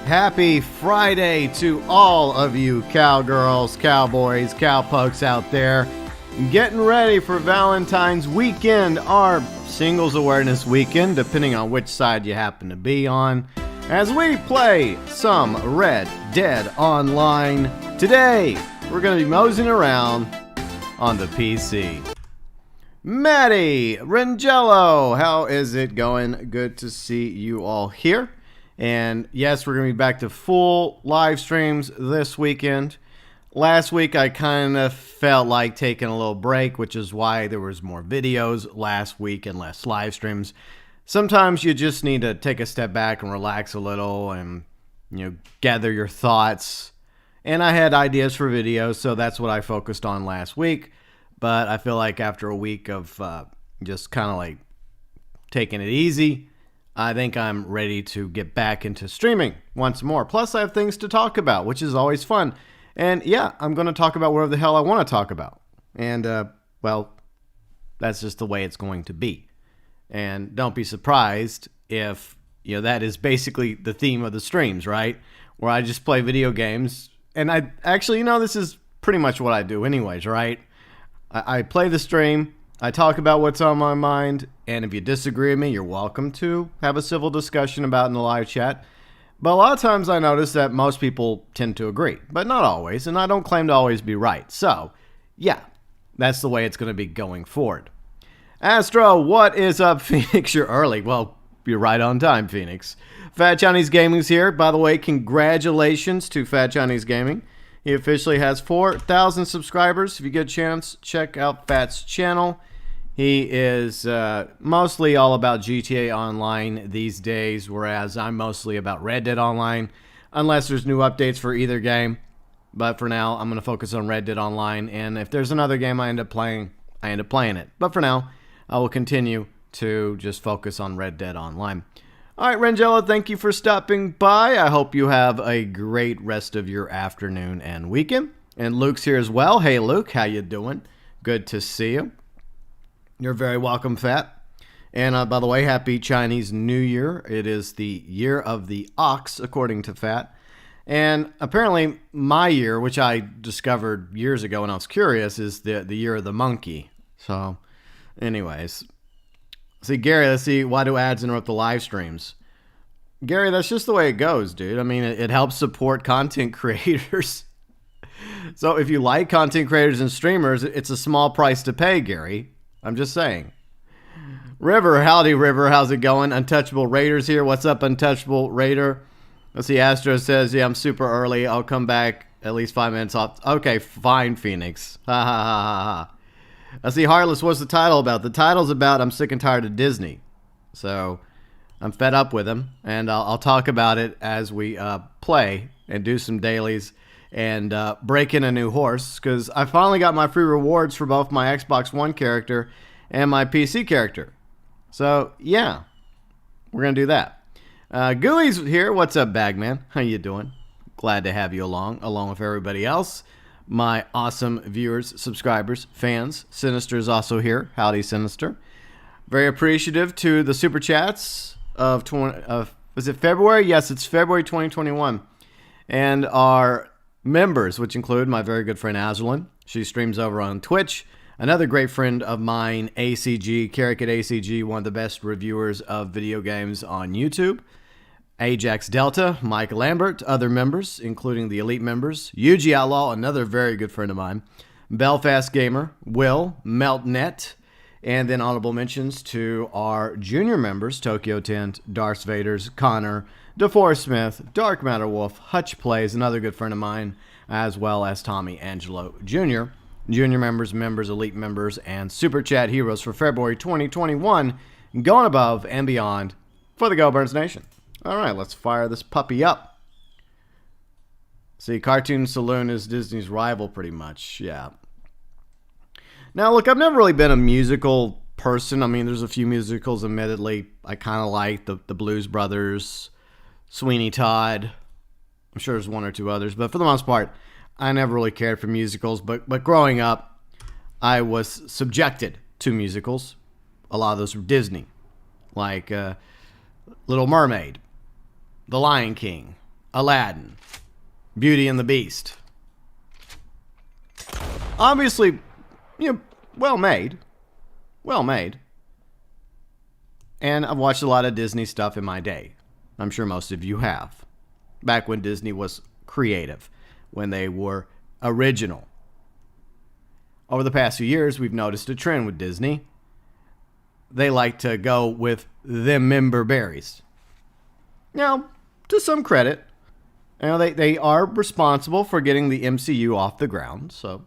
Happy Friday to all of you cowgirls, cowboys, cowpokes out there. Getting ready for Valentine's weekend, our Singles Awareness Weekend, depending on which side you happen to be on, as we play some Red Dead Online. Today, we're going to be moseying around on the PC. Maddie, Rangelo, how is it going? Good to see you all here. And yes, we're going to be back to full live streams this weekend. Last week, I kind of felt like taking a little break, which is why there was more videos last week and less live streams. Sometimes you just need to take a step back and relax a little and, gather your thoughts. And I had ideas for videos, so that's what I focused on last week. But I feel like after a week of just kind of like taking it easy, I think I'm ready to get back into streaming once more. Plus, I have things to talk about, which is always fun. And yeah, I'm going to talk about whatever the hell I want to talk about. And, well, that's just the way it's going to be. And don't be surprised if, that is basically the theme of the streams, right? Where I just play video games. And I actually, this is pretty much what I do anyways, right? I play the stream. I talk about what's on my mind, and if you disagree with me, you're welcome to have a civil discussion about in the live chat. But a lot of times I notice that most people tend to agree, but not always, and I don't claim to always be right. So, yeah, that's the way it's going to be going forward. Astro, what is up, Phoenix? You're early. Well, you're right on time, Phoenix. Fat Chinese Gaming's here. By the way, congratulations to Fat Chinese Gaming. He officially has 4,000 subscribers. If you get a chance, check out Fat's channel. He is mostly all about GTA Online these days, whereas I'm mostly about Red Dead Online, unless there's new updates for either game. But for now, I'm going to focus on Red Dead Online, and if there's another game I end up playing it. But for now, I will continue to just focus on Red Dead Online. All right, Rangelo, thank you for stopping by. I hope you have a great rest of your afternoon and weekend. And Luke's here as well. Hey, Luke, how you doing? Good to see you. You're very welcome, Fat. And by the way, happy Chinese New Year. It is the year of the ox, according to Fat. And apparently my year, which I discovered years ago when I was curious, is the year of the monkey. So, anyways. See, Gary, let's see, why do ads interrupt the live streams? Gary, that's just the way it goes, dude. I mean, it helps support content creators. So if you like content creators and streamers, it's a small price to pay, Gary. I'm just saying. River, howdy, River. How's it going? Untouchable Raiders here. What's up, Untouchable Raider? Let's see, Astro says, yeah, I'm super early. I'll come back at least 5 minutes off. Okay, fine, Phoenix. Ha, ha, ha, ha, ha. Let's see, Heartless, what's the title about? The title's about I'm sick and tired of Disney. So I'm fed up with them, and I'll talk about it as we play and do some dailies and break in a new horse, because I finally got my free rewards for both my Xbox One character and my PC character. So, yeah, we're going to do that. Gooey's here. What's up, Bagman? How you doing? Glad to have you along with everybody else. My awesome viewers, subscribers, fans. Sinister is also here. Howdy, Sinister. Very appreciative to the super chats of was it February? Yes, it's February 2021. And our members, which include my very good friend Azralynn. She streams over on Twitch. Another great friend of mine, ACG, Carrot ACG, one of the best reviewers of video games on YouTube. AJAX Delta, Mike Lambert, other members, including the elite members. UG Outlaw, another very good friend of mine. BELFAST Gamer, Will, MeltNet, and then honorable mentions to our junior members, ToykoTent, Darth Vader's, Conor, deforest Smith, Dark MatterWolf, Huttch Plays, another good friend of mine, as well as Tommy Angelo Jr., junior members, elite members, and Super Chat heroes for February 2021, going above and beyond for the GeauxBurns Nation. All right, let's fire this puppy up. See, Cartoon Saloon is Disney's rival pretty much, yeah. Now, look, I've never really been a musical person. I mean, there's a few musicals, admittedly, I kind of like. The Blues Brothers, Sweeney Todd. I'm sure there's one or two others, but for the most part, I never really cared for musicals. But growing up, I was subjected to musicals. A lot of those were Disney, like Little Mermaid, The Lion King, Aladdin, Beauty and the Beast. Obviously, well made. Well made. And I've watched a lot of Disney stuff in my day. I'm sure most of you have. Back when Disney was creative, when they were original. Over the past few years, we've noticed a trend with Disney. They like to go with them member berries. Now, to some credit, they are responsible for getting the MCU off the ground, so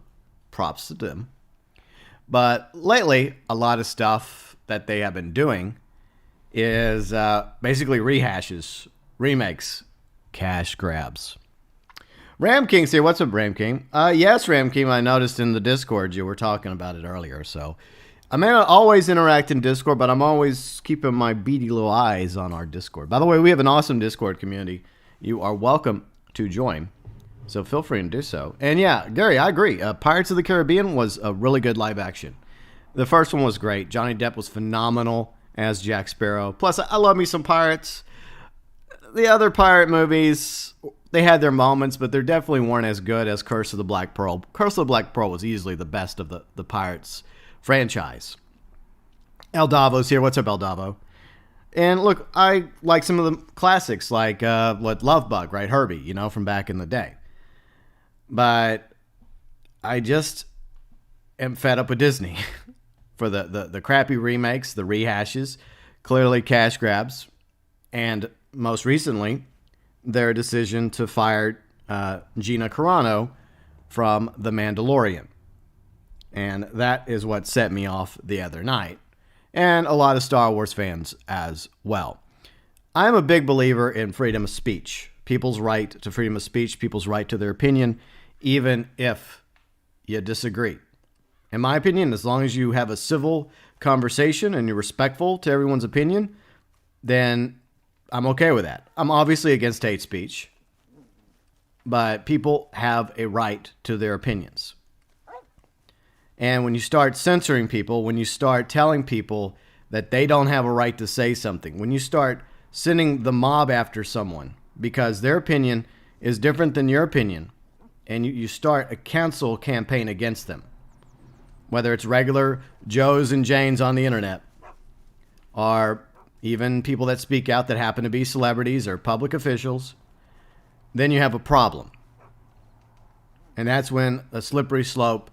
props to them. But lately, a lot of stuff that they have been doing is basically rehashes, remakes, cash grabs. Ram King's here. What's up, Ram King? Yes, Ram King, I noticed in the Discord you were talking about it earlier. So I may not always interact in Discord, but I'm always keeping my beady little eyes on our Discord. By the way, we have an awesome Discord community. You are welcome to join. So feel free to do so. And yeah, Gary, I agree. Pirates of the Caribbean was a really good live action. The first one was great. Johnny Depp was phenomenal as Jack Sparrow. Plus, I love me some pirates. The other pirate movies, they had their moments, but they definitely weren't as good as Curse of the Black Pearl. Curse of the Black Pearl was easily the best of the Pirates franchise. El Davo's here. What's up, El Davo? And look, I like some of the classics, like Love Bug, right? Herbie, from back in the day. But I just am fed up with Disney for the crappy remakes, the rehashes, clearly cash grabs, and most recently, their decision to fire Gina Carano from The Mandalorian. And that is what set me off the other night. And a lot of Star Wars fans as well. I'm a big believer in freedom of speech. People's right to freedom of speech, people's right to their opinion, even if you disagree. In my opinion, as long as you have a civil conversation and you're respectful to everyone's opinion, then I'm okay with that. I'm obviously against hate speech, but people have a right to their opinions. And when you start censoring people, when you start telling people that they don't have a right to say something, when you start sending the mob after someone because their opinion is different than your opinion, and you start a cancel campaign against them, whether it's regular Joes and Janes on the internet, or even people that speak out that happen to be celebrities or public officials, then you have a problem. And that's when a slippery slope,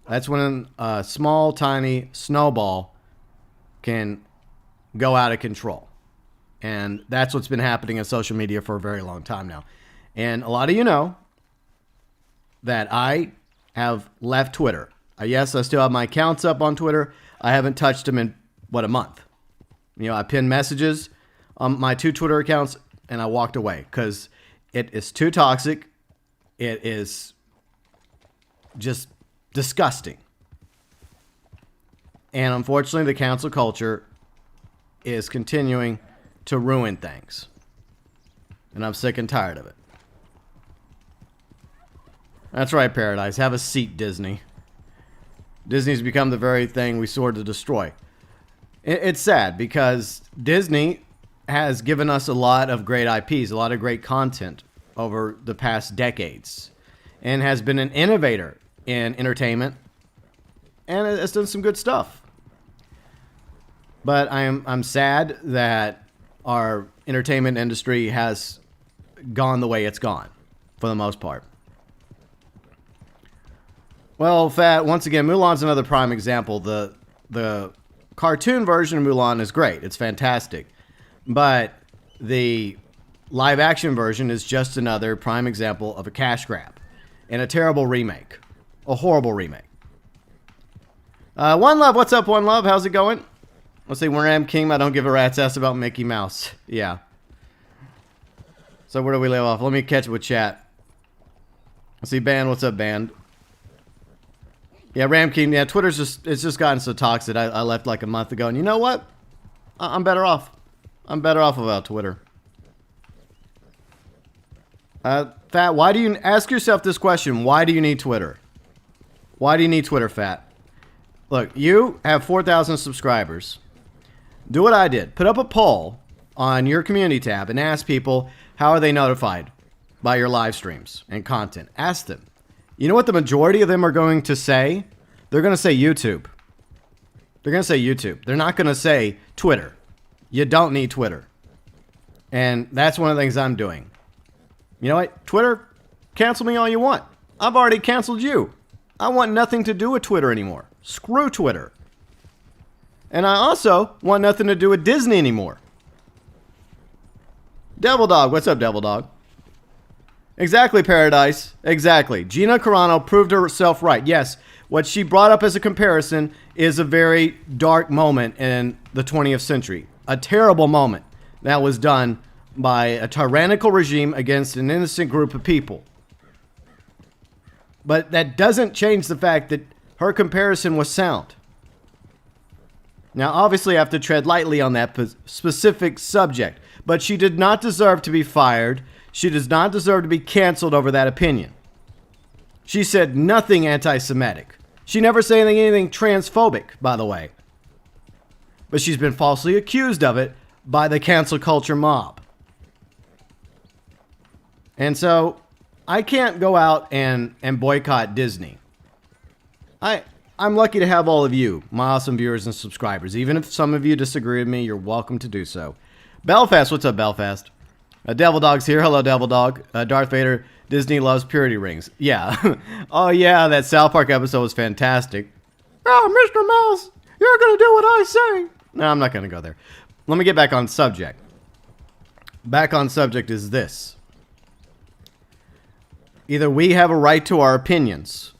that's when a small, tiny snowball can go out of control. And that's what's been happening in social media for a very long time now. And a lot of you know that I have left Twitter. Yes, I still have my accounts up on Twitter. I haven't touched them in, a month. I pinned messages on my 2 Twitter accounts, and I walked away because it is too toxic. It is just disgusting. And unfortunately, the cancel culture is continuing to ruin things. And I'm sick and tired of it. That's right, Paradise. Have a seat, Disney. Disney's become the very thing we swore to destroy. It's sad because Disney has given us a lot of great IPs, a lot of great content over the past decades, and has been an innovator in entertainment, and has done some good stuff. But I'm sad that our entertainment industry has gone the way it's gone, for the most part. Well, Fat, once again, Mulan's another prime example. The cartoon version of Mulan is great. It's fantastic. But the live action version is just another prime example of a cash grab and a terrible remake. A horrible remake. One Love, what's up, One Love? How's it going? Let's see, Ram King, I don't give a rat's ass about Mickey Mouse. Yeah. So where do we leave off? Let me catch up with chat. Let's see, Band, what's up, Band? Yeah, Ram King, yeah, it's just gotten so toxic. I left like a month ago, and you know what? I'm better off. I'm better off without Twitter. Fat, why do you ask yourself this question? Why do you need Twitter? Why do you need Twitter, Fat? Look, you have 4,000 subscribers. Do what I did. Put up a poll on your community tab and ask people how are they notified by your live streams and content. Ask them. You know what the majority of them are going to say? They're going to say YouTube. They're going to say YouTube. They're not going to say Twitter. You don't need Twitter. And that's one of the things I'm doing. You know what? Twitter, cancel me all you want. I've already canceled you. I want nothing to do with Twitter anymore. Screw Twitter. And I also want nothing to do with Disney anymore. Devil Dog, what's up, Devil Dog? Exactly, Paradise. Exactly. Gina Carano proved herself right. Yes, what she brought up as a comparison is a very dark moment in the 20th century. A terrible moment that was done by a tyrannical regime against an innocent group of people. But that doesn't change the fact that her comparison was sound. Now, obviously, I have to tread lightly on that specific subject, but she did not deserve to be fired. She does not deserve to be canceled over that opinion. She said nothing anti-Semitic. She never said anything transphobic, by the way. But she's been falsely accused of it by the cancel culture mob. And so, I can't go out and boycott Disney. I'm lucky to have all of you, my awesome viewers and subscribers. Even if some of you disagree with me, you're welcome to do so. Belfast, what's up, Belfast? Devil Dog's here. Hello, Devil Dog. Darth Vader, Disney loves purity rings. Yeah. Oh, yeah, that South Park episode was fantastic. Oh, Mr. Mouse, you're going to do what I say. No, I'm not going to go there. Let me get back on subject. Back on subject is this. Either we have a right to our opinions,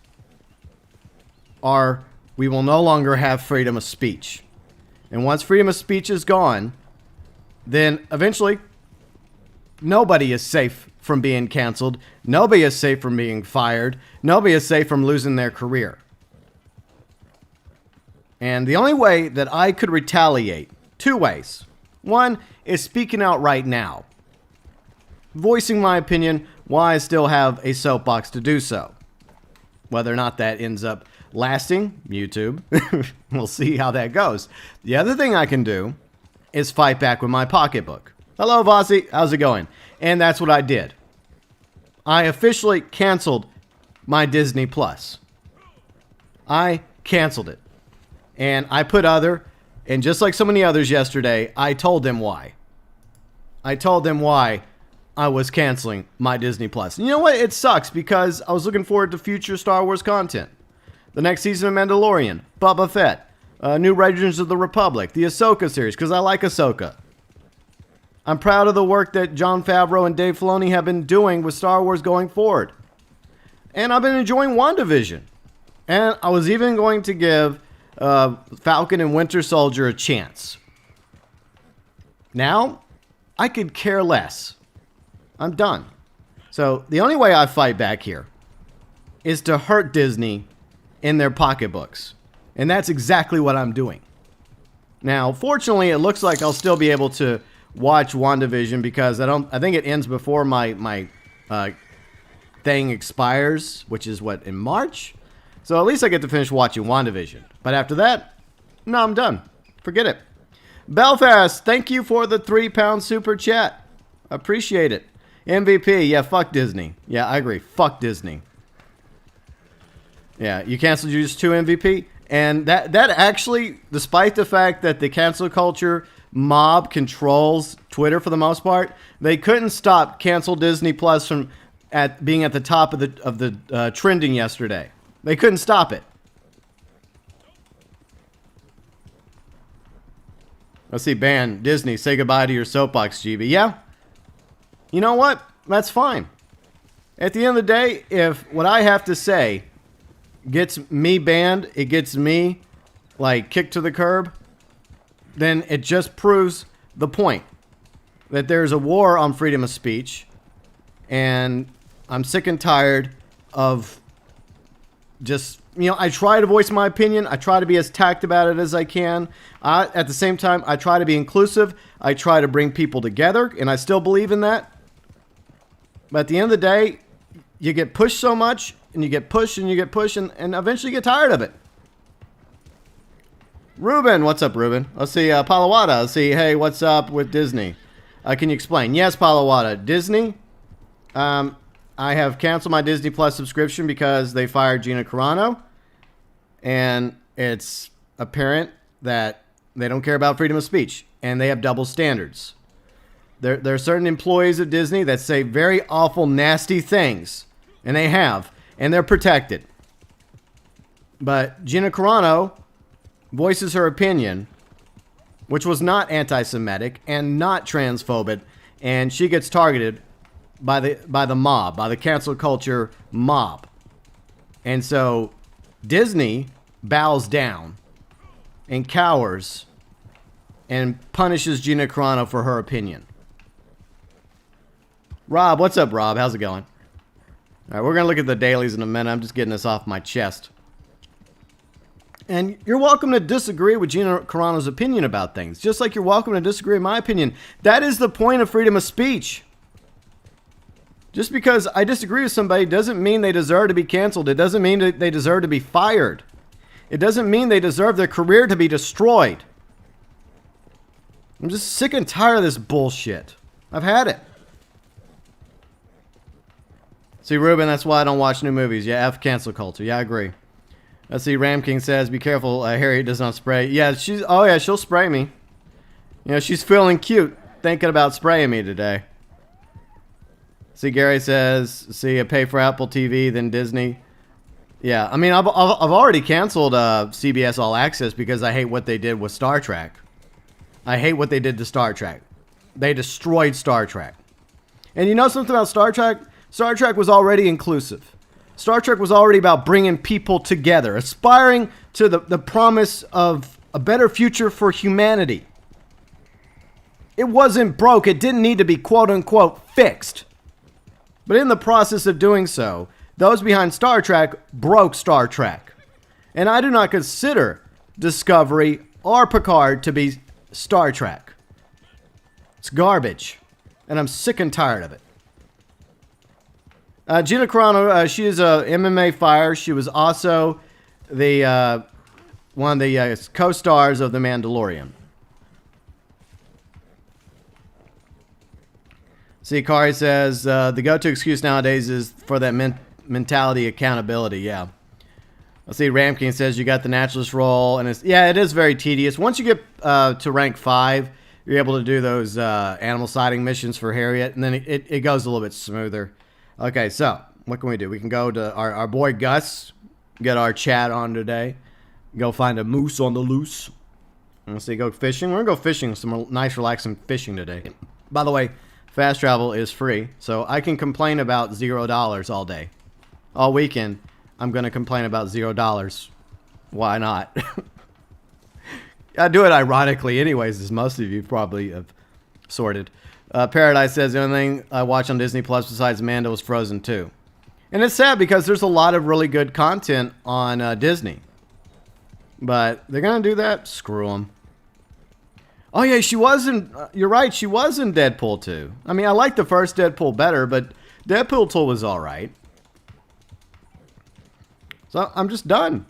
or we will no longer have freedom of speech. And once freedom of speech is gone, then eventually nobody is safe from being canceled. Nobody is safe from being fired. Nobody is safe from losing their career. And the only way that I could retaliate, two ways. One is speaking out right now, voicing my opinion while I still have a soapbox to do so. Whether or not that ends up lasting, YouTube, we'll see how that goes. The other thing I can do is fight back with my pocketbook. Hello, Vossi. How's it going? And that's what I did. I officially canceled my Disney Plus. I canceled it. And I put other, and just like so many others yesterday, I told them why. I told them why I was canceling my Disney Plus. And you know what? It sucks because I was looking forward to future Star Wars content. The next season of Mandalorian, Boba Fett, New Raiders of the Republic, the Ahsoka series, because I like Ahsoka. I'm proud of the work that Jon Favreau and Dave Filoni have been doing with Star Wars going forward. And I've been enjoying WandaVision. And I was even going to give Falcon and Winter Soldier a chance. Now, I could care less. I'm done. So, the only way I fight back here is to hurt Disney in their pocketbooks. And that's exactly what I'm doing. Now, fortunately, it looks like I'll still be able to watch WandaVision because I think it ends before my thing expires, which is what, in March? So at least I get to finish watching WandaVision. But after that, no, I'm done. Forget it. Belfast, thank you for the £3 super chat. Appreciate it. MVP, yeah, fuck Disney. Yeah, I agree. Fuck Disney. Yeah, you canceled just 2 MVP? And that actually, despite the fact that the cancel culture mob controls Twitter for the most part, they couldn't stop cancel Disney Plus from being at the top of the trending yesterday. They couldn't stop it. Let's see, ban Disney. Say goodbye to your soapbox, GB. Yeah. You know what? That's fine. At the end of the day, if what I have to say gets me banned, it gets me, like, kicked to the curb, then it just proves the point that there's a war on freedom of speech, and I'm sick and tired of just, I try to voice my opinion. I try to be as tact about it as I can. At the same time, I try to be inclusive. I try to bring people together, and I still believe in that. But at the end of the day, you get pushed so much, and you get pushed, and you get pushed, and eventually you get tired of it. Ruben, what's up, Ruben? Let's see, Palawada. Let's see, hey, what's up with Disney? Can you explain? Yes, Palawada. Disney I have canceled my Disney Plus subscription because they fired Gina Carano. And it's apparent that they don't care about freedom of speech. And they have double standards. There are certain employees of Disney that say very awful, nasty things. And they have. And they're protected. But Gina Carano voices her opinion, which was not anti-Semitic and not transphobic. And she gets targeted by the mob, by the cancel culture mob. And so Disney bows down and cowers and punishes Gina Carano for her opinion. Rob, what's up, Rob? How's it going? All right, we're going to look at the dailies in a minute. I'm just getting this off my chest. And you're welcome to disagree with Gina Carano's opinion about things, just like you're welcome to disagree with my opinion. That is the point of freedom of speech. Just because I disagree with somebody doesn't mean they deserve to be canceled. It doesn't mean that they deserve to be fired. It doesn't mean they deserve their career to be destroyed. I'm just sick and tired of this bullshit. I've had it. See, Ruben, that's why I don't watch new movies. Yeah, F cancel culture. Yeah, I agree. Let's see, Ram King says, be careful, Harry does not spray. Yeah, she'll spray me. You know, she's feeling cute, thinking about spraying me today. See, Gary says, I pay for Apple TV, then Disney. Yeah, I mean, I've already canceled CBS All Access because I hate what they did with Star Trek. I hate what they did to Star Trek. They destroyed Star Trek. And you know something about Star Trek? Star Trek was already inclusive. Star Trek was already about bringing people together, aspiring to the promise of a better future for humanity. It wasn't broke. It didn't need to be quote-unquote fixed. But in the process of doing so, those behind Star Trek broke Star Trek. And I do not consider Discovery or Picard to be Star Trek. It's garbage. And I'm sick and tired of it. Gina Carano, she is a MMA fighter. She was also the one of the co-stars of The Mandalorian. See, Kari says, the go-to excuse nowadays is for that mentality accountability. Yeah. Let's see, Ramkin says you got the naturalist role. And it is very tedious. Once you get to rank 5, you're able to do those animal sighting missions for Harriet. And then it goes a little bit smoother. Okay, so what can we do? We can go to our boy Gus, get our chat on today. Go find a moose on the loose. Let's see, go fishing. We're going to go fishing, some nice relaxing fishing today. By the way, fast travel is free, so I can complain about $0 all day. All weekend, I'm going to complain about $0. Why not? I do it ironically anyways, as most of you probably have sorted. Paradise says, the only thing I watch on Disney Plus besides Amanda was Frozen 2. And it's sad because there's a lot of really good content on Disney. But they're going to do that? Screw them. Oh, yeah, she wasn't. You're right, she was in Deadpool 2. I mean, I like the first Deadpool better, but Deadpool 2 was all right. So I'm just done.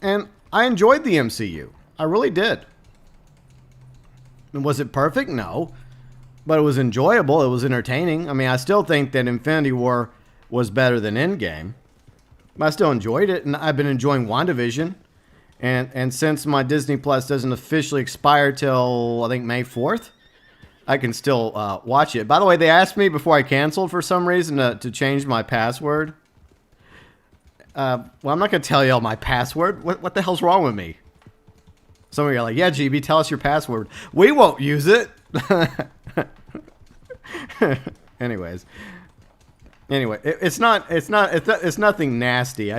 And I enjoyed the MCU. I really did. And was it perfect? No. But it was enjoyable. It was entertaining. I mean, I still think that Infinity War was better than Endgame. But I still enjoyed it. And I've been enjoying WandaVision. And since my Disney Plus doesn't officially expire till, I think, May 4th, I can still watch it. By the way, they asked me before I canceled for some reason to change my password. Well, I'm not going to tell you all my password. What the hell's wrong with me? Some of you are like, yeah, GB, tell us your password. We won't use it. Anyway, it's nothing nasty.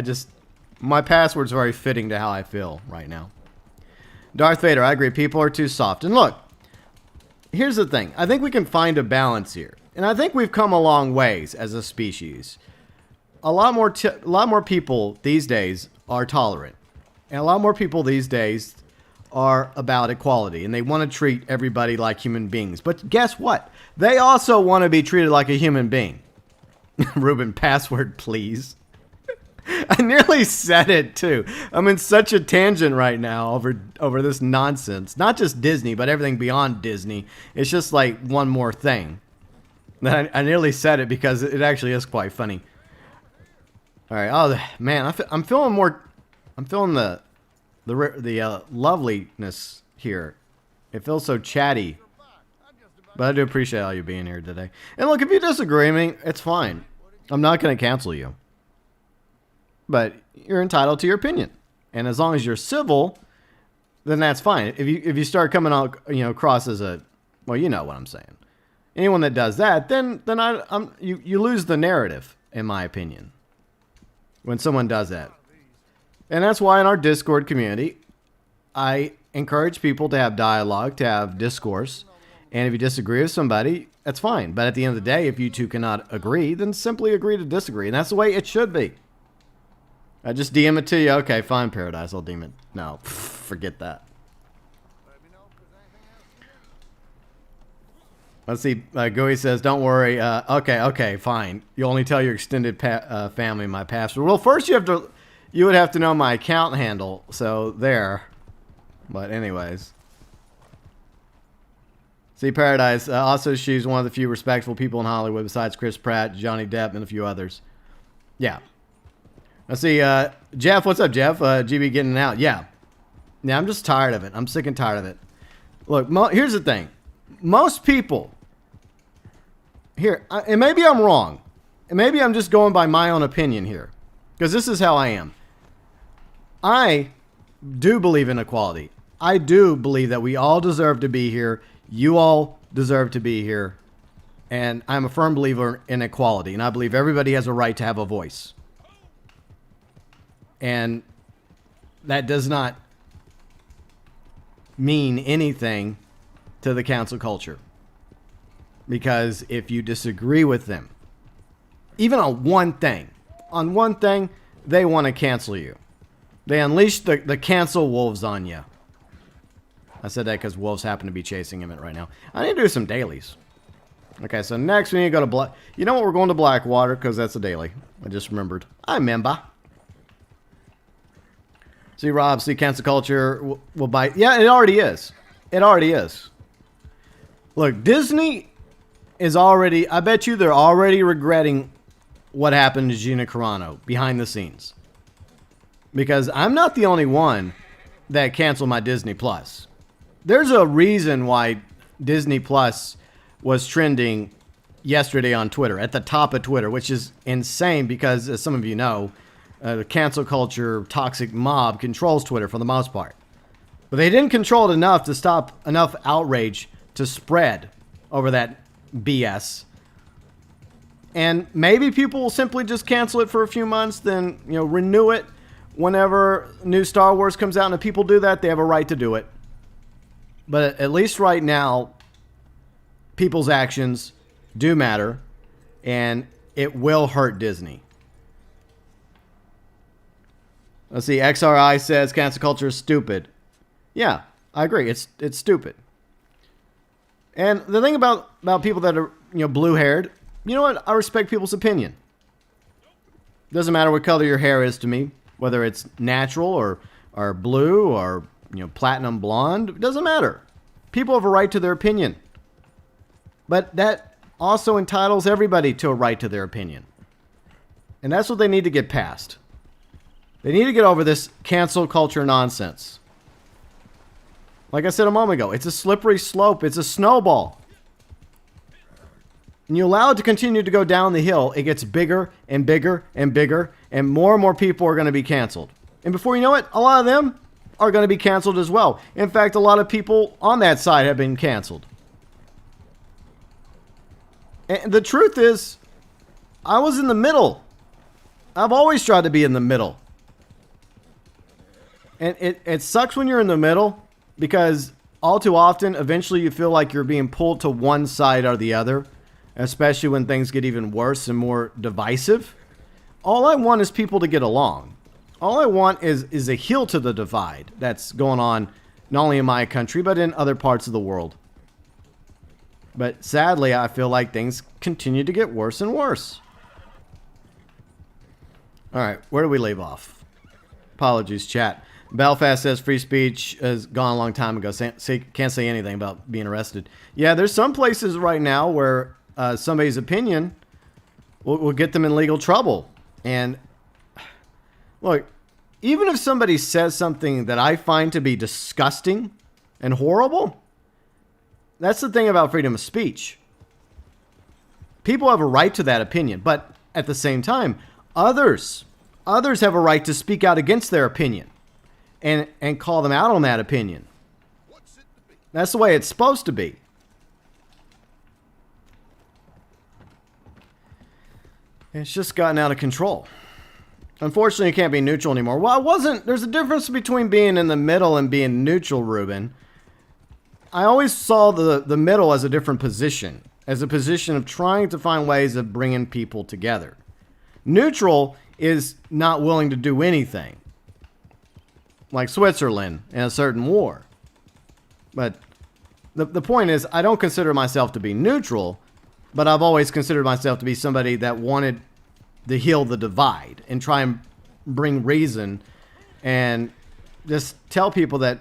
My password's very fitting to how I feel right now. Darth Vader, I agree. People are too soft. And look, here's the thing. I think we can find a balance here. And I think we've come a long ways as a species. A lot more people these days are tolerant. And a lot more people these days are about equality. And they want to treat everybody like human beings. But guess what? They also want to be treated like a human being. Ruben, password, please. I nearly said it too. I'm in such a tangent right now over this nonsense. Not just Disney, but everything beyond Disney. It's just like one more thing. I nearly said it because it actually is quite funny. All right. Oh man, I'm feeling more. I'm feeling the loveliness here. It feels so chatty. But I do appreciate all you being here today. And look, if you disagree with me, it's fine. I'm not going to cancel you. But you're entitled to your opinion. And as long as you're civil, then that's fine. If you start coming out, across as a, well, you know what I'm saying. Anyone that does that, then you lose the narrative, in my opinion. When someone does that. And that's why in our Discord community, I encourage people to have dialogue, to have discourse. And if you disagree with somebody, that's fine. But at the end of the day, if you two cannot agree, then simply agree to disagree. And that's the way it should be. I just DM it to you. Okay, fine, Paradise. I'll DM it. No, forget that. Let's see. Gooey says, don't worry. Okay, fine. You only tell your extended family my password. Well, first you would have to know my account handle. So there. But anyways. See, Paradise. Also, she's one of the few respectful people in Hollywood besides Chris Pratt, Johnny Depp, and a few others. Yeah. Let's see. Jeff, what's up, Jeff? GB getting out. Yeah. Yeah, I'm just tired of it. I'm sick and tired of it. Look, here's the thing. Most people here, and maybe I'm wrong, and maybe I'm just going by my own opinion here, because this is how I am. I do believe in equality. I do believe that we all deserve to be here. You all deserve to be here. And I'm a firm believer in equality, and I believe everybody has a right to have a voice. And that does not mean anything to the cancel culture. Because if you disagree with them, even on one thing, they want to cancel you. They unleash the cancel wolves on you. I said that because wolves happen to be chasing him right now. I need to do some dailies. Okay, so next we need to go to Black. You know what? We're going to Blackwater because that's a daily. I just remembered. I remember. See, Rob, see, cancel culture will bite. Yeah, it already is. It already is. Look, Disney is already, I bet you they're already regretting what happened to Gina Carano behind the scenes. Because I'm not the only one that canceled my Disney Plus. There's a reason why Disney Plus was trending yesterday on Twitter, at the top of Twitter, which is insane because, as some of you know, the cancel culture toxic mob controls Twitter for the most part. But they didn't control it enough to stop enough outrage to spread over that BS. And maybe people will simply just cancel it for a few months, then, renew it whenever new Star Wars comes out. And if people do that, they have a right to do it. But at least right now, people's actions do matter, and it will hurt Disney. Let's see. XRI says cancel culture is stupid. Yeah, I agree. It's stupid. And the thing about people that are blue-haired, you know what? I respect people's opinion. Doesn't matter what color your hair is to me, whether it's natural or blue or platinum blonde. It doesn't matter. People have a right to their opinion. But that also entitles everybody to a right to their opinion. And that's what they need to get past. They need to get over this cancel culture nonsense. Like I said a moment ago, it's a slippery slope. It's a snowball. And you allow it to continue to go down the hill, it gets bigger and bigger and bigger, and more people are going to be canceled. And before you know it, a lot of them are going to be canceled as well. In fact, a lot of people on that side have been canceled. And the truth is, I was in the middle. I've always tried to be in the middle. And it sucks when you're in the middle, because all too often, eventually you feel like you're being pulled to one side or the other, especially when things get even worse and more divisive. All I want is people to get along. All I want is a heel to the divide that's going on not only in my country, but in other parts of the world. But sadly, I feel like things continue to get worse and worse. All right, where do we leave off? Apologies, chat. Belfast says free speech has gone a long time ago. Can't say anything about being arrested. Yeah, there's some places right now where somebody's opinion will get them in legal trouble. And look, even if somebody says something that I find to be disgusting and horrible, that's the thing about freedom of speech. People have a right to that opinion, but at the same time, others have a right to speak out against their opinion and call them out on that opinion. That's the way it's supposed to be. It's just gotten out of control. Unfortunately, you can't be neutral anymore. Well, there's a difference between being in the middle and being neutral, Ruben. I always saw the middle as a different position, as a position of trying to find ways of bringing people together. Neutral is not willing to do anything, like Switzerland in a certain war. But the point is, I don't consider myself to be neutral, but I've always considered myself to be somebody that wanted to heal the divide and try and bring reason and just tell people that,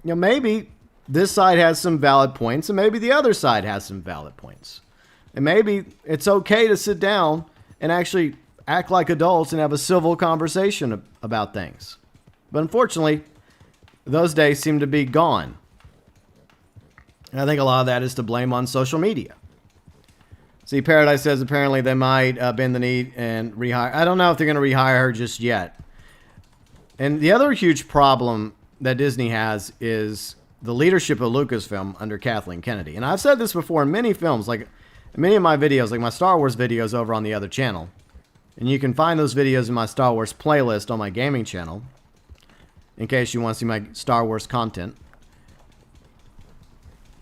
maybe this side has some valid points and maybe the other side has some valid points. And maybe it's okay to sit down and actually act like adults and have a civil conversation about things. But unfortunately, those days seem to be gone. And I think a lot of that is to blame on social media. See, Paradise says apparently they might bend the knee and rehire. I don't know if they're going to rehire her just yet. And the other huge problem that Disney has is the leadership of Lucasfilm under Kathleen Kennedy. And I've said this before in many films, like many of my videos, like my Star Wars videos over on the other channel. And you can find those videos in my Star Wars playlist on my gaming channel, in case you want to see my Star Wars content.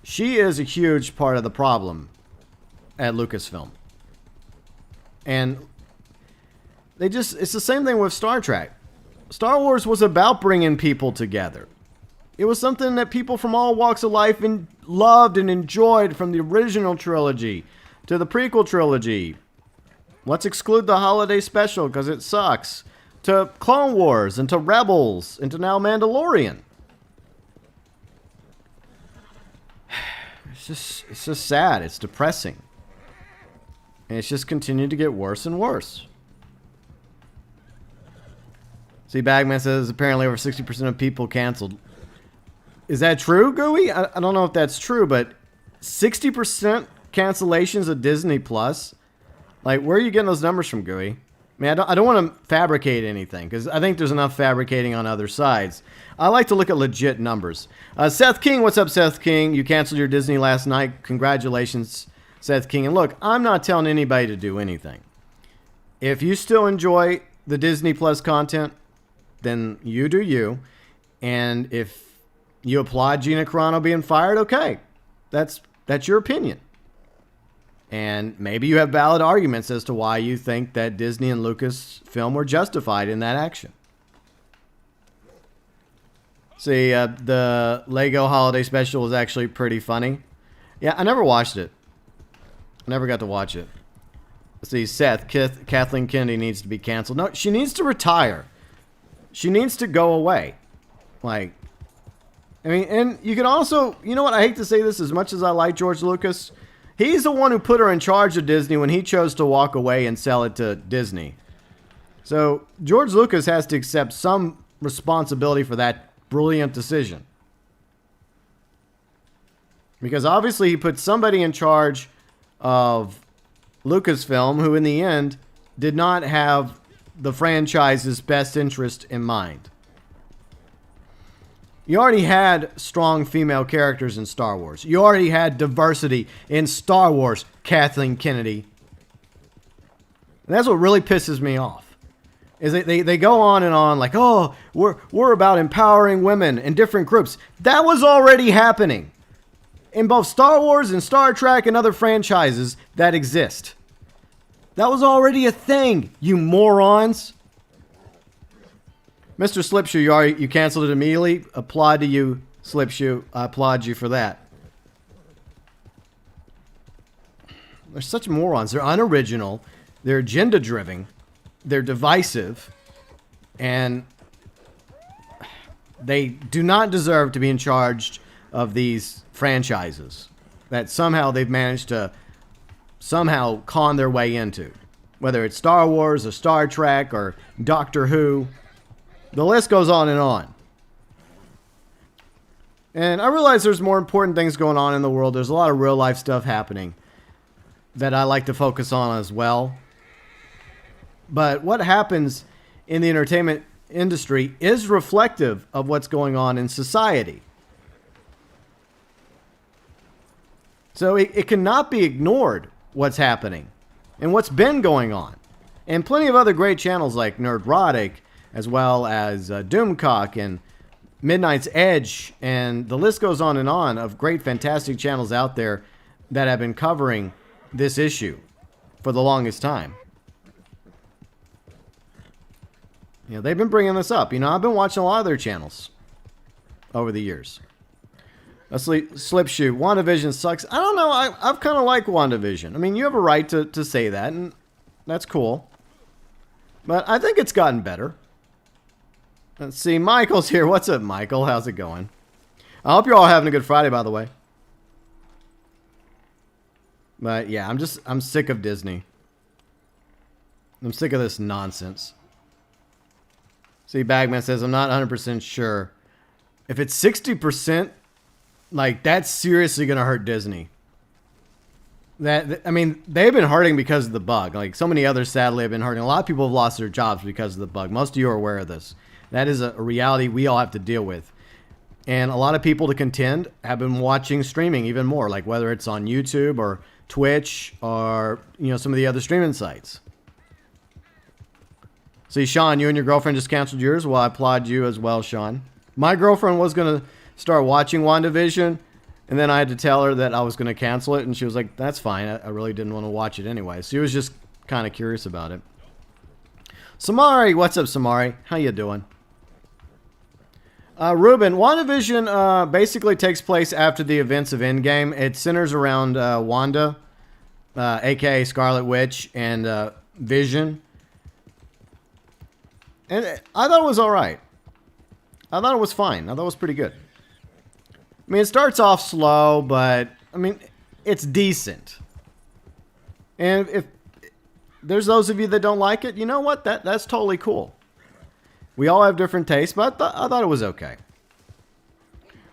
She is a huge part of the problem at Lucasfilm. And it's the same thing with Star Trek. Star Wars was about bringing people together. It was something that people from all walks of life loved and enjoyed, from the original trilogy to the prequel trilogy. Let's exclude the holiday special because it sucks. To Clone Wars and to Rebels and to now Mandalorian. It's just sad. It's depressing. And it's just continued to get worse and worse. See, Bagman says apparently over 60% of people canceled. Is that true, Gooey? I don't know if that's true, but 60% cancellations of Disney Plus? Like, where are you getting those numbers from, Gooey? I mean, I don't want to fabricate anything, because I think there's enough fabricating on other sides. I like to look at legit numbers. Seth King, what's up, Seth King? You canceled your Disney last night. Congratulations, Seth King. And look, I'm not telling anybody to do anything. If you still enjoy the Disney Plus content, then you do you. And if you applaud Gina Carano being fired, okay. That's your opinion. And maybe you have valid arguments as to why you think that Disney and Lucasfilm were justified in that action. See, the Lego Holiday Special was actually pretty funny. Yeah, I never watched it. I never got to watch it. See, Seth, Kathleen Kennedy needs to be canceled. No, she needs to retire. She needs to go away. Like, I mean, and you can also, you know what, I hate to say this, as much as I like George Lucas, he's the one who put her in charge of Disney when he chose to walk away and sell it to Disney. So George Lucas has to accept some responsibility for that brilliant decision. Because obviously he put somebody in charge of Lucasfilm who in the end did not have the franchise's best interest in mind. You already had strong female characters in Star Wars. You already had diversity in Star Wars, Kathleen Kennedy. And that's what really pisses me off. Is they go on and on like, oh, we're about empowering women in different groups. That was already happening in both Star Wars and Star Trek and other franchises that exist. That was already a thing, you morons. Mr. Slipshoe, you canceled it immediately. Applaud to you, Slipshoe. I applaud you for that. They're such morons. They're unoriginal. They're agenda-driven. They're divisive. And they do not deserve to be in charge of these franchises that somehow they've managed to somehow con their way into. Whether it's Star Wars or Star Trek or Doctor Who. The list goes on and on. And I realize there's more important things going on in the world. There's a lot of real life stuff happening that I like to focus on as well. But what happens in the entertainment industry is reflective of what's going on in society. So it cannot be ignored what's happening and what's been going on. And plenty of other great channels like Nerdrotic, as well as Doomcock and Midnight's Edge, and the list goes on and on of great, fantastic channels out there that have been covering this issue for the longest time. You know, they've been bringing this up. You know, I've been watching a lot of their channels over the years. Let's slip shoot. WandaVision sucks. I don't know. I've kind of liked WandaVision. I mean, you have a right to say that, and that's cool. But I think it's gotten better. Let's see. Michael's here. What's up, Michael? How's it going? I hope you're all having a good Friday, by the way. But yeah, I'm sick of Disney. I'm sick of this nonsense. See, Bagman says, I'm not 100% sure. If it's 60%, like, that's seriously going to hurt Disney. I mean, they've been hurting because of the bug. Like, so many others, sadly, have been hurting. A lot of people have lost their jobs because of the bug. Most of you are aware of this. That is a reality we all have to deal with. And a lot of people, to contend, have been watching streaming even more. Like, whether it's on YouTube or Twitch or, you know, some of the other streaming sites. See, Sean, you and your girlfriend just canceled yours. Well, I applaud you as well, Sean. My girlfriend was going to start watching WandaVision, and then I had to tell her that I was going to cancel it, and she was like, that's fine. I really didn't want to watch it anyway. She was just kind of curious about it. Samari, what's up, Samari? How you doing? Ruben, WandaVision basically takes place after the events of Endgame. It centers around Wanda, a.k.a. Scarlet Witch, and Vision. And I thought it was all right. I thought it was fine. I thought it was pretty good. I mean, it starts off slow, but, I mean, it's decent. And if there's those of you that don't like it, you know what? That's totally cool. We all have different tastes, but I thought it was okay.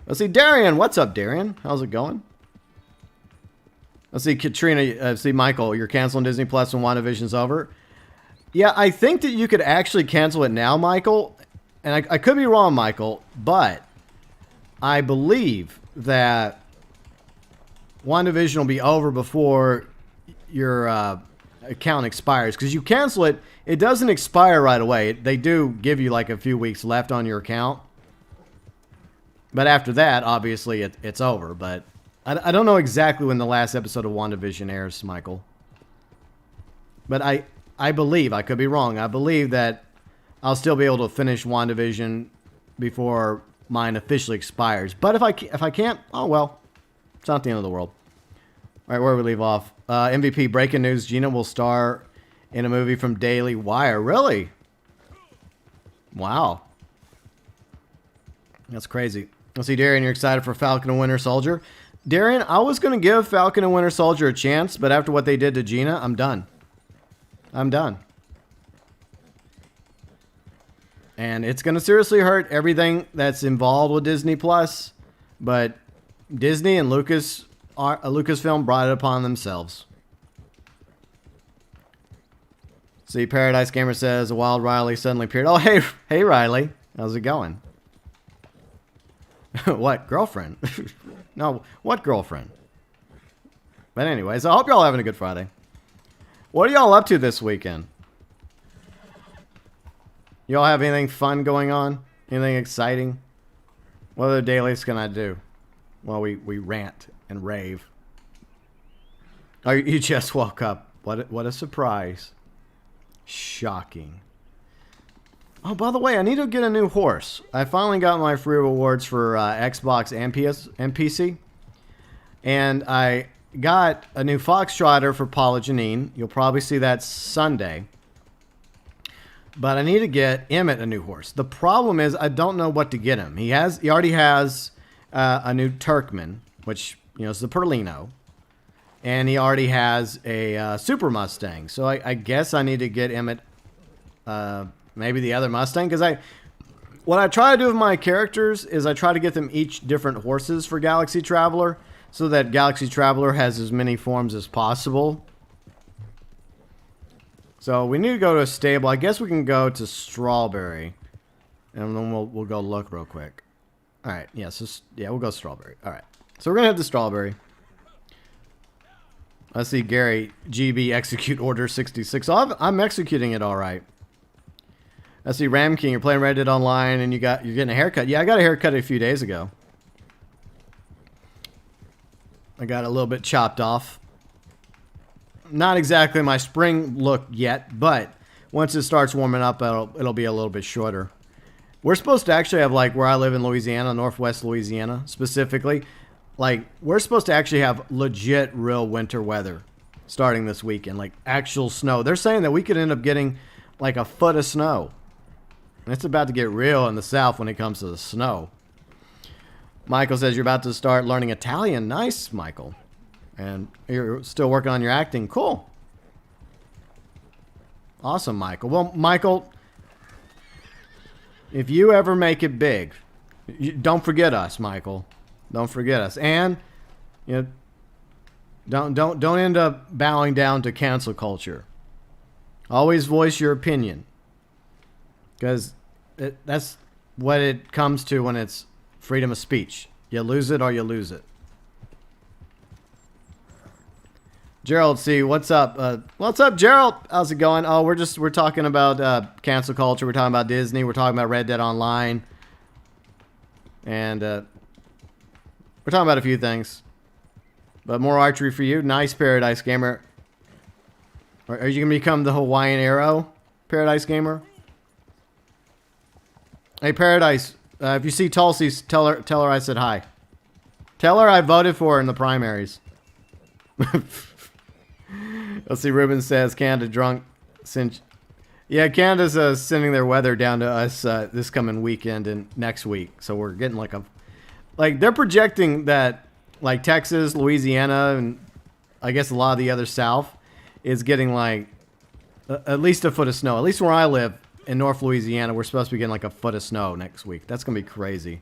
Let's see, Darian. What's up, Darian? How's it going? Let's see, Katrina. See, Michael, you're canceling Disney Plus when WandaVision's over. Yeah, I think that you could actually cancel it now, Michael. And I could be wrong, Michael, but I believe that WandaVision will be over before your account expires. Because you cancel it, it doesn't expire right away. They do give you like a few weeks left on your account. But after that, obviously, it's over. But I don't know exactly when the last episode of WandaVision airs, Michael. But I believe, I could be wrong, I believe that I'll still be able to finish WandaVision before mine officially expires. But if I can't, oh well. It's not the end of the world. All right, where do we leave off? MVP, breaking news. Gina will star in a movie from Daily Wire. Really? Wow. That's crazy. Let's see, Darian, you're excited for Falcon and Winter Soldier. Darian, I was going to give Falcon and Winter Soldier a chance, but after what they did to Gina, I'm done. I'm done. And it's going to seriously hurt everything that's involved with Disney Plus. But Disney and Lucasfilm brought it upon themselves. See, Paradise Gamer says, a wild Riley suddenly appeared. Oh, hey, Riley. How's it going? What, girlfriend? No, what girlfriend? But anyways, I hope you're all having a good Friday. What are y'all up to this weekend? Y'all have anything fun going on? Anything exciting? What other dailies can I do? Well, we rant and rave. Oh, you just woke up. What a surprise. Shocking. Oh, by the way, I need to get a new horse. I finally got my free rewards for Xbox and PC. And I got a new Foxtrotter for Paula Janine. You'll probably see that Sunday. But I need to get Emmett a new horse. The problem is I don't know what to get him. He already has a new Turkman, which, you know, is the Perlino. And he already has a Super Mustang. So I guess I need to get Emmett maybe the other Mustang. Because what I try to do with my characters is I try to get them each different horses for Galaxy Traveler. So that Galaxy Traveler has as many forms as possible. So we need to go to a stable. I guess we can go to Strawberry. And then we'll go look real quick. Alright, yeah, we'll go Strawberry. Alright. So we're going to head to Strawberry. I see Gary, GB, execute order 66. So I'm executing it all right. I see Ram King, you're playing Red Dead Online and you're getting a haircut. Yeah, I got a haircut a few days ago. I got a little bit chopped off. Not exactly my spring look yet, but once it starts warming up, it'll be a little bit shorter. We're supposed to actually have, like, where I live in Louisiana, Northwest Louisiana specifically, like, we're supposed to actually have legit real winter weather starting this weekend, like actual snow. They're saying that we could end up getting like a foot of snow. And it's about to get real in the South when it comes to the snow. Michael says you're about to start learning Italian. Nice, Michael. And you're still working on your acting. Cool. Awesome, Michael. Well, Michael, if you ever make it big, don't forget us, Michael. Don't forget us. And you know, don't end up bowing down to cancel culture. Always voice your opinion. Because that's what it comes to when it's freedom of speech. You lose it or you lose it. Gerald, see, what's up? What's up, Gerald? How's it going? Oh, we're talking about cancel culture. We're talking about Disney. We're talking about Red Dead Online. And we're talking about a few things. But more archery for you. Nice, Paradise Gamer. Are you going to become the Hawaiian Arrow, Paradise Gamer? Hey, Paradise, if you see Tulsi, tell her I said hi. Tell her I voted for her in the primaries. Let's see, Ruben says, Canada drunk since... Yeah, Canada's sending their weather down to us this coming weekend and next week. So we're getting like a... Like, they're projecting that, like, Texas, Louisiana, and I guess a lot of the other South is getting, like, at least a foot of snow. At least where I live in North Louisiana, we're supposed to be getting, like, a foot of snow next week. That's going to be crazy.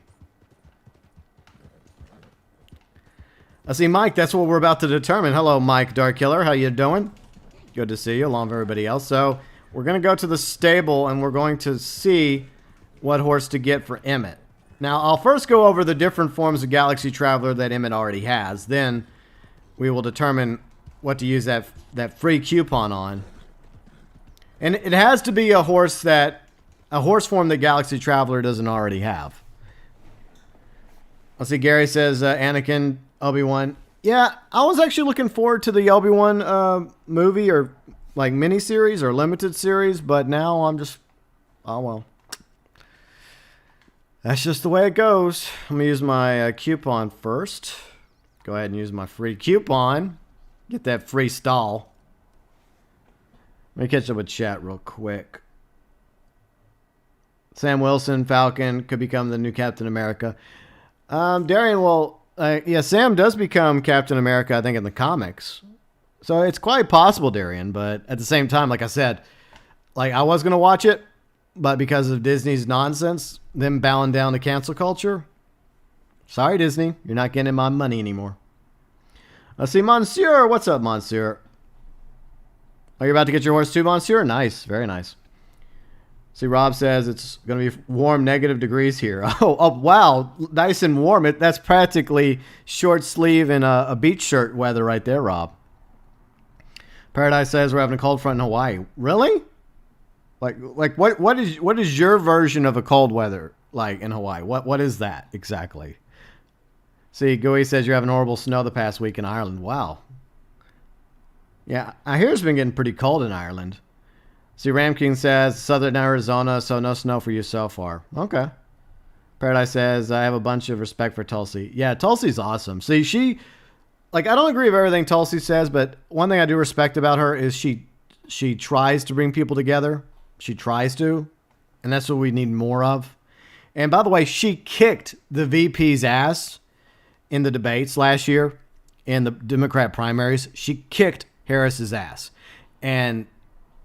I see Mike. That's what we're about to determine. Hello, Mike Darkkiller. How you doing? Good to see you, along with everybody else. So, we're going to go to the stable, and we're going to see what horse to get for Emmett. Now, I'll first go over the different forms of Galaxy Traveler that Emmett already has. Then, we will determine what to use that free coupon on. And it has to be a horse form that Galaxy Traveler doesn't already have. Let's see, Gary says, Anakin, Obi-Wan. Yeah, I was actually looking forward to the Obi-Wan movie or like miniseries or limited series, but now I'm just, oh well. That's just the way it goes. Let me use my coupon first. Go ahead and use my free coupon. Get that free stall. Let me catch up with chat real quick. Sam Wilson, Falcon, could become the new Captain America. Darian, well, yeah, Sam does become Captain America, I think, in the comics. So it's quite possible, Darian, but at the same time, like I said, like I was going to watch it, but because of Disney's nonsense, them bowing down to cancel culture, sorry, Disney, you're not getting my money anymore. Let's see, Monsieur. What's up, Monsieur? Are you about to get your horse too, Monsieur? Nice. Very nice. See, Rob says it's going to be warm, negative degrees here. Oh, wow. Nice and warm. That's practically short sleeve and a beach shirt weather right there, Rob. Paradise says we're having a cold front in Hawaii. Really? Like what is your version of a cold weather like in Hawaii? What is that exactly? See, Gooey says you're having horrible snow the past week in Ireland. Wow. Yeah, I hear it's been getting pretty cold in Ireland. See, Ram King says southern Arizona, so no snow for you so far. Okay. Paradise says I have a bunch of respect for Tulsi. Yeah, Tulsi's awesome. See, she, like, I don't agree with everything Tulsi says, but one thing I do respect about her is she tries to bring people together. She tries to, and that's what we need more of. And by the way, she kicked the VP's ass in the debates last year, in the Democrat primaries. She kicked Harris's ass. And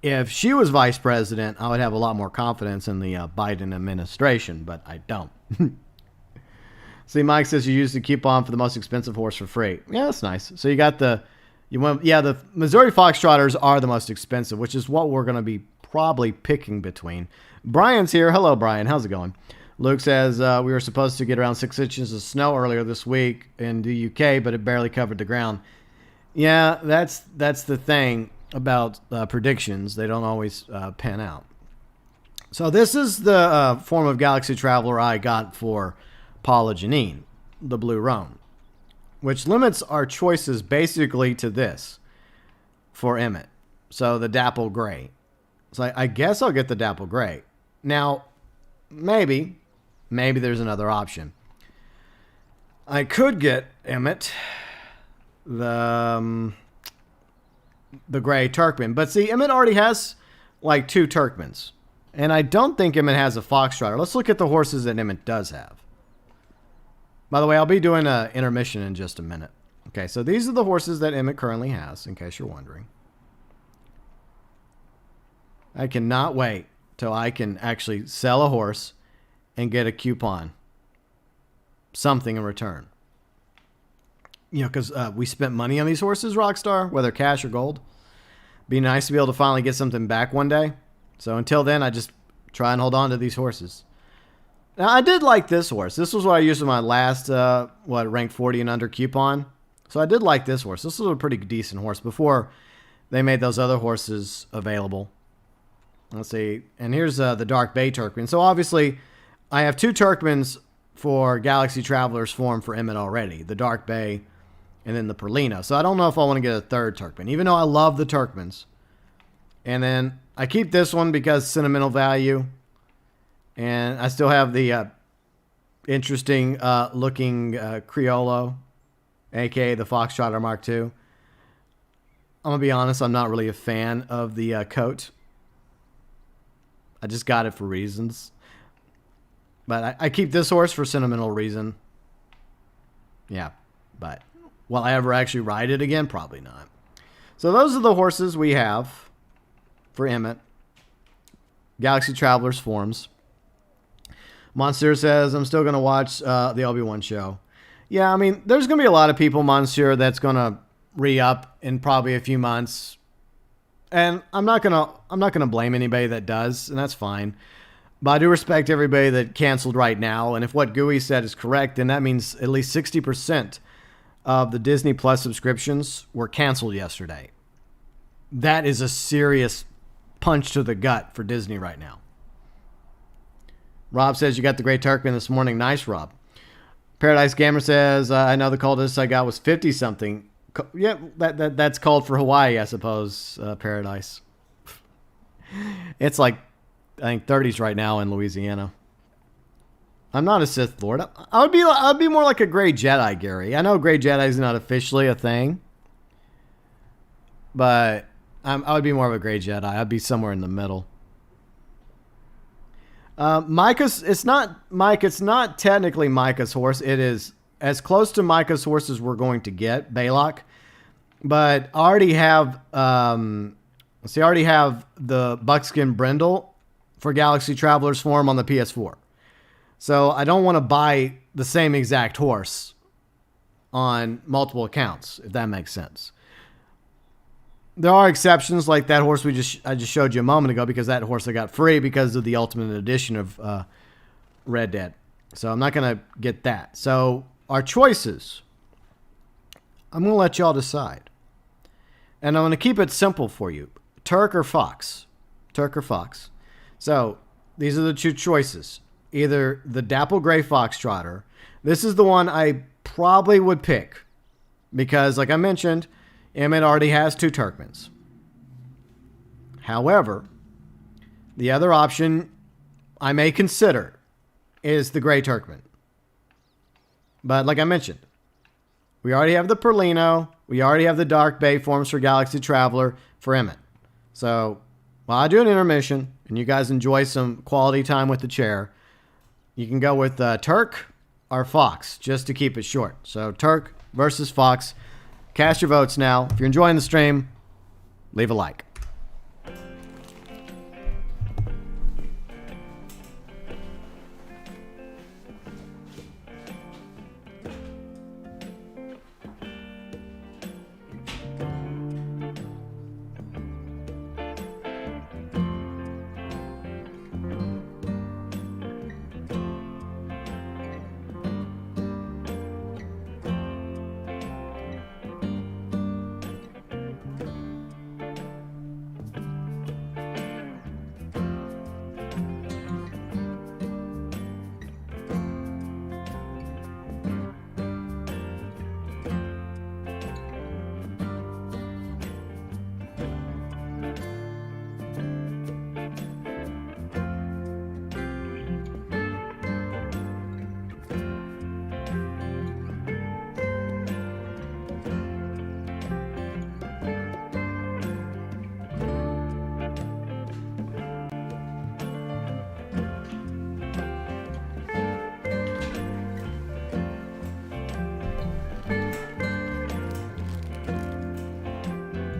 if she was vice president, I would have a lot more confidence in the Biden administration, but I don't. See, Mike says you use the coupon for the most expensive horse for free. Yeah, that's nice. So you got the Missouri Foxtrotters are the most expensive, which is what we're going to be probably picking between. Brian's here. Hello, Brian. How's it going? Luke says we were supposed to get around 6 inches of snow earlier this week in the UK, but it barely covered the ground. Yeah, that's the thing about predictions. They don't always pan out. So this is the form of Galaxy Traveler I got for Paula Janine, the Blue Roan, which limits our choices basically to this for Emmett. So the Dapple Gray. So I guess I'll get the Dapple Gray. Now, maybe there's another option. I could get Emmett, the Gray Turkman. But see, Emmett already has like 2 Turkmans. And I don't think Emmett has a Foxtrotter. Let's look at the horses that Emmett does have. By the way, I'll be doing an intermission in just a minute. Okay, so these are the horses that Emmett currently has, in case you're wondering. I cannot wait till I can actually sell a horse and get a coupon. Something in return. You know, because we spent money on these horses, Rockstar, whether cash or gold. Be nice to be able to finally get something back one day. So until then, I just try and hold on to these horses. Now, I did like this horse. This was what I used in my last, rank 40 and under coupon. So I did like this horse. This was a pretty decent horse before they made those other horses available. Let's see. And here's the Dark Bay Turkman. So obviously, I have 2 Turkmans for Galaxy Traveler's form for Emmett already. The Dark Bay and then the Perlino. So I don't know if I want to get a 3rd Turkman, even though I love the Turkmans. And then I keep this one because sentimental value. And I still have the interesting looking Criollo, a.k.a. the Foxtrotter Mark II. I'm going to be honest, I'm not really a fan of the coat. I just got it for reasons. But I keep this horse for sentimental reason. Yeah, but will I ever actually ride it again? Probably not. So those are the horses we have for Emmett. Galaxy Traveler's forms. Monsieur says, I'm still going to watch the Obi-Wan show. Yeah, I mean, there's going to be a lot of people, Monsieur, that's going to re-up in probably a few months. And I'm not gonna blame anybody that does, and that's fine. But I do respect everybody that canceled right now. And if what Gooey said is correct, then that means at least 60% of the Disney Plus subscriptions were canceled yesterday. That is a serious punch to the gut for Disney right now. Rob says you got the Great Turkman this morning. Nice, Rob. Paradise Gamer says, I know the coldest I got was 50-something. Yeah, that's called for Hawaii, I suppose, Paradise. It's like, I think 30s right now in Louisiana. I'm not a Sith Lord. I'd be more like a Grey Jedi, Gary. I know Grey Jedi is not officially a thing, but I would be more of a Grey Jedi. I'd be somewhere in the middle. It's not technically Micah's horse. It is as close to Micah's horse as we're going to get, Baylock. But I already have, the Buckskin Brindle for Galaxy Traveler's form on the PS4. So I don't want to buy the same exact horse on multiple accounts, if that makes sense. There are exceptions like that horse I just showed you a moment ago, because that horse I got free because of the Ultimate Edition of Red Dead. So I'm not going to get that. So our choices, I'm going to let y'all decide. And I'm going to keep it simple for you. Turk or Fox. Turk or Fox. So these are the 2 choices. Either the Dapple Gray Foxtrotter. This is the one I probably would pick, because, like I mentioned, Emmett already has 2 Turkmans. However, the other option I may consider is the Gray Turkman. But like I mentioned, we already have the Perlino. We already have the Dark Bay forms for Galaxy Traveler for Emmett. So while I do an intermission and you guys enjoy some quality time with the chair, you can go with Turk or Fox, just to keep it short. So Turk versus Fox. Cast your votes now. If you're enjoying the stream, leave a like.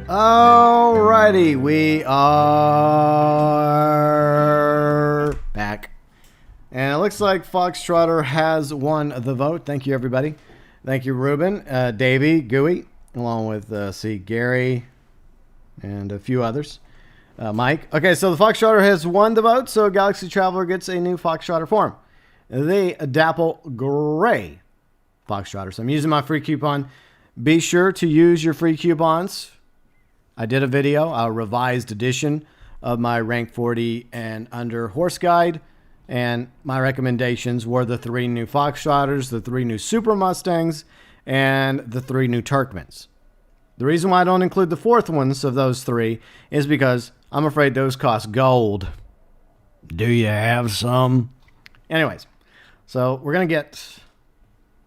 Alrighty, we are back. And it looks like Foxtrotter has won the vote. Thank you, everybody. Thank you, Ruben, Davey, Gooey, along with, Gary, and a few others. Mike. Okay, so the Foxtrotter has won the vote, so Galaxy Traveler gets a new Foxtrotter form. The Dapple Gray Foxtrotter. So I'm using my free coupon. Be sure to use your free coupons. I did a video, a revised edition of my rank 40 and under horse guide, and my recommendations were the 3 new Foxtrotters, the 3 new Super Mustangs, and the 3 new Turkmens. The reason why I don't include the 4th ones of those 3 is because I'm afraid those cost gold. Do you have some? Anyways, so we're going to get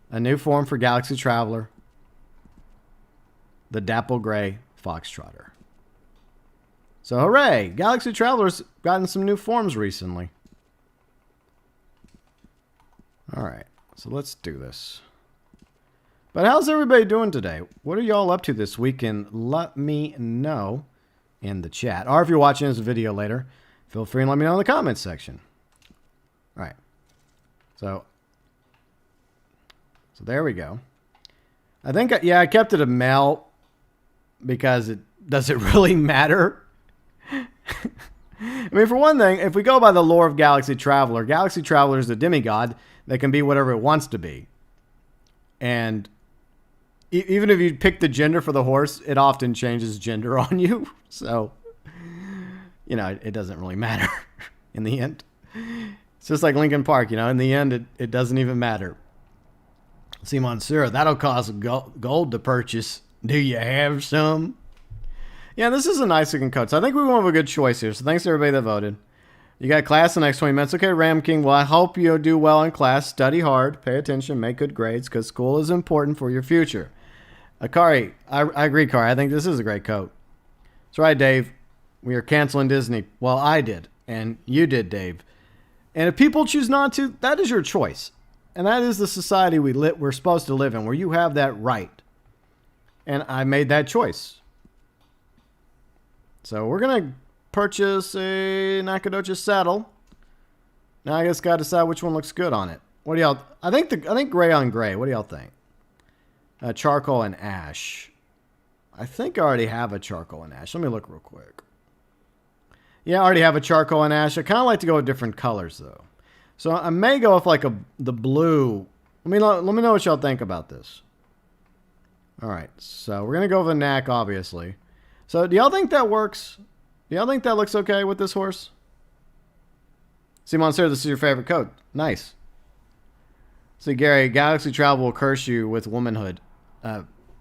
a new form for Galaxy Traveler, the Dapple Gray Foxtrotter. So hooray! Galaxy Traveler's gotten some new forms recently. Alright, so let's do this. But how's everybody doing today? What are y'all up to this weekend? Let me know in the chat. Or if you're watching this video later, feel free and let me know in the comments section. Alright. So there we go. I think, yeah, I kept it a male because it doesn't really matter. I mean, for one thing, if we go by the lore of Galaxy Traveler is a demigod that can be whatever it wants to be. And even if you pick the gender for the horse, it often changes gender on you. So, you know, it doesn't really matter in the end. It's just like Linkin Park, you know, in the end, it doesn't even matter. See, Monsieur, that'll cost gold to purchase. Do you have some? Yeah, this is a nice looking coat. So I think we went with a good choice here. So thanks to everybody that voted. You got class in the next 20 minutes. Okay, Ram King. Well, I hope you do well in class. Study hard. Pay attention. Make good grades because school is important for your future. Akari, I agree, Kari. I think this is a great coat. That's right, Dave. We are canceling Disney. Well, I did. And you did, Dave. And if people choose not to, that is your choice. And that is the society we're supposed to live in, where you have that right. And I made that choice. So we're going to purchase a Nacogdoches saddle. Now I just got to decide which one looks good on it. What do y'all... I think gray on gray. What do y'all think? Charcoal and ash. I think I already have a charcoal and ash. Let me look real quick. Yeah, I already have a charcoal and ash. I kind of like to go with different colors, though. So I may go with like the blue. Let me know what y'all think about this. All right, so we're going to go with a Nac, obviously. So do y'all think that works? Do y'all think that looks okay with this horse? See, Monsieur, this is your favorite coat. Nice. See, Gary, Galaxy Travel will curse you with womanhood.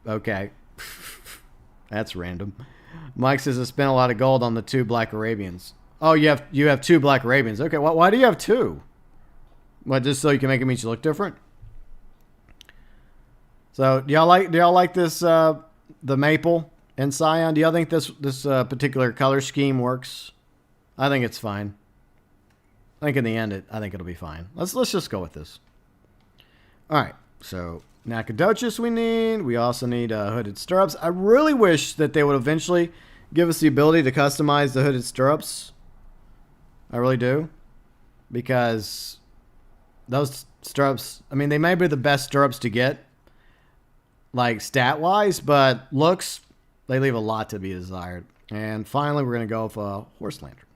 Okay. That's random. Mike says I spent a lot of gold on the 2 Black Arabians. Oh, you have 2 Black Arabians. Okay, why do you have 2? What, just so you can make them each look different? So, do y'all like this the maple and cyan? Do y'all think this particular color scheme works? I think it's fine. I think in the end I think it'll be fine. Let's just go with this. All right. So, Nacogdoches we need. We also need hooded stirrups. I really wish that they would eventually give us the ability to customize the hooded stirrups. I really do. Because those stirrups, I mean, they may be the best stirrups to get, like stat-wise, but looks, they leave a lot to be desired. And finally, we're going to go with a horse lantern.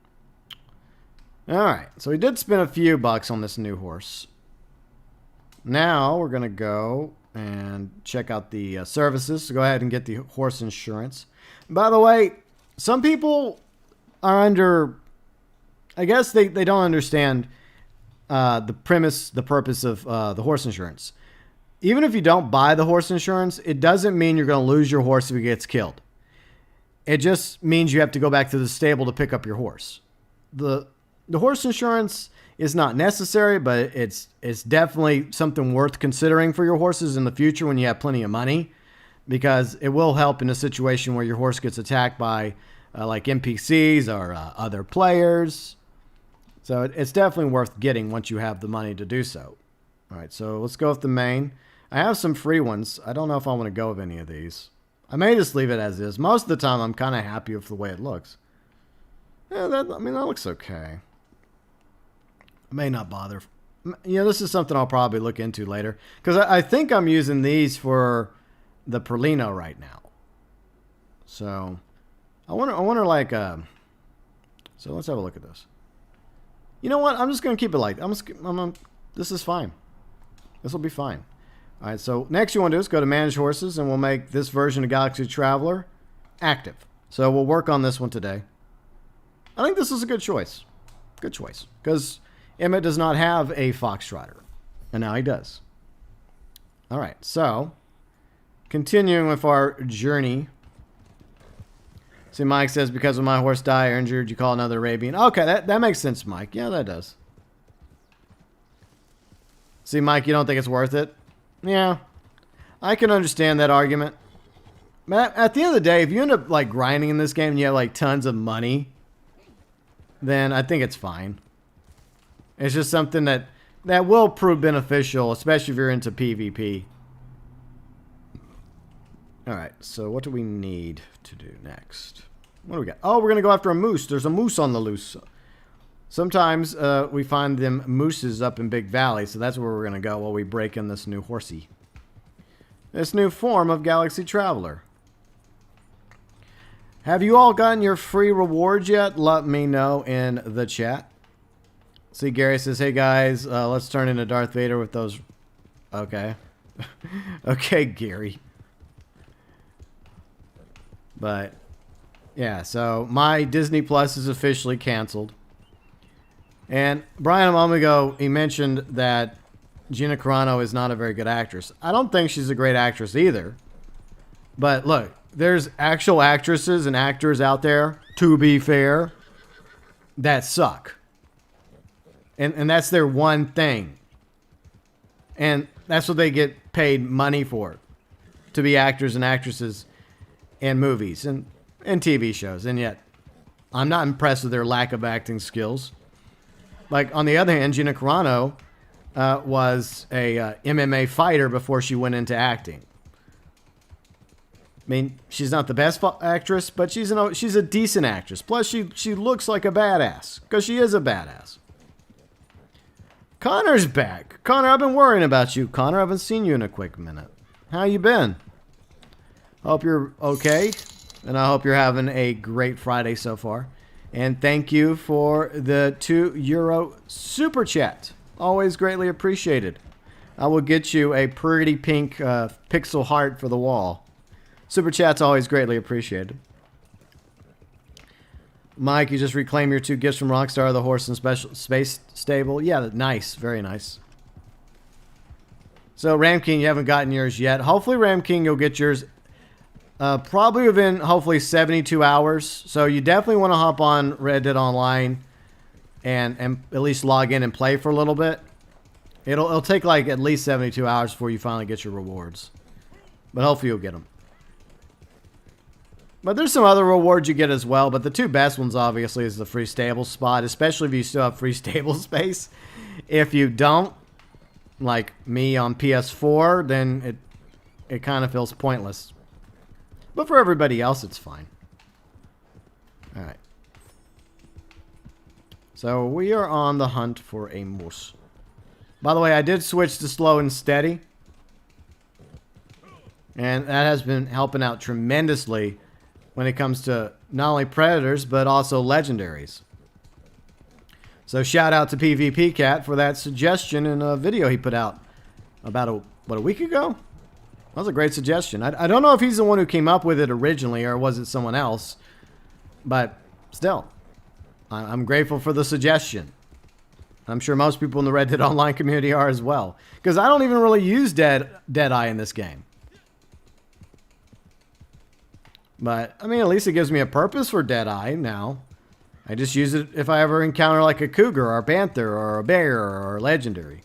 Alright, so we did spend a few bucks on this new horse. Now, we're going to go and check out the services. So go ahead and get the horse insurance. By the way, some people are under... I guess they don't understand the purpose of the horse insurance. Even if you don't buy the horse insurance, it doesn't mean you're going to lose your horse if he gets killed. It just means you have to go back to the stable to pick up your horse. The horse insurance is not necessary, but it's definitely something worth considering for your horses in the future when you have plenty of money, because it will help in a situation where your horse gets attacked by like NPCs or other players. So it's definitely worth getting once you have the money to do so. All right, so let's go with the main. I have some free ones. I don't know if I want to go with any of these. I may just leave it as is. Most of the time, I'm kind of happy with the way it looks. Yeah, that looks okay. I may not bother. You know, this is something I'll probably look into later. Because I think I'm using these for the Perlino right now. So, I wonder like... So, let's have a look at this. You know what? I'm just going to keep it like... this is fine. This will be fine. All right, so next you want to do is go to Manage Horses, and we'll make this version of Galaxy Traveler active. So we'll work on this one today. I think this is a good choice. Good choice. Because Emmett does not have a Foxtrotter. And now he does. All right, so continuing with our journey. See, Mike says, because when my horse died or injured, you call another Arabian. Okay, that makes sense, Mike. Yeah, that does. See, Mike, you don't think it's worth it? Yeah, I can understand that argument. But at the end of the day, if you end up like grinding in this game and you have like tons of money, then I think it's fine. It's just something that will prove beneficial, especially if you're into PvP. Alright, so what do we need to do next? What do we got? Oh, we're going to go after a moose. There's a moose on the loose. Sometimes we find them mooses up in Big Valley, so that's where we're going to go while we break in this new horsey. This new form of Galaxy Traveler. Have you all gotten your free rewards yet? Let me know in the chat. See, Gary says, hey guys, let's turn into Darth Vader with those... Okay. Okay, Gary. But, yeah, so my Disney Plus is officially canceled. And Brian, a moment ago, he mentioned that Gina Carano is not a very good actress. I don't think she's a great actress either. But look, there's actual actresses and actors out there, to be fair, that suck. And that's their one thing. And that's what they get paid money for. To be actors and actresses in movies and TV shows. And yet, I'm not impressed with their lack of acting skills. Like, on the other hand, Gina Carano was a MMA fighter before she went into acting. I mean, she's not the best actress, but she's a decent actress. Plus, she looks like a badass, because she is a badass. Connor's back. Connor, I've been worrying about you. Connor, I haven't seen you in a quick minute. How you been? Hope you're okay, and I hope you're having a great Friday so far. And thank you for the €2 super chat. Always greatly appreciated. I will get you a pretty pink pixel heart for the wall. Super chat's always greatly appreciated. Mike, you just reclaim your 2 gifts from Rockstar, the horse and special space stable. Yeah, nice. Very nice. So, Ram King, you haven't gotten yours yet. Hopefully, Ram King, you'll get yours probably within, hopefully, 72 hours. So, you definitely want to hop on Red Dead Online and at least log in and play for a little bit. It'll take, like, at least 72 hours before you finally get your rewards. But hopefully, you'll get them. But there's some other rewards you get as well. But the 2 best ones, obviously, is the free stable spot. Especially if you still have free stable space. If you don't, like me on PS4, then it kind of feels pointless. But for everybody else, it's fine. All right. So we are on the hunt for a moose. By the way, I did switch to slow and steady. And that has been helping out tremendously when it comes to not only predators, but also legendaries. So shout out to PvP Cat for that suggestion in a video he put out about a week ago? That was a great suggestion. I don't know if he's the one who came up with it originally or was it someone else. But still, I'm grateful for the suggestion. I'm sure most people in the Red Dead Online community are as well. Because I don't even really use Deadeye in this game. But, I mean, at least it gives me a purpose for Deadeye now. I just use it if I ever encounter like a cougar or a panther or a bear or a legendary.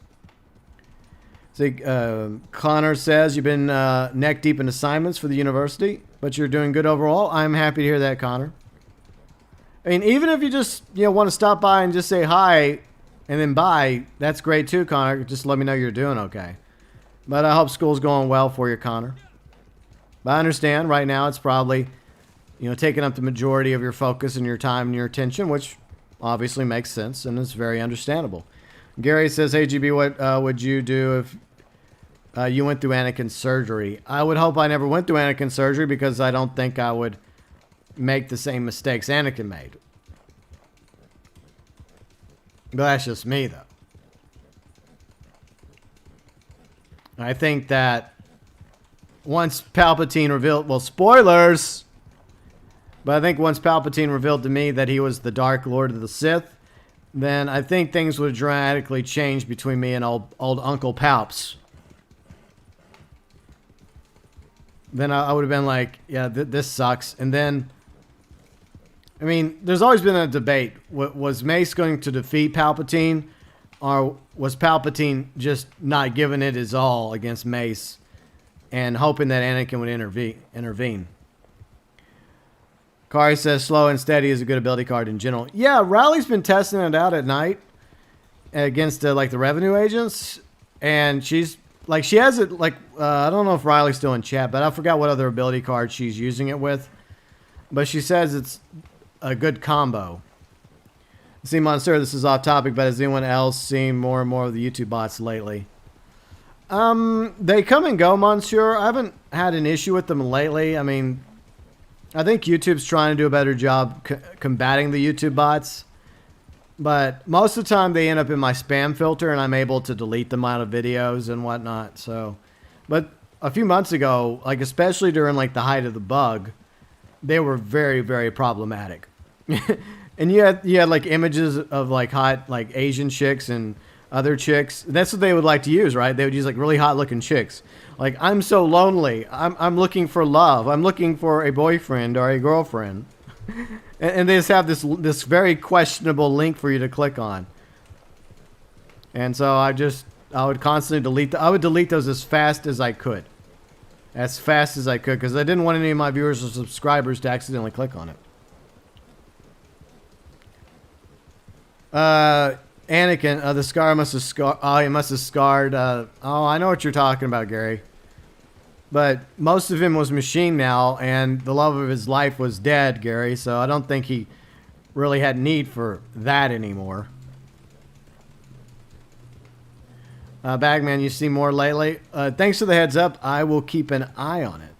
So, Conor says you've been neck deep in assignments for the university, but you're doing good overall. I'm happy to hear that, Conor. I mean, even if you just want to stop by and just say hi and then bye, that's great too, Conor. Just let me know you're doing okay. But I hope school's going well for you, Conor. But I understand right now it's probably, taking up the majority of your focus and your time and your attention, which obviously makes sense and is very understandable. Gary says, hey, GB, what would you do if you went through Anakin's surgery? I would hope I never went through Anakin's surgery because I don't think I would make the same mistakes Anakin made. But that's just me, though. I think that once Palpatine revealed, well, spoilers, but I think once Palpatine revealed to me that he was the Dark Lord of the Sith, then I think things would dramatically change between me and old Uncle Palps. Then I would have been like, yeah, this sucks. And then, I mean, there's always been a debate. Was Mace going to defeat Palpatine? Or was Palpatine just not giving it his all against Mace and hoping that Anakin would intervene? Kari says slow and steady is a good ability card in general. Yeah, Riley's been testing it out at night against like the revenue agents. And she's like, she has it like, I don't know if Riley's still in chat, but I forgot what other ability card she's using it with. But she says it's a good combo. See, Monster, this is off topic, but has anyone else seen more and more of the YouTube bots lately? They come and go, Monsieur. I haven't had an issue with them lately. I mean, I think YouTube's trying to do a better job combating the YouTube bots. But most of the time, they end up in my spam filter, and I'm able to delete them out of videos and whatnot. So, but a few months ago, like especially during like the height of the bug, they were very, very problematic. And you had like images of like hot like Asian chicks and other chicks. That's what they would like to use, right? They would use like really hot looking chicks. Like, I'm so lonely. I'm looking for love. I'm looking for a boyfriend or a girlfriend. And they just have this very questionable link for you to click on. And so I would constantly delete I would delete those as fast as I could. As fast as I could, because I didn't want any of my viewers or subscribers to accidentally click on it. Anakin, the scar must have scarred. Oh, he must have scarred. Oh, I know what you're talking about, Gary. But most of him was machine now, and the love of his life was dead, Gary. So I don't think he really had need for that anymore. Bagman, you see more lately? Thanks for the heads up. I will keep an eye on it.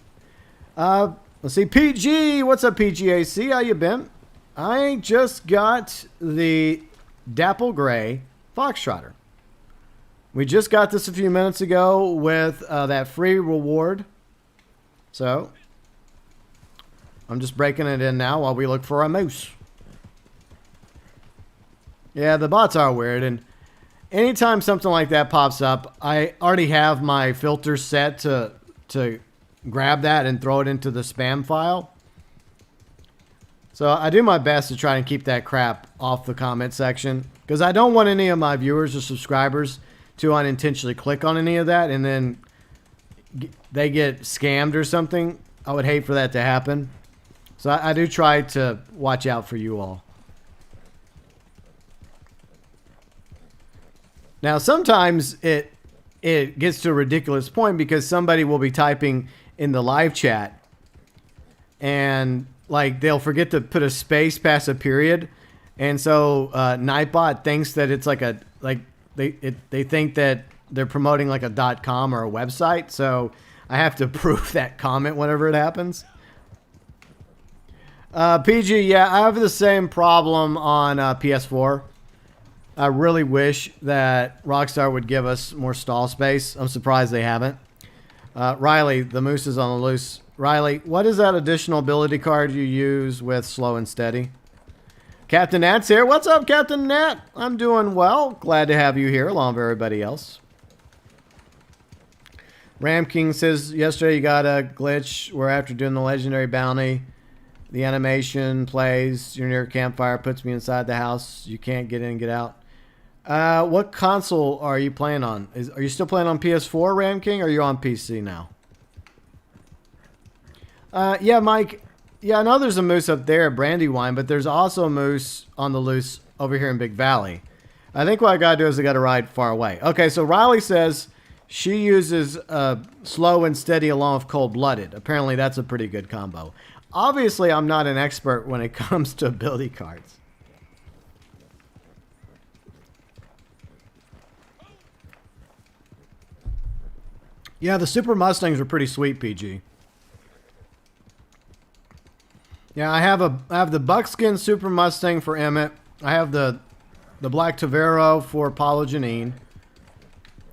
Let's see. PG, what's up, PGAC? How you been? I just got the Dapple Gray Foxtrotter. We just got this a few minutes ago with that free reward. So, I'm just breaking it in now while we look for a moose. Yeah, the bots are weird, and anytime something like that pops up, I already have my filter set to grab that and throw it into the spam file. So I do my best to try and keep that crap off the comment section, because I don't want any of my viewers or subscribers to unintentionally click on any of that and then they get scammed or something. I would hate for that to happen. So I do try to watch out for you all. Now, sometimes it it gets to a ridiculous point because somebody will be typing in the live chat and like they'll forget to put a space past a period. And so Nightbot thinks that it's like they think that they're promoting like a .com or a website. So I have to approve that comment whenever it happens. PG, yeah, I have the same problem on PS4. I really wish that Rockstar would give us more stall space. I'm surprised they haven't. Riley, the moose is on the loose. Riley, what is that additional ability card you use with slow and steady? Captain Nat's here. What's up, Captain Nat? I'm doing well. Glad to have you here along with everybody else. Ram King says, yesterday you got a glitch where after doing the legendary bounty, the animation plays, you're near a campfire, puts me inside the house. You can't get in and get out. What console are you playing on? Are you still playing on PS4, Ram King, or are you on PC now? Yeah, Mike. Yeah, I know there's a moose up there at Brandywine, but there's also a moose on the loose over here in Big Valley. I think what I gotta do is I gotta ride far away. Okay, so Riley says she uses slow and steady along with cold-blooded. Apparently that's a pretty good combo. Obviously, I'm not an expert when it comes to ability cards. Yeah, the Super Mustangs are pretty sweet, PG. Yeah, I have the buckskin Super Mustang for Emmett. I have the black Tavero for Paulo Janine.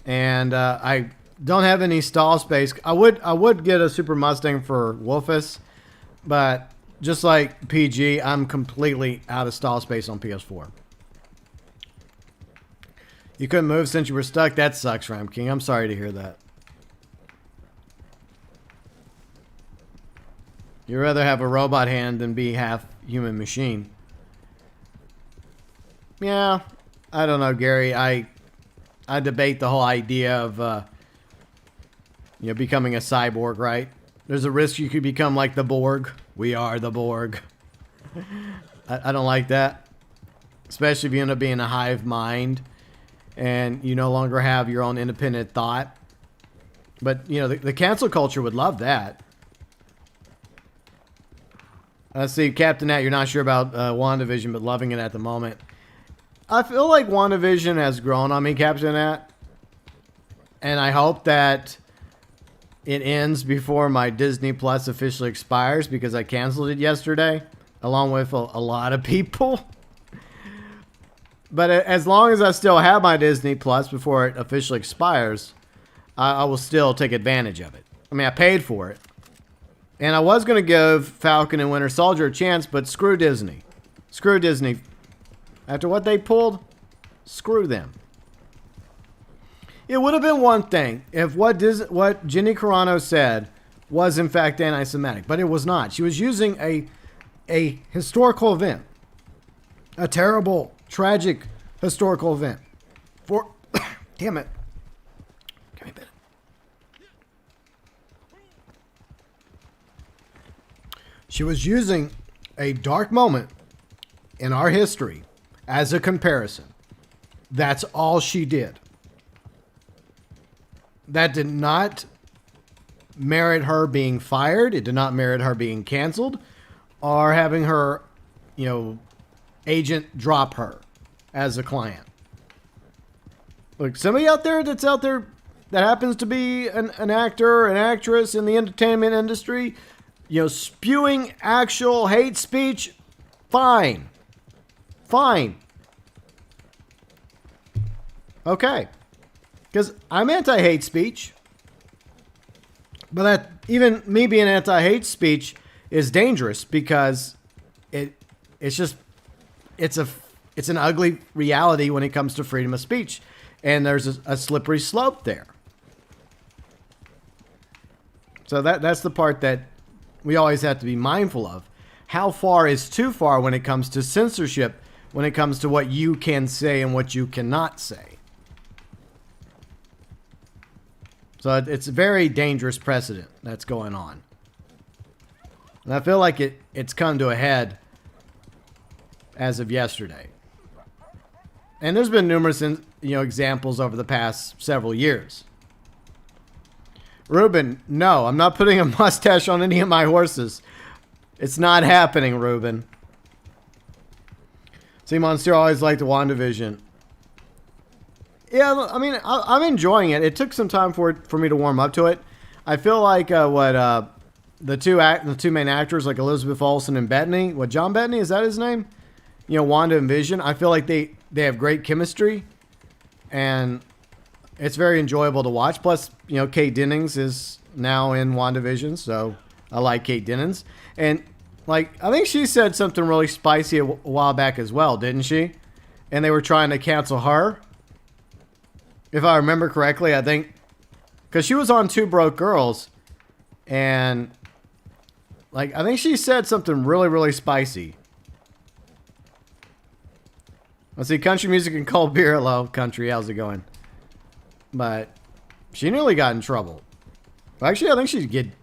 And I don't have any stall space. I would get a Super Mustang for Wolfus, but just like PG, I'm completely out of stall space on PS4. You couldn't move since you were stuck? That sucks, Ram King. I'm sorry to hear that. You'd rather have a robot hand than be half human machine. Yeah, I don't know, Gary. I debate the whole idea of becoming a cyborg, right? There's a risk you could become like the Borg. We are the Borg. I don't like that. Especially if you end up being a hive mind and you no longer have your own independent thought. But, the cancel culture would love that. Let's see, Captain Nat, you're not sure about WandaVision, but loving it at the moment. I feel like WandaVision has grown on me, Captain Nat. And I hope that it ends before my Disney Plus officially expires because I canceled it yesterday, along with a lot of people. But as long as I still have my Disney Plus before it officially expires, I will still take advantage of it. I mean, I paid for it. And I was going to give Falcon and Winter Soldier a chance, but screw Disney. Screw Disney. After what they pulled, screw them. It would have been one thing if what Gina Carano said was in fact anti-Semitic, but it was not. She was using a historical event. A terrible, tragic historical event. For damn it. Give me a minute. She was using a dark moment in our history as a comparison. That's all she did. That did not merit her being fired. It did not merit her being canceled or having her, agent drop her as a client. Look, somebody out there that happens to be an actor, an actress in the entertainment industry, spewing actual hate speech, fine. Fine. Okay. Because I'm anti-hate speech. But that even me being anti-hate speech is dangerous because it's an ugly reality when it comes to freedom of speech. And there's a slippery slope there. So that's the part that we always have to be mindful of. How far is too far when it comes to censorship, when it comes to what you can say and what you cannot say. So it's a very dangerous precedent that's going on. And I feel like it's come to a head as of yesterday. And there's been numerous examples over the past several years. Ruben, no, I'm not putting a mustache on any of my horses. It's not happening, Ruben. See, Monster always liked the WandaVision. Yeah, I mean, I'm enjoying it. It took some time for me to warm up to it. I feel like the two main actors, like Elizabeth Olsen and Bettany, John Bettany, is that his name? You know, Wanda and Vision. I feel like they have great chemistry, and it's very enjoyable to watch. Plus, you know, Kate Dennings is now in WandaVision, so I like Kate Dennings. And like, I think she said something really spicy a while back as well, didn't she? And they were trying to cancel her, if I remember correctly. I think because she was on Two Broke Girls, and like, I think she said something really, really spicy. Let's see, country music and cold beer. Hello, country. How's it going? But she nearly got in trouble. Actually, I think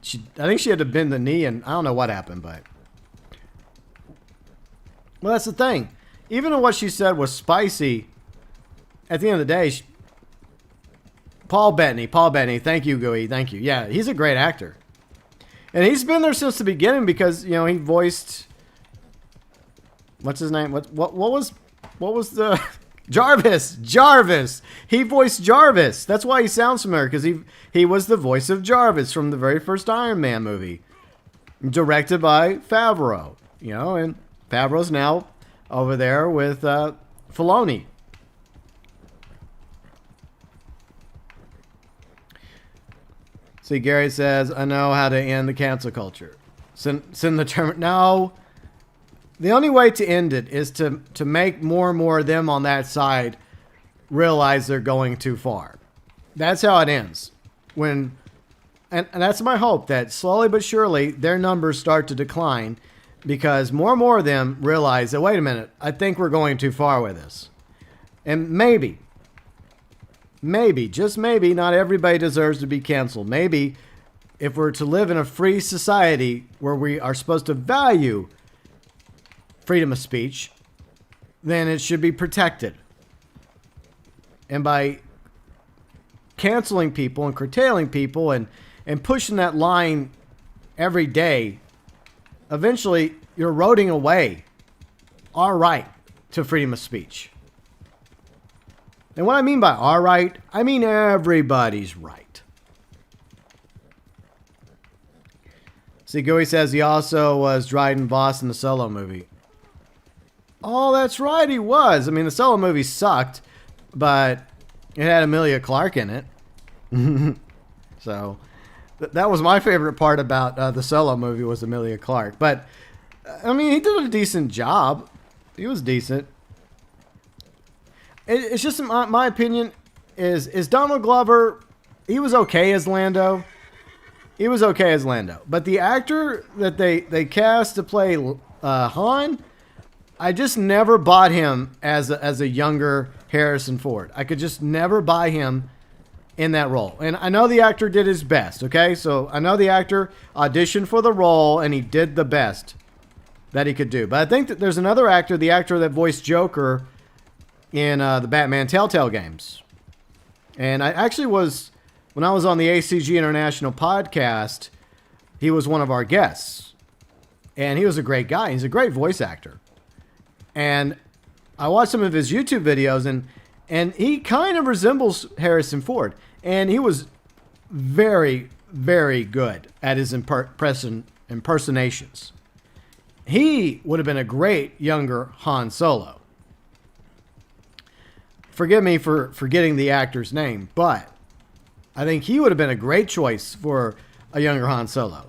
she had to bend the knee, and I don't know what happened, but well, that's the thing. Even though what she said was spicy, at the end of the day, Paul Bettany, thank you, Gooey, thank you. Yeah, he's a great actor, and he's been there since the beginning because, you know, he voiced, what's his name? What was the Jarvis. He voiced Jarvis. That's why he sounds familiar, because he was the voice of Jarvis from the very first Iron Man movie, directed by Favreau. You know, and Favreau's now over there with Filoni. See, Gary says, I know how to end the cancel culture. Send the term. No. The only way to end it is to make more and more of them on that side realize they're going too far. That's how it ends. And that's my hope, that slowly but surely their numbers start to decline, because more and more of them realize that, wait a minute, I think we're going too far with this. And maybe, just maybe, not everybody deserves to be canceled. Maybe if we're to live in a free society where we are supposed to value freedom of speech, then it should be protected. And by canceling people and curtailing people and pushing that line every day, eventually you're eroding away our right to freedom of speech. And what I mean by our right, I mean everybody's right. See, Gooey says he also was Dryden Voss in the Solo movie. Oh, that's right, he was. I mean, the Solo movie sucked, but it had Emilia Clarke in it. So that was my favorite part about the Solo movie, was Emilia Clarke. But I mean, he did a decent job. He was decent. It's just my opinion is Donald Glover. He was okay as Lando. But the actor that they cast to play Han, I just never bought him as a younger Harrison Ford. I could just never buy him in that role. And I know the actor did his best, okay? So I know the actor auditioned for the role, and he did the best that he could do. But I think that there's another actor, the actor that voiced Joker in the Batman Telltale games. And I actually was, when I was on the ACG International podcast, he was one of our guests. And he was a great guy. He's a great voice actor. And I watched some of his YouTube videos, and he kind of resembles Harrison Ford. And he was very, very good at his impersonations. He would have been a great younger Han Solo. Forgive me for forgetting the actor's name, but I think he would have been a great choice for a younger Han Solo.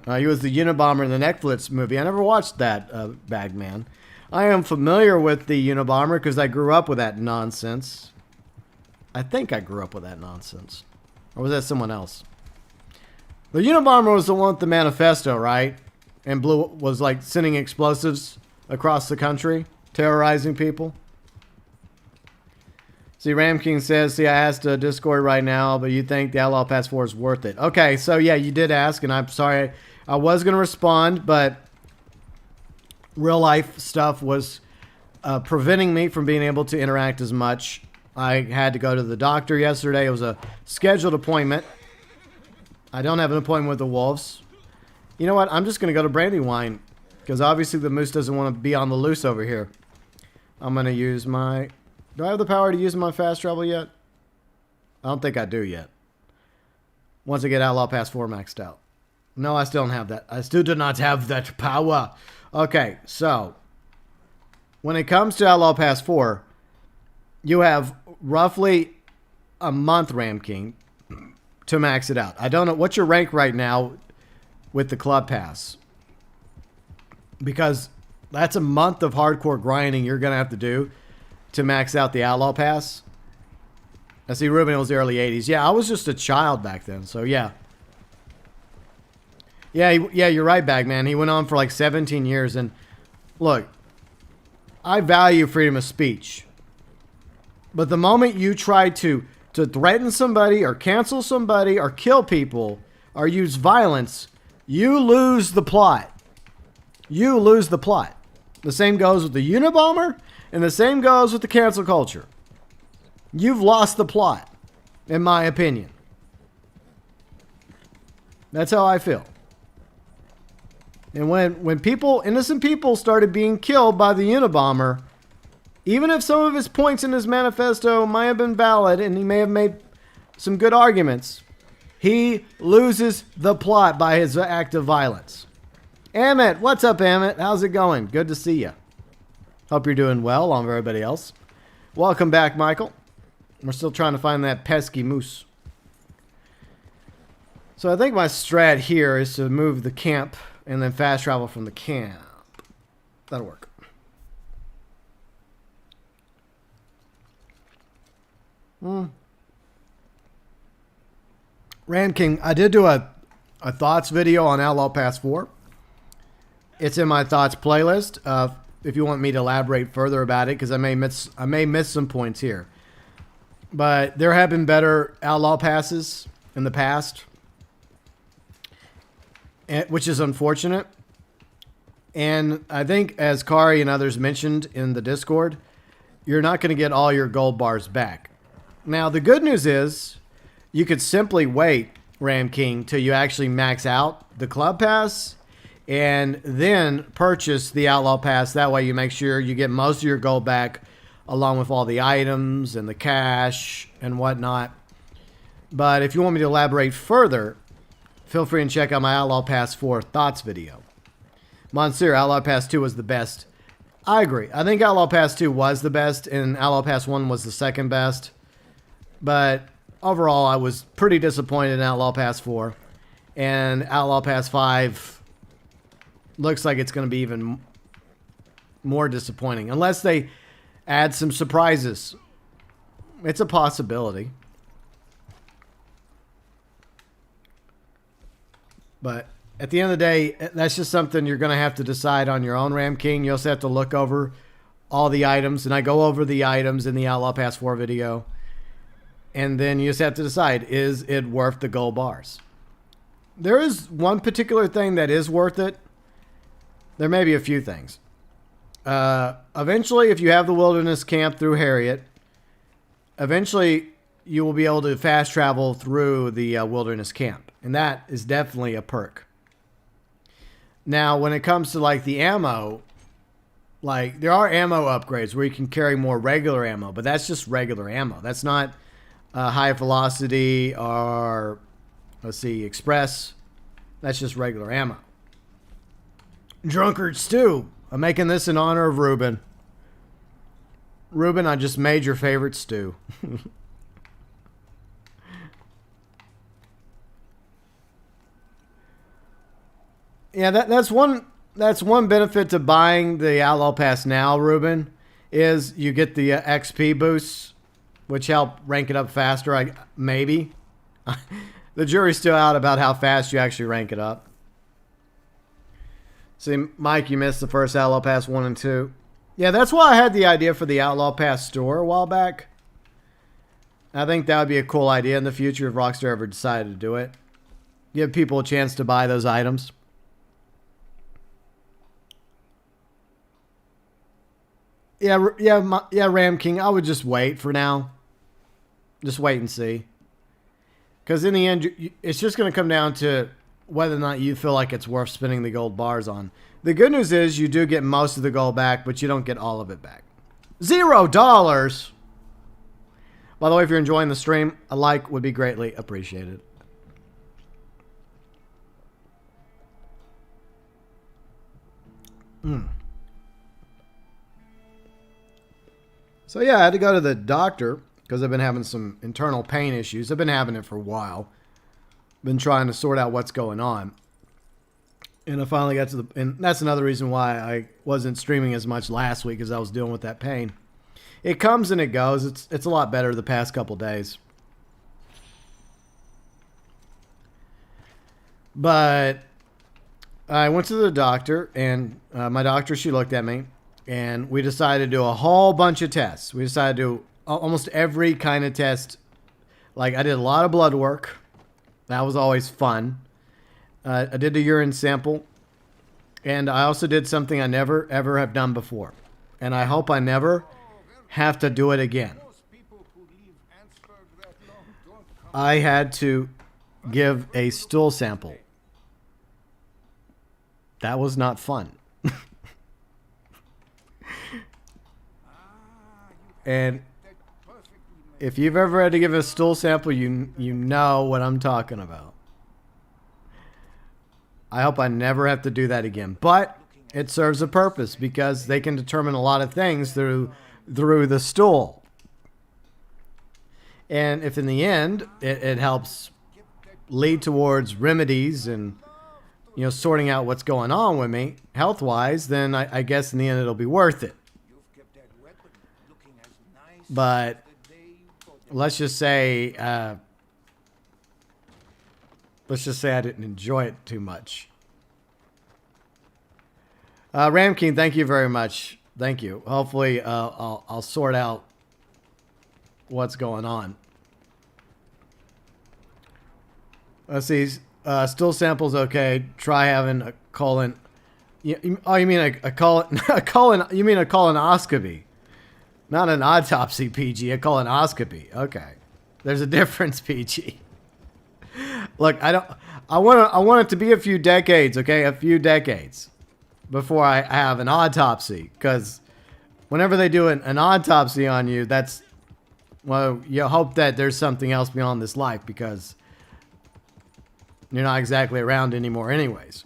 He was the Unabomber in the Netflix movie. I never watched that, Bagman. I am familiar with the Unabomber because I grew up with that nonsense. I think I grew up with that nonsense. Or was that someone else? The Unabomber was the one with the manifesto, right? And was like sending explosives across the country, terrorizing people. See, Ram King says, I asked Discord right now, but you think the Outlaw Pass 4 is worth it. Okay, so yeah, you did ask, and I'm sorry. I was going to respond, but real life stuff was preventing me from being able to interact as much I had to go to the doctor yesterday. It was a scheduled appointment. I don't have an appointment with the wolves. You know what? I'm just going to go to Brandywine because obviously the moose doesn't want to be on the loose over here. I'm going to use my... Do I have the power to use my fast travel yet? I don't think I do yet. Once I get Outlaw Pass 4 maxed out. No, I still don't have that. I still do not have that power. Okay, so... When it comes to Outlaw Pass 4, you have roughly a month, Ram King, to max it out. I don't know. What's your rank right now with the Club Pass? Because that's a month of hardcore grinding you're going to have to do to max out the Outlaw Pass. I see Ruben, it was the early 80s. Yeah, I was just a child back then, so yeah. Yeah, you're right, Bagman. He went on for like 17 years, and look, I value freedom of speech. But the moment you try to threaten somebody or cancel somebody or kill people or use violence, you lose the plot. You lose the plot. The same goes with the Unabomber, and the same goes with the cancel culture. You've lost the plot, in my opinion. That's how I feel. And when people, innocent people, started being killed by the Unabomber, even if some of his points in his manifesto might have been valid and he may have made some good arguments, he loses the plot by his act of violence. Amit, what's up, Amit? How's it going? Good to see you. Hope you're doing well, along with everybody else. Welcome back, Michael. We're still trying to find that pesky moose. So I think my strat here is to move the camp and then fast travel from the camp. That'll work. Ram King, I did do a thoughts video on Outlaw Pass 4. It's in my thoughts playlist. If you want me to elaborate further about it, because I may miss some points here. But there have been better Outlaw Passes in the past, which is unfortunate. And I think, as Kari and others mentioned in the Discord, you're not going to get all your gold bars back. Now, the good news is you could simply wait, Ram King, till you actually max out the Club Pass and then purchase the Outlaw Pass. That way you make sure you get most of your gold back along with all the items and the cash and whatnot. But if you want me to elaborate further, feel free and check out my Outlaw Pass 4 thoughts video. Monsieur, Outlaw Pass 2 was the best. I agree. I think Outlaw Pass 2 was the best and Outlaw Pass 1 was the second best. But overall, I was pretty disappointed in Outlaw Pass 4. And Outlaw Pass 5 looks like it's going to be even more disappointing. Unless they add some surprises. It's a possibility. But at the end of the day, that's just something you're going to have to decide on your own, Ram King. You also have to look over all the items. And I go over the items in the Outlaw Pass 4 video. And then you just have to decide, is it worth the gold bars? There is one particular thing that is worth it. There may be a few things. Eventually, if you have the wilderness camp through Harriet, eventually you will be able to fast travel through the wilderness camp. And that is definitely a perk. Now, when it comes to like the ammo, like there are ammo upgrades where you can carry more regular ammo, but that's just regular ammo. That's not high velocity or, let's see, express. That's just regular ammo. Drunkard Stew. I'm making this in honor of Ruben. Ruben, I just made your favorite stew. Yeah, that's one benefit to buying the Outlaw Pass now, Ruben, is you get the XP boosts, which help rank it up faster. Maybe. The jury's still out about how fast you actually rank it up. See, Mike, you missed the first Outlaw Pass 1 and 2. Yeah, that's why I had the idea for the Outlaw Pass store a while back. I think that would be a cool idea in the future if Rockstar ever decided to do it. Give people a chance to buy those items. Yeah, Ram King, I would just wait for now. Just wait and see. Because in the end, it's just going to come down to whether or not you feel like it's worth spending the gold bars on. The good news is you do get most of the gold back, but you don't get all of it back. $0. By the way, if you're enjoying the stream, a like would be greatly appreciated. So yeah, I had to go to the doctor because I've been having some internal pain issues. I've been having it for a while. Been trying to sort out what's going on. And I finally got to and that's another reason why I wasn't streaming as much last week as I was dealing with that pain. It comes and it goes. It's a lot better the past couple days. But I went to the doctor, and my doctor, she looked at me, and we decided to do a whole bunch of tests. We decided to do almost every kind of test. Like, I did a lot of blood work. That was always fun. I did a urine sample, and I also did something I never, ever have done before. And I hope I never have to do it again. I had to give a stool sample. That was not fun. And if you've ever had to give a stool sample, you know what I'm talking about. I hope I never have to do that again. But it serves a purpose because they can determine a lot of things through the stool. And if in the end it helps lead towards remedies and, you know, sorting out what's going on with me health-wise, then I guess in the end it'll be worth it. But let's just say I didn't enjoy it too much. Ramkeen, thank you very much. Thank you. Hopefully I'll sort out what's going on. Let's see. Stool samples okay. Try having a colon. Oh, you mean a colon? A colon? You mean a colonoscopy? Not an autopsy, PG. A colonoscopy. Okay. There's a difference, PG. Look, I want it to be a few decades. Okay, a few decades before I have an autopsy. Because whenever they do an autopsy on you, that's, well, you hope that there's something else beyond this life because you're not exactly around anymore anyways.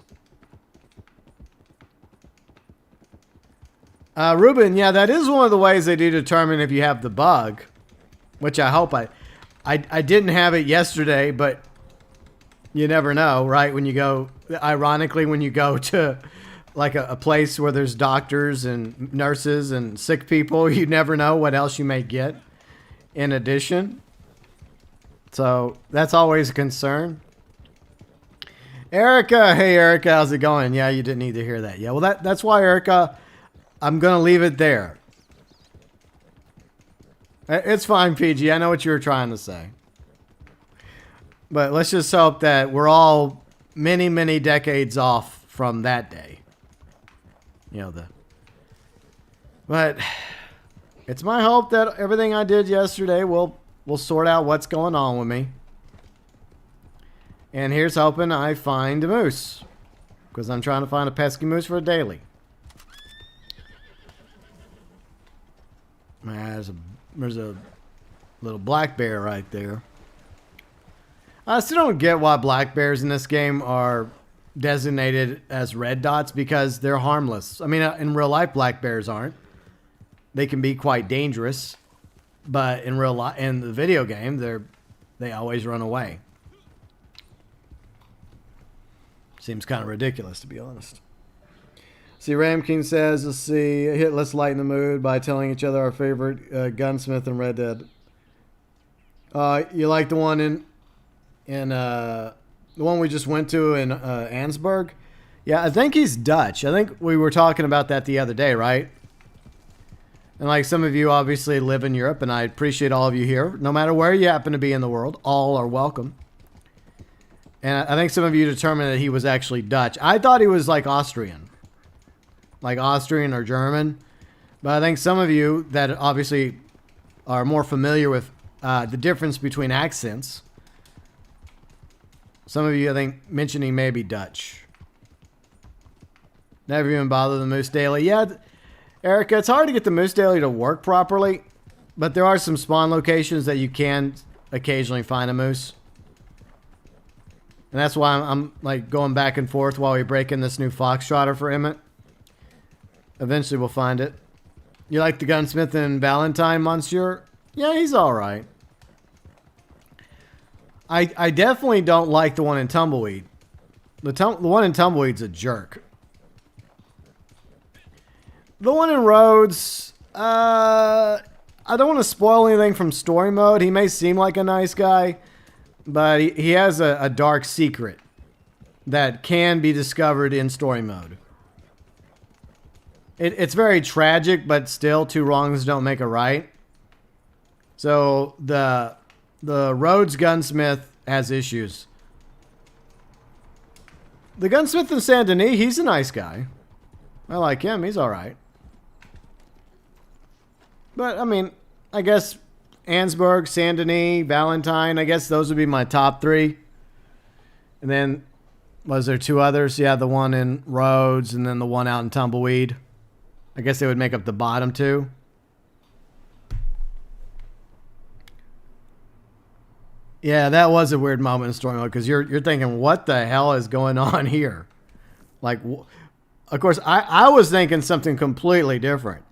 Ruben, yeah, that is one of the ways they do determine if you have the bug, which I hope I didn't have it yesterday, but you never know, right? When you go, ironically, when you go to like a place where there's doctors and nurses and sick people, you never know what else you may get in addition. So that's always a concern. Erica, hey Erica, how's it going? Yeah, you didn't need to hear that. Yeah, well that's why, Erica, I'm gonna leave it there. It's fine, PG. I know what you were trying to say. But let's just hope that we're all many, many decades off from that day. You know, but it's my hope that everything I did yesterday will sort out what's going on with me. And here's hoping I find a moose. Because I'm trying to find a pesky moose for a daily. There's a little black bear right there. I still don't get why black bears in this game are designated as red dots because they're harmless. I mean, in real life, black bears aren't. They can be quite dangerous, but in real life, in the video game, they always run away. Seems kind of ridiculous, to be honest. See, Ramking says, let's see, let's lighten the mood by telling each other our favorite gunsmith in Red Dead. You like the one in the one we just went to in Ansburg? Yeah, I think he's Dutch. I think we were talking about that the other day, right? And like some of you obviously live in Europe, and I appreciate all of you here. No matter where you happen to be in the world, all are welcome. And I think some of you determined that he was actually Dutch. I thought he was like Austrian. Like Austrian or German. But I think some of you that obviously are more familiar with the difference between accents. Some of you, I think, mentioning maybe Dutch. Never even bother the Moose Daily. Yeah, Erica, it's hard to get the Moose Daily to work properly, but there are some spawn locations that you can occasionally find a moose. And that's why I'm like going back and forth while we break in this new Foxtrotter for Emmett. Eventually we'll find it. You like the Gunsmith and Valentine, Monsieur? Yeah, he's alright. I definitely don't like the one in Tumbleweed. The one in Tumbleweed's a jerk. The one in Rhodes, I don't want to spoil anything from story mode. He may seem like a nice guy, but he has a dark secret that can be discovered in story mode. It's very tragic, but still, two wrongs don't make a right. So the Rhodes Gunsmith has issues. The Gunsmith in Saint Denis, he's a nice guy. I like him. He's all right. But, I mean, I guess Ansburg, Saint Denis, Valentine, I guess those would be my top three. And then, was there two others? Yeah, the one in Rhodes and then the one out in Tumbleweed. I guess they would make up the bottom two. Yeah, that was a weird moment in story mode because you're thinking, what the hell is going on here? Like, of course, I was thinking something completely different.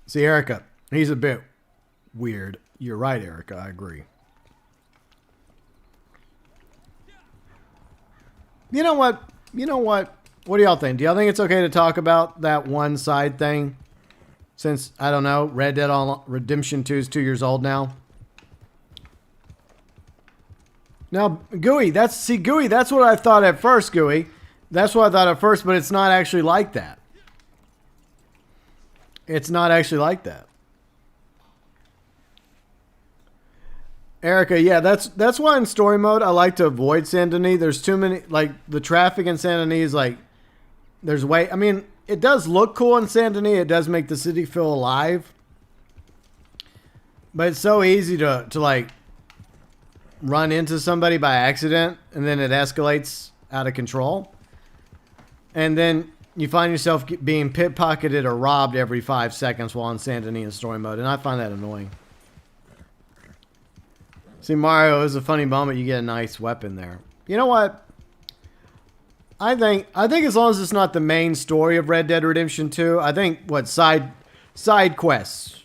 See, Erica, he's a bit weird. You're right, Erica. I agree. You know what? What do y'all think? Do y'all think it's okay to talk about that one side thing? Since, I don't know, Red Dead Redemption 2 is 2 years old now. Now, Gooey, that's what I thought at first, Gooey. That's what I thought at first, but it's not actually like that. It's not actually like that. Erica, yeah, that's why in story mode I like to avoid Saint Denis. There's too many, like, the traffic in Saint Denis is like, there's way, I mean, it does look cool in Saint Denis. It does make the city feel alive. But it's so easy to like, run into somebody by accident, and then it escalates out of control. And then you find yourself being pickpocketed or robbed every 5 seconds while in Saint Denis in story mode, and I find that annoying. See, Mario, is a funny moment. You get a nice weapon there. You know what? I think as long as it's not the main story of Red Dead Redemption 2, I think side quests.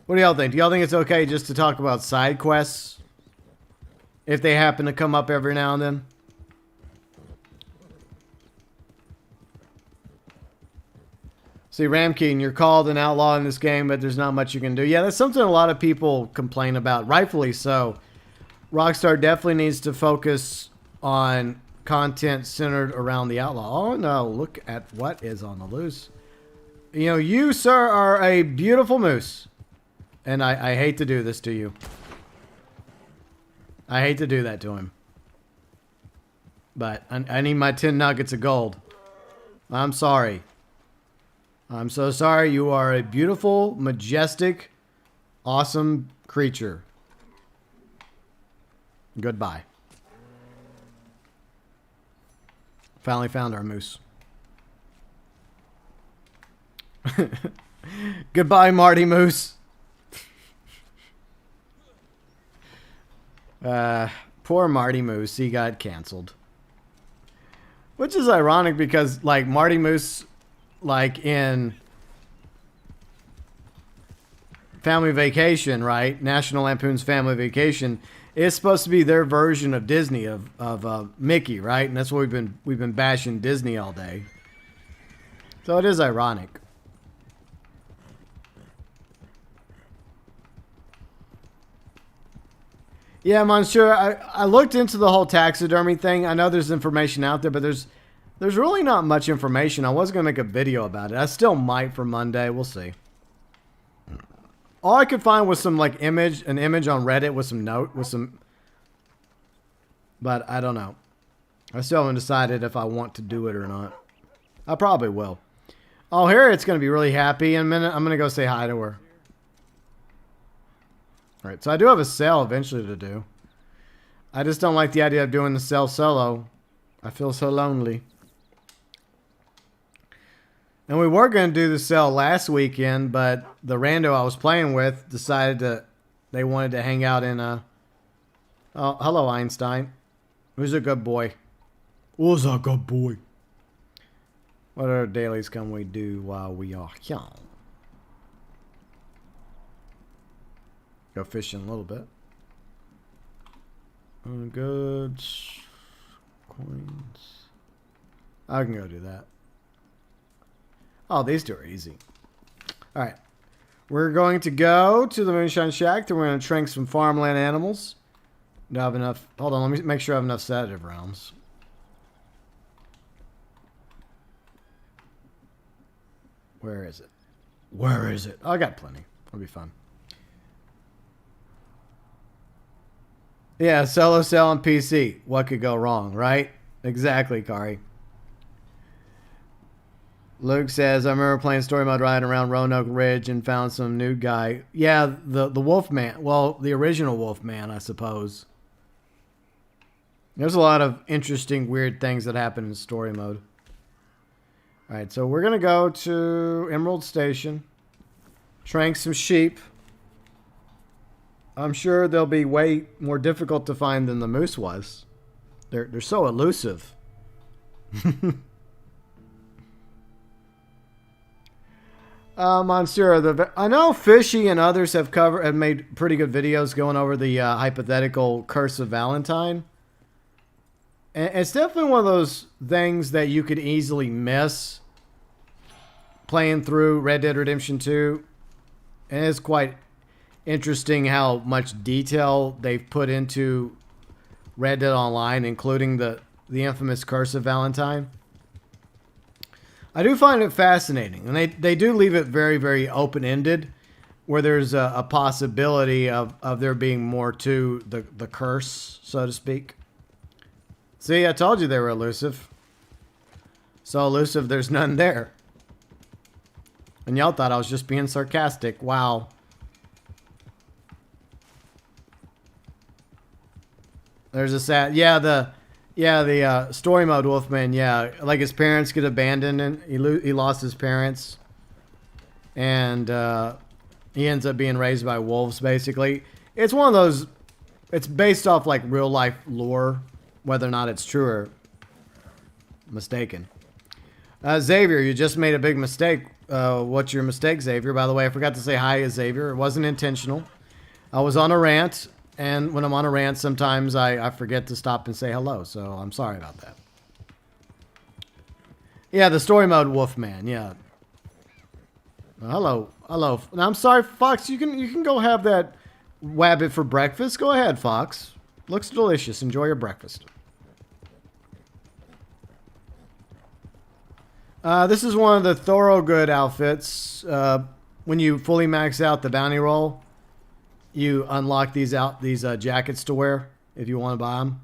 What do y'all think? Do y'all think it's okay just to talk about side quests? If they happen to come up every now and then. See, Ramkeen, you're called an outlaw in this game, but there's not much you can do. Yeah, that's something a lot of people complain about, rightfully so. Rockstar definitely needs to focus on content centered around the outlaw. Oh no, look at what is on the loose. You know, you, sir, are a beautiful moose. And I hate to do this to you. I hate to do that to him. But I need my 10 nuggets of gold. I'm sorry. I'm so sorry. You are a beautiful, majestic, awesome creature. Goodbye. Finally found our moose. Goodbye, Marty Moose. Poor Marty Moose. He got canceled. Which is ironic because, like, Marty Moose, like, in Family Vacation, right? National Lampoon's Family Vacation is supposed to be their version of Disney, of Mickey, right? And that's what we've been bashing Disney all day. So it is ironic. Yeah, Monsieur, I looked into the whole taxidermy thing. I know there's information out there, but there's really not much information. I was going to make a video about it. I still might for Monday. We'll see. All I could find was some like an image on Reddit with some but I don't know. I still haven't decided if I want to do it or not. I probably will. Oh, Harriet's going to be really happy in a minute. I'm going to go say hi to her. All right, so I do have a sale eventually to do. I just don't like the idea of doing the sale solo. I feel so lonely. And we were going to do the sale last weekend, but the rando I was playing with decided that they wanted to hang out in a... Oh, hello, Einstein. Who's a good boy? Who's a good boy? What other dailies can we do while we are here? Go fishing a little bit. Goods. Coins. I can go do that. Oh, these two are easy. Alright. We're going to go to the Moonshine Shack. Then we're going to trank some farmland animals. Do I have enough? Hold on, let me make sure I have enough sedative rounds. Where is it? Where is it? Oh, I got plenty. It'll be fun. Yeah, solo sell on PC. What could go wrong, right? Exactly, Kari. Luke says, I remember playing story mode riding around Roanoke Ridge and found some new guy. Yeah, the Wolfman. Well, the original Wolfman, I suppose. There's a lot of interesting, weird things that happen in story mode. Alright, so we're going to go to Emerald Station. Trank some sheep. I'm sure they'll be way more difficult to find than the moose was. They're so elusive. Monsieur, I know Fishy and others have made pretty good videos going over the hypothetical Curse of Valentine. And it's definitely one of those things that you could easily miss playing through Red Dead Redemption 2. And it's quite interesting how much detail they've put into Red Dead Online, including the infamous Curse of Valentine. I do find it fascinating, and they do leave it very, very open-ended, where there's a possibility of there being more to the curse, so to speak. See, I told you they were elusive. So elusive, there's none there. And y'all thought I was just being sarcastic. Wow. There's a sad... Yeah, the story mode Wolfman, yeah. Like his parents get abandoned and he lost his parents. And he ends up being raised by wolves, basically. It's one of those... It's based off like real life lore. Whether or not it's true or mistaken. Xavier, you just made a big mistake. What's your mistake, Xavier? By the way, I forgot to say hi, Xavier. It wasn't intentional. I was on a rant. And when I'm on a rant, sometimes I forget to stop and say hello. So I'm sorry about that. Yeah, the story mode Wolfman. Yeah. Hello. Hello. Now, I'm sorry, Fox. You can go have that wabbit for breakfast. Go ahead, Fox. Looks delicious. Enjoy your breakfast. This is one of the Thorogood outfits. When you fully max out the bounty roll, you unlock these jackets to wear if you want to buy them.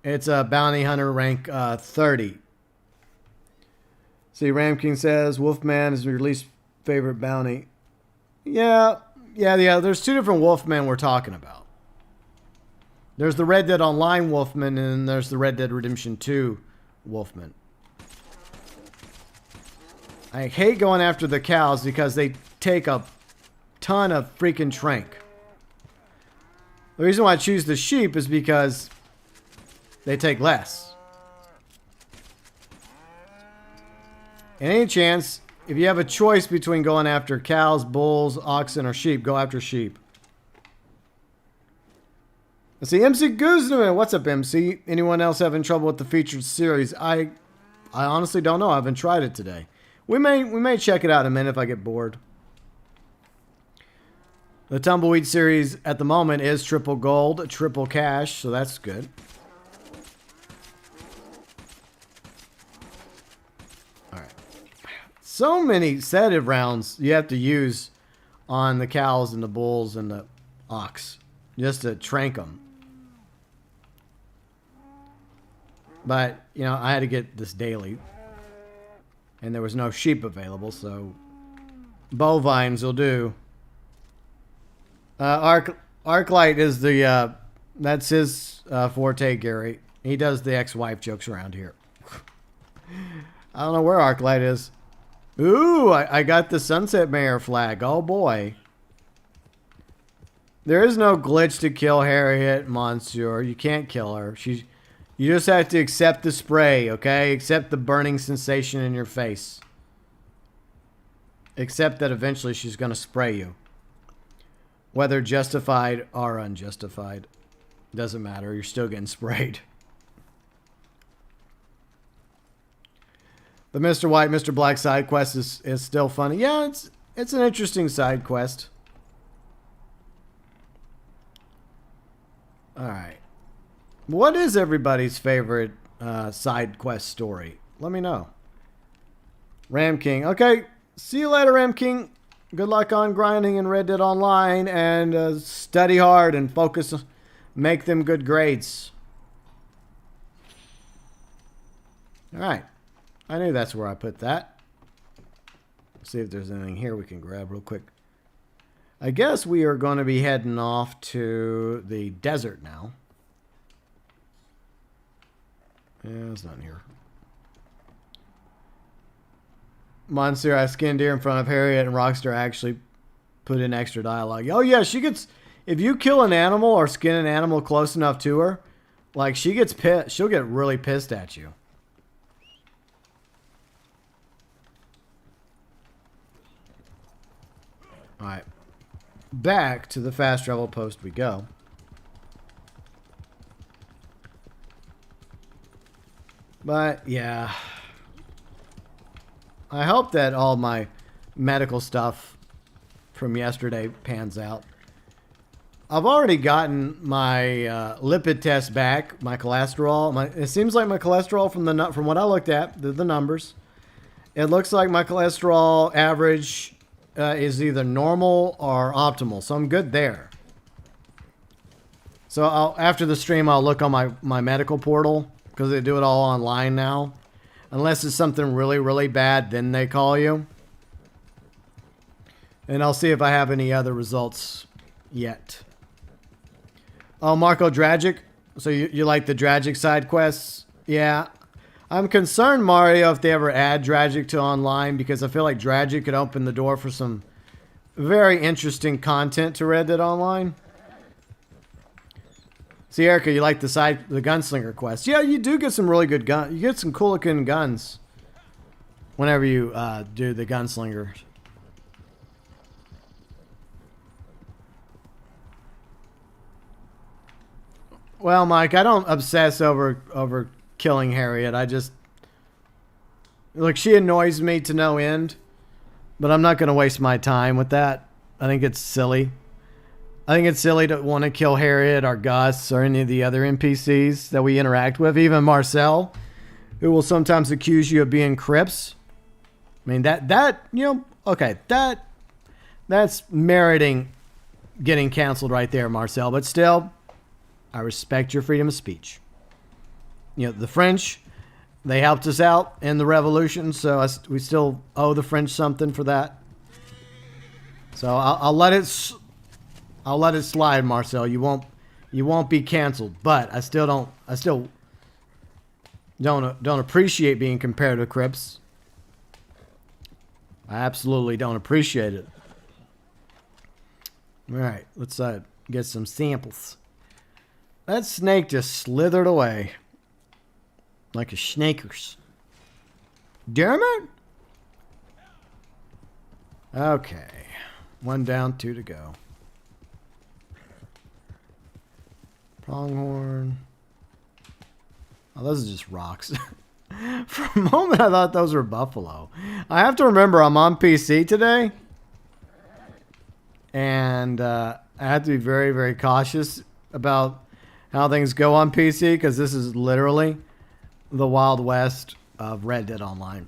It's a bounty hunter rank 30. See, Ramking says Wolfman is your least favorite bounty. Yeah. There's two different Wolfmen we're talking about. There's the Red Dead Online Wolfman, and then there's the Red Dead Redemption 2 Wolfman. I hate going after the cows because they take a ton of freaking trank. The reason why I choose the sheep is because they take less. Any chance, if you have a choice between going after cows, bulls, oxen, or sheep, go after sheep. Let's see, MC Guzman. What's up, MC? Anyone else having trouble with the featured series? I honestly don't know. I haven't tried it today. We may check it out in a minute if I get bored. The Tumbleweed series at the moment is triple gold, triple cash, so that's good. Alright. So many sedative rounds you have to use on the cows and the bulls and the ox just to trank them. But, you know, I had to get this daily. And there was no sheep available, so bovines will do. Arclight is the, that's his forte, Gary. He does the ex-wife jokes around here. I don't know where Arclight is. Ooh, I got the Sunset Mayor flag. Oh, boy. There is no glitch to kill Harriet Monsieur. You can't kill her. You just have to accept the spray, okay? Accept the burning sensation in your face. Accept that eventually she's going to spray you. Whether justified or unjustified. Doesn't matter. You're still getting sprayed. The Mr. White, Mr. Black side quest is still funny. Yeah, it's an interesting side quest. Alright. What is everybody's favorite side quest story? Let me know. Ram King. Okay, see you later, Ram King. Good luck on grinding in Red Dead Online, and study hard and focus. Make them good grades. Alright. I knew that's where I put that. See if there's anything here we can grab real quick. I guess we are going to be heading off to the desert now. Yeah, there's nothing here. Monsieur, I skinned deer in front of Harriet, and Rockstar actually put in extra dialogue. Oh yeah, she gets... If you kill an animal or skin an animal close enough to her, like, she gets pissed. She'll get really pissed at you. Alright. Back to the fast travel post we go. But, yeah. I hope that all my medical stuff from yesterday pans out. I've already gotten my lipid test back, my cholesterol. It seems like my cholesterol from what I looked at, the numbers. It looks like my cholesterol average is either normal or optimal, so I'm good there. So after the stream, I'll look on my medical portal, because they do it all online now. Unless it's something really, really bad, then they call you. And I'll see if I have any other results yet. Oh, Marco Dragic. So you like the Dragic side quests? Yeah. I'm concerned, Mario, if they ever add Dragic to online, because I feel like Dragic could open the door for some very interesting content to Red Dead Online. See, Erica, you like the gunslinger quest? Yeah, you do get some really good guns. You get some cool looking guns whenever you do the gunslinger. Well, Mike, I don't obsess over killing Harriet. I just... Look, she annoys me to no end. But I'm not going to waste my time with that. I think it's silly. I think it's silly to want to kill Harriet or Gus or any of the other NPCs that we interact with. Even Marcel, who will sometimes accuse you of being Crips. I mean, you know, okay, that's meriting getting canceled right there, Marcel. But still, I respect your freedom of speech. You know, the French, they helped us out in the revolution, so we still owe the French something for that. So I'll let it slide, Marcel. You won't be canceled, but I still don't appreciate being compared to Crips. I absolutely don't appreciate it. All right, let's get some samples. That snake just slithered away like a snakers. Damn it! Okay, 1 down, 2 to go. Pronghorn. Oh, those are just rocks. For a moment, I thought those were buffalo. I have to remember I'm on PC today. And I have to be very, very cautious about how things go on PC, because this is literally the Wild West of Red Dead Online.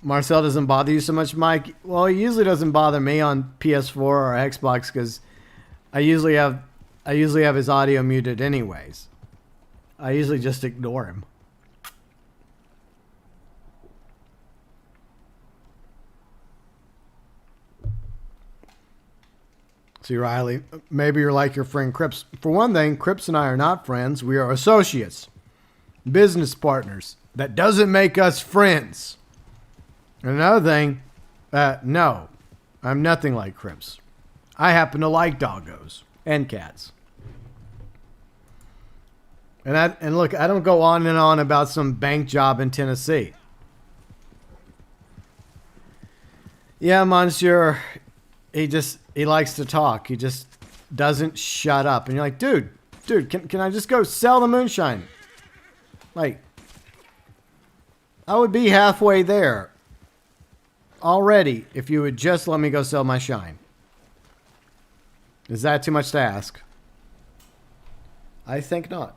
Marcel doesn't bother you so much, Mike? Well, he usually doesn't bother me on PS4 or Xbox, because I usually have his audio muted anyways. I usually just ignore him. See, Riley, maybe you're like your friend Cripps. For one thing, Cripps and I are not friends. We are associates, business partners. That doesn't make us friends. And another thing, no, I'm nothing like Cripps. I happen to like doggos and cats. And look, I don't go on and on about some bank job in Tennessee. Yeah, Monsieur, he likes to talk. He just doesn't shut up. And you're like, dude, can I just go sell the moonshine? Like, I would be halfway there already if you would just let me go sell my shine. Is that too much to ask? I think not.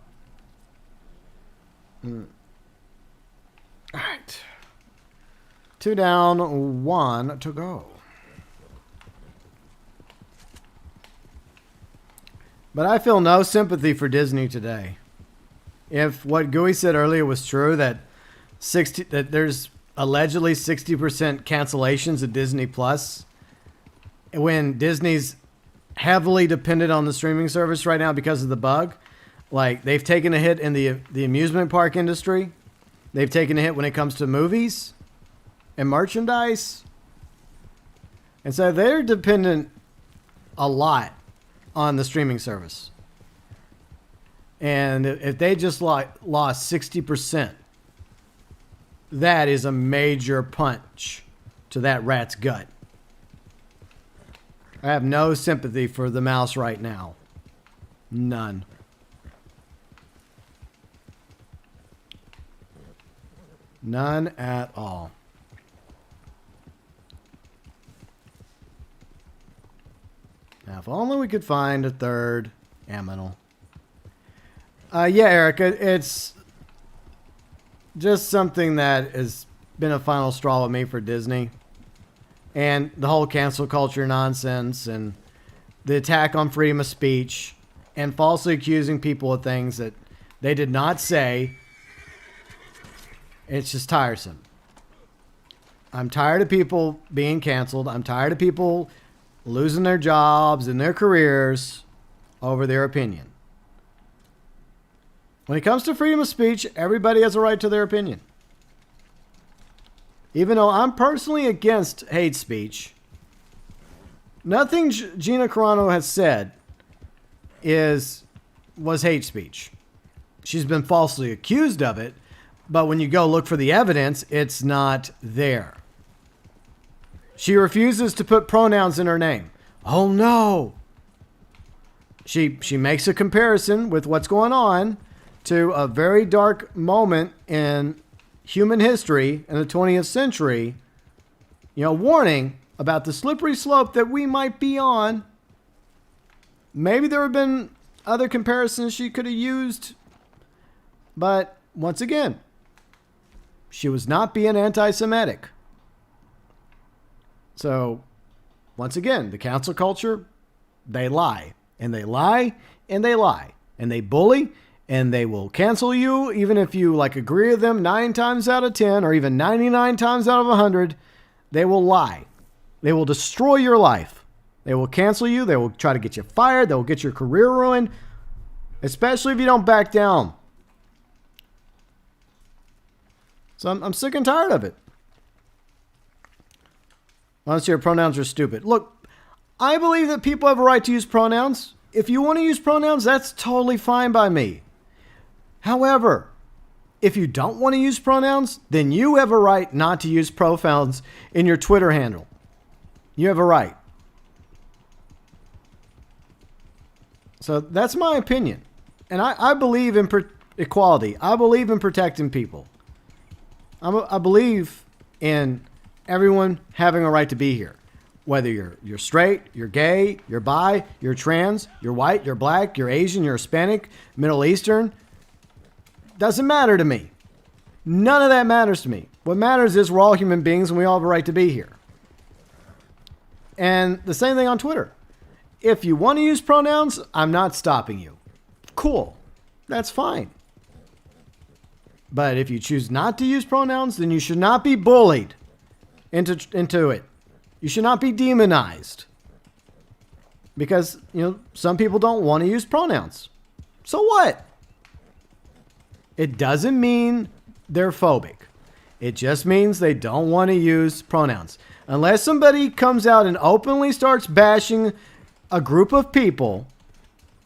All right. 2 down, 1 to go. But I feel no sympathy for Disney today. If what Gooey said earlier was true, that there's allegedly 60% cancellations at Disney Plus, when Disney's heavily dependent on the streaming service right now because of the bug, like they've taken a hit in the amusement park industry, they've taken a hit when it comes to movies and merchandise, and so they're dependent a lot on the streaming service. And if they just lost 60%, that is a major punch to that rat's gut. I have no sympathy for the mouse right now. None. None at all. Now, if only we could find a third aminal. Yeah, Eric, it's just something that has been a final straw with me for Disney. And the whole cancel culture nonsense and the attack on freedom of speech and falsely accusing people of things that they did not say. It's just tiresome. I'm tired of people being canceled. I'm tired of people losing their jobs and their careers over their opinion. When it comes to freedom of speech, everybody has a right to their opinion. Even though I'm personally against hate speech, nothing Gina Carano has said was hate speech. She's been falsely accused of it, but when you go look for the evidence, it's not there. She refuses to put pronouns in her name. Oh no. She makes a comparison with what's going on to a very dark moment in human history in the 20th century, warning about the slippery slope that we might be on. Maybe there have been other comparisons she could have used, but once again, she was not being anti-Semitic. So, once again, the cancel culture, they lie, and they lie, and they lie, and they bully, and they will cancel you even if you agree with them 9 times out of 10 or even 99 times out of 100. They will lie. They will destroy your life. They will cancel you. They will try to get you fired. They will get your career ruined, especially if you don't back down. So I'm sick and tired of it. Honestly, your pronouns are stupid. Look, I believe that people have a right to use pronouns. If you want to use pronouns, that's totally fine by me. However, if you don't want to use pronouns, then you have a right not to use pronouns in your Twitter handle. You have a right. So that's my opinion. And I believe in equality. I believe in protecting people. I believe in everyone having a right to be here. Whether you're straight, you're gay, you're bi, you're trans, you're white, you're black, you're Asian, you're Hispanic, Middle Eastern. Doesn't matter to me. None of that matters to me. What matters is we're all human beings and we all have a right to be here. And the same thing on Twitter. If you want to use pronouns, I'm not stopping you. Cool. That's fine. But if you choose not to use pronouns, then you should not be bullied into it. You should not be demonized. Because, some people don't want to use pronouns. So what? It doesn't mean they're phobic. It just means they don't want to use pronouns. Unless somebody comes out and openly starts bashing a group of people,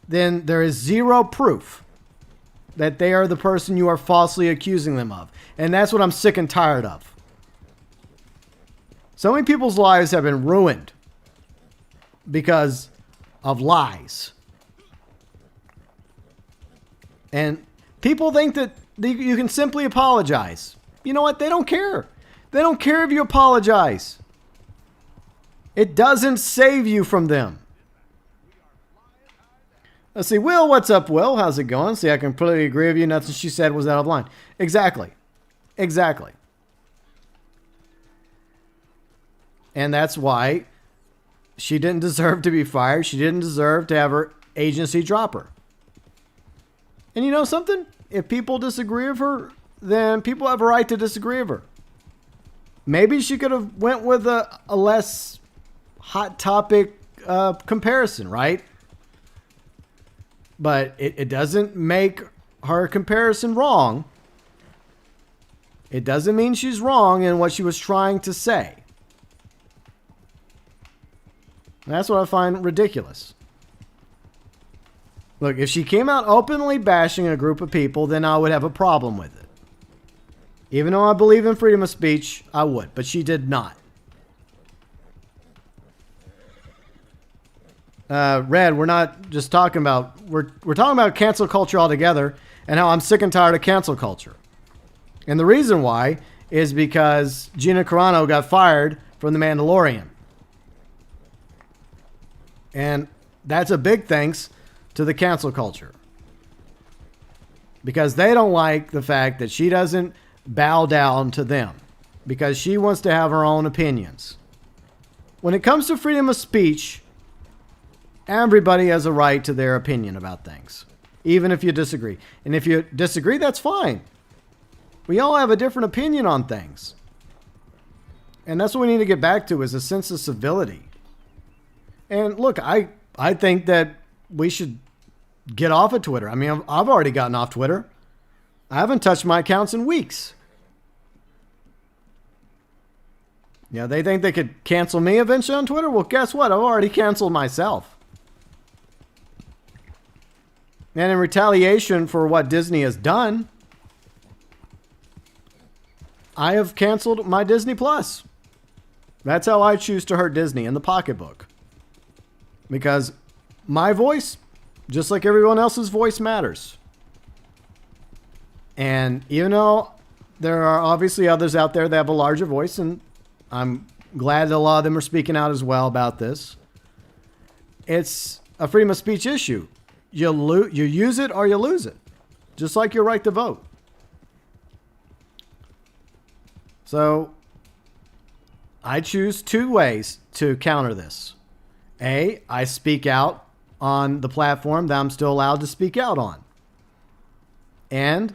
then there is zero proof that they are the person you are falsely accusing them of. And that's what I'm sick and tired of. So many people's lives have been ruined because of lies. And people think that you can simply apologize. You know what? They don't care. They don't care if you apologize. It doesn't save you from them. Let's see. Will, what's up, Will? How's it going? See, I completely agree with you. Nothing she said was out of line. Exactly. Exactly. And that's why she didn't deserve to be fired. She didn't deserve to have her agency drop her. And you know something? If people disagree with her, then people have a right to disagree with her. Maybe she could have went with a less hot topic comparison, right? But it doesn't make her comparison wrong. It doesn't mean she's wrong in what she was trying to say. That's what I find ridiculous. Look, if she came out openly bashing a group of people, then I would have a problem with it. Even though I believe in freedom of speech, I would. But she did not. Red, we're not just talking about... We're talking about cancel culture altogether and how I'm sick and tired of cancel culture. And the reason why is because Gina Carano got fired from The Mandalorian. And that's a big thanks to the cancel culture. Because they don't like the fact that she doesn't bow down to them. Because she wants to have her own opinions. When it comes to freedom of speech, everybody has a right to their opinion about things. Even if you disagree. And if you disagree, that's fine. We all have a different opinion on things. And that's what we need to get back to, is a sense of civility. And look, I think that we should get off of Twitter. I mean, I've already gotten off Twitter. I haven't touched my accounts in weeks. Yeah, they think they could cancel me eventually on Twitter? Well, guess what? I've already canceled myself. And in retaliation for what Disney has done, I have canceled my Disney Plus. That's how I choose to hurt Disney, in the pocketbook. Because my voice, just like everyone else's voice, matters. And even though there are obviously others out there that have a larger voice, and I'm glad that a lot of them are speaking out as well about this, it's a freedom of speech issue. You use it or you lose it. Just like your right to vote. So I choose two ways to counter this. A, I speak out on the platform that I'm still allowed to speak out on. And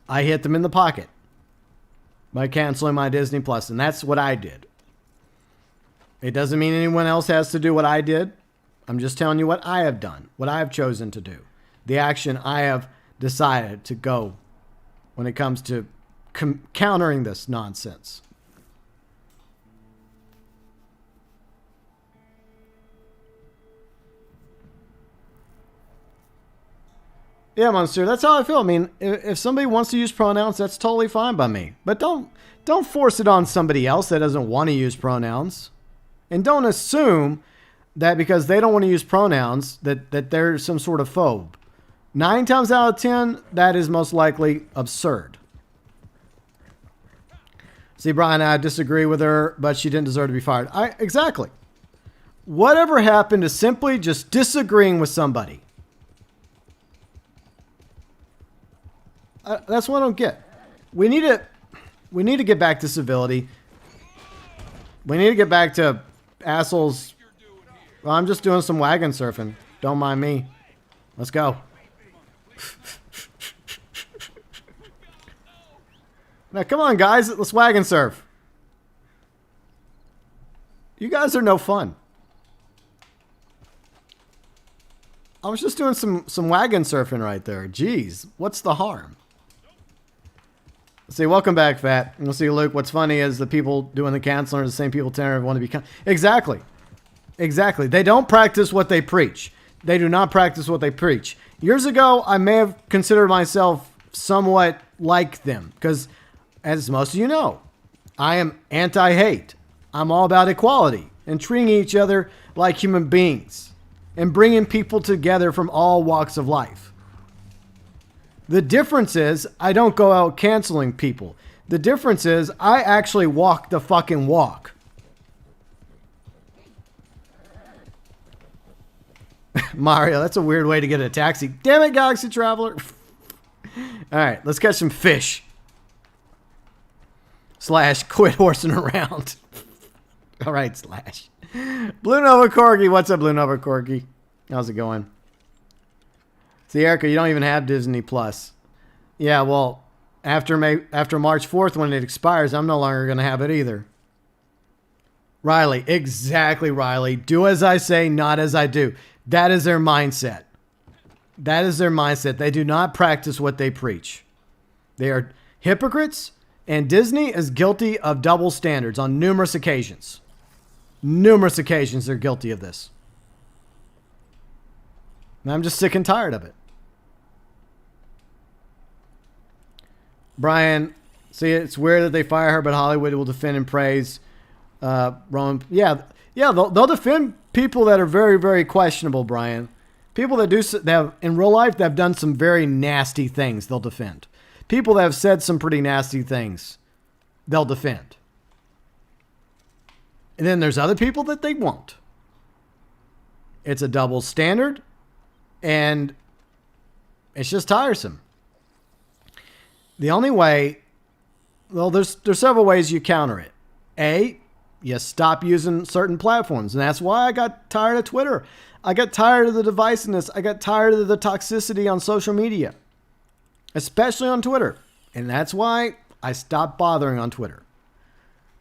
I hit them in the pocket by canceling my Disney Plus. And that's what I did. It doesn't mean anyone else has to do what I did. I'm just telling you what I have done, what I have chosen to do. The action I have decided to go when it comes to countering this nonsense. Yeah, Monster, that's how I feel. I mean, if somebody wants to use pronouns, that's totally fine by me. But don't force it on somebody else that doesn't want to use pronouns. And don't assume that because they don't want to use pronouns that they're some sort of phobe. 9 times out of 10, that is most likely absurd. See, Brian, I disagree with her, but she didn't deserve to be fired. Exactly. Whatever happened to simply just disagreeing with somebody? That's what I don't get. We need to get back to civility. We need to get back to assholes. Well, I'm just doing some wagon surfing. Don't mind me. Let's go. Now, come on, guys. Let's wagon surf. You guys are no fun. I was just doing some wagon surfing right there. Jeez, what's the harm? Let's see, welcome back, Fat. And we'll see, Luke. What's funny is the people doing the canceling are the same people telling want to be... Exactly. Exactly. They don't practice what they preach. They do not practice what they preach. Years ago, I may have considered myself somewhat like them. Because, as most of you know, I am anti-hate. I'm all about equality and treating each other like human beings. And bringing people together from all walks of life. The difference is, I don't go out canceling people. The difference is, I actually walk the fucking walk. Mario, that's a weird way to get a taxi. Damn it, Galaxy Traveler. Alright, let's catch some fish. Slash, quit horsing around. Alright, Slash. Blue Nova Corgi. What's up, Blue Nova Corgi? How's it going? See, Erica, you don't even have Disney Plus. Yeah, well, after March 4th when it expires, I'm no longer going to have it either. Riley, exactly, Riley. Do as I say, not as I do. That is their mindset. That is their mindset. They do not practice what they preach. They are hypocrites, and Disney is guilty of double standards on numerous occasions. Numerous occasions they're guilty of this. And I'm just sick and tired of it. Brian, see, it's weird that they fire her, but Hollywood will defend and praise Roman. Yeah, they'll defend people that are very, very questionable, Brian. People that have in real life that have done some very nasty things, they'll defend. People that have said some pretty nasty things, they'll defend. And then there's other people that they won't. It's a double standard, and it's just tiresome. The only way, well, there's several ways you counter it. A, you stop using certain platforms, and that's why I got tired of Twitter. I got tired of the divisiveness. I got tired of the toxicity on social media, especially on Twitter. And that's why I stopped bothering on Twitter.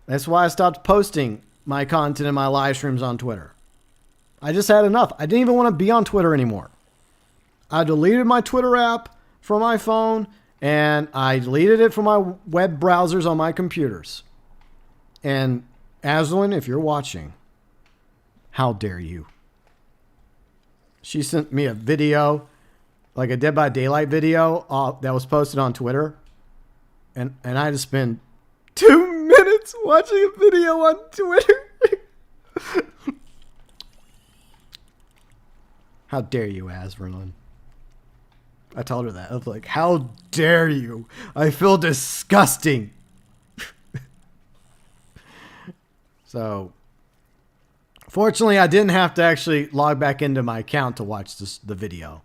That's why I stopped posting my content and my live streams on Twitter. I just had enough. I didn't even want to be on Twitter anymore. I deleted my Twitter app from my phone, and I deleted it from my web browsers on my computers. And Azralynn, if you're watching, how dare you? She sent me a video, like a Dead by Daylight video that was posted on Twitter. And I just spent 2 minutes watching a video on Twitter. How dare you, Azralynn? I told her that. I was like, how dare you? I feel disgusting. So, fortunately, I didn't have to actually log back into my account to watch the video.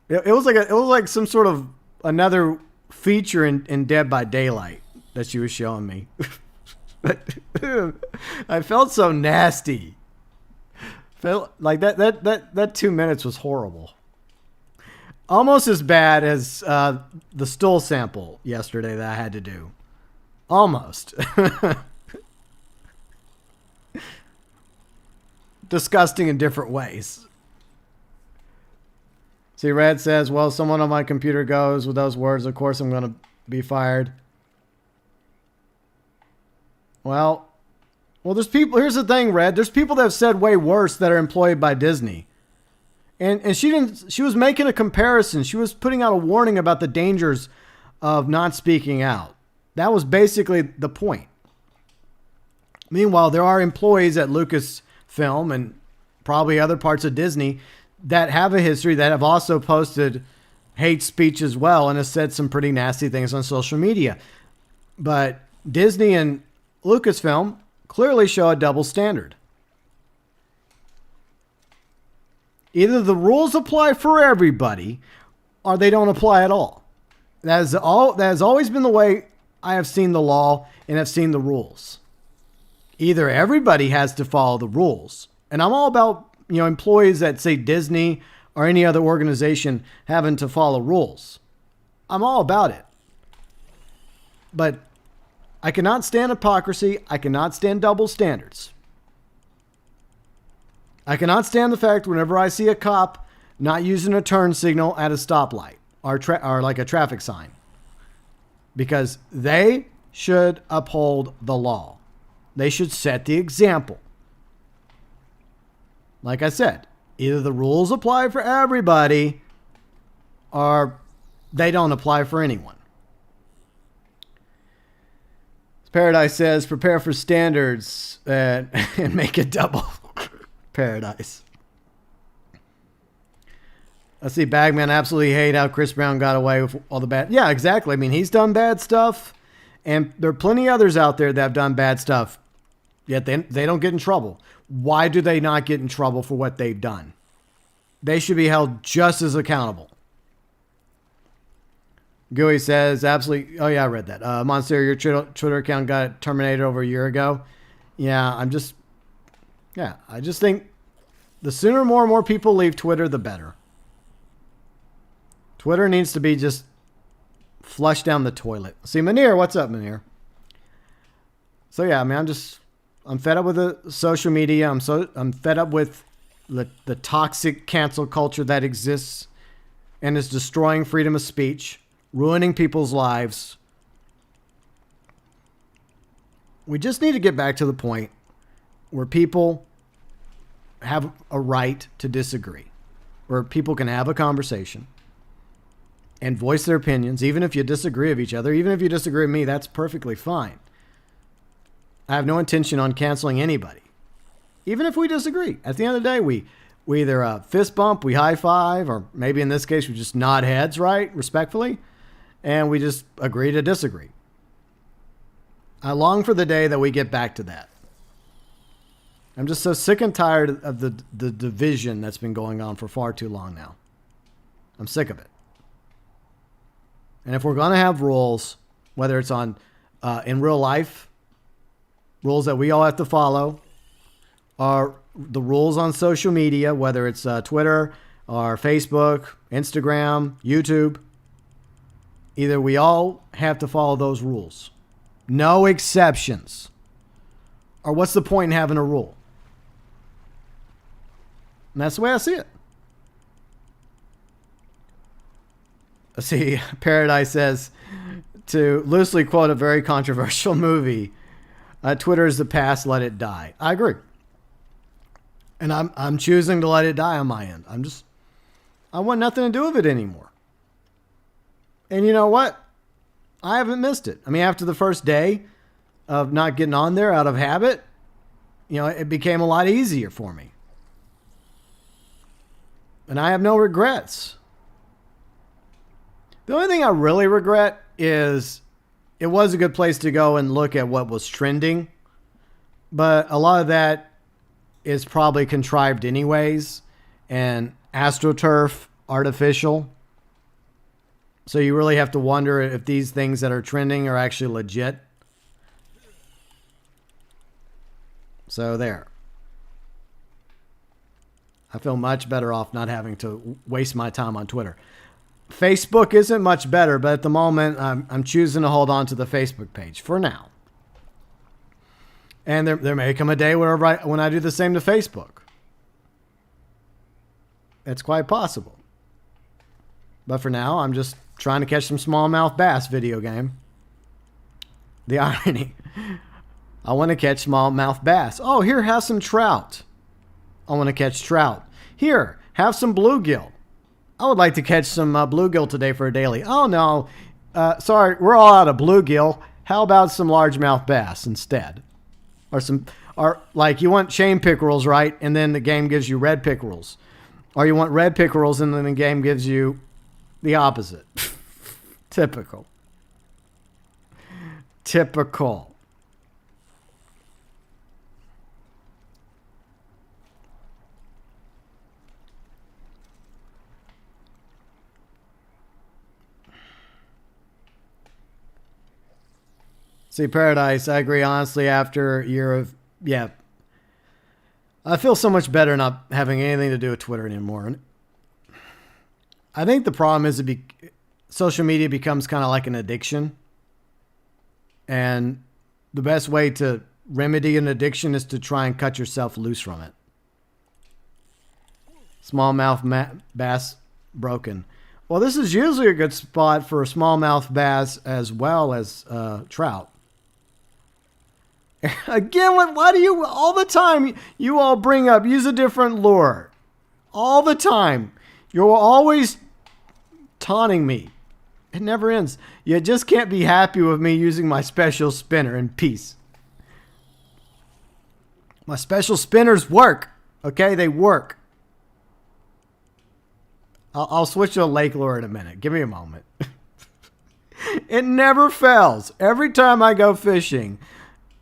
It was like some sort of another feature in Dead by Daylight that she was showing me. I felt so nasty. Felt like that 2 minutes was horrible. Almost as bad as the stool sample yesterday that I had to do. Almost. Disgusting in different ways. See, Red says, well, someone on my computer goes with those words. Of course, I'm going to be fired. Well, there's people. Here's the thing, Red. There's people that have said way worse that are employed by Disney. And she didn't. She was making a comparison. She was putting out a warning about the dangers of not speaking out. That was basically the point. Meanwhile, there are employees at Lucasfilm and probably other parts of Disney that have a history that have also posted hate speech as well and have said some pretty nasty things on social media. But Disney and Lucasfilm clearly show a double standard. Either the rules apply for everybody or they don't apply at all. That has always been the way I have seen the law and have seen the rules. Either everybody has to follow the rules. And I'm all about, employees that say Disney or any other organization having to follow rules. I'm all about it. But I cannot stand hypocrisy. I cannot stand double standards. I cannot stand the fact whenever I see a cop not using a turn signal at a stoplight or like a traffic sign, because they should uphold the law. They should set the example. Like I said, either the rules apply for everybody or they don't apply for anyone. Paradise says, prepare for standards and make it double. Paradise. Let's see, Bagman absolutely hate how Chris Brown got away with all the bad. Yeah, exactly. I mean, he's done bad stuff, and there are plenty others out there that have done bad stuff, yet they don't get in trouble. Why do they not get in trouble for what they've done? They should be held just as accountable. Gooey says, absolutely. Oh, yeah, I read that. Monster, your Twitter account got terminated over a year ago. Yeah, I just think the sooner more and more people leave Twitter, the better. Twitter needs to be just flushed down the toilet. See, Munir, what's up, Munir? So, yeah, I mean, I'm fed up with the social media. I'm fed up with the toxic cancel culture that exists and is destroying freedom of speech, ruining people's lives. We just need to get back to the point where people have a right to disagree, where people can have a conversation and voice their opinions, even if you disagree with each other. Even if you disagree with me, that's perfectly fine. I have no intention on canceling anybody, even if we disagree. At the end of the day, we either fist bump, we high five, or maybe in this case, we just nod heads, right, respectfully, and we just agree to disagree. I long for the day that we get back to that. I'm just so sick and tired of the division that's been going on for far too long now. I'm sick of it. And if we're going to have rules, whether it's on in real life, rules that we all have to follow, or the rules on social media, whether it's Twitter or Facebook, Instagram, YouTube, either we all have to follow those rules. No exceptions. Or what's the point in having a rule? And that's the way I see it. Let's see, Paradise says, to loosely quote a very controversial movie, Twitter is the past, let it die. I agree. And I'm choosing to let it die on my end. I want nothing to do with it anymore. And you know what? I haven't missed it. I mean, after the first day of not getting on there out of habit, it became a lot easier for me. And I have no regrets. The only thing I really regret is it was a good place to go and look at what was trending, but a lot of that is probably contrived anyways and AstroTurf artificial. So you really have to wonder if these things that are trending are actually legit. So there. I feel much better off not having to waste my time on Twitter. Facebook isn't much better, but at the moment, I'm choosing to hold on to the Facebook page for now. And there may come a day when I do the same to Facebook. It's quite possible. But for now, I'm just trying to catch some smallmouth bass video game. The irony. I want to catch smallmouth bass. Oh, here, have some trout. I want to catch trout. Here, have some bluegill. I would like to catch some bluegill today for a daily. Oh, no. Sorry, we're all out of bluegill. How about some largemouth bass instead? Or like you want chain pickerels, right? And then the game gives you red pickerels. Or you want red pickerels and then the game gives you the opposite. Typical. See, Paradise, I agree, honestly, after a year of, I feel so much better not having anything to do with Twitter anymore. And I think the problem is social media becomes kind of like an addiction. And the best way to remedy an addiction is to try and cut yourself loose from it. Smallmouth bass broken. Well, this is usually a good spot for a smallmouth bass as well as trout. Again, why do you all the time you all bring up use a different lure? All the time. You're always taunting me. It never ends. You just can't be happy with me using my special spinner in peace. My special spinners work. Okay, they work. I'll switch to a lake lure in a minute. Give me a moment. It never fails. Every time I go fishing,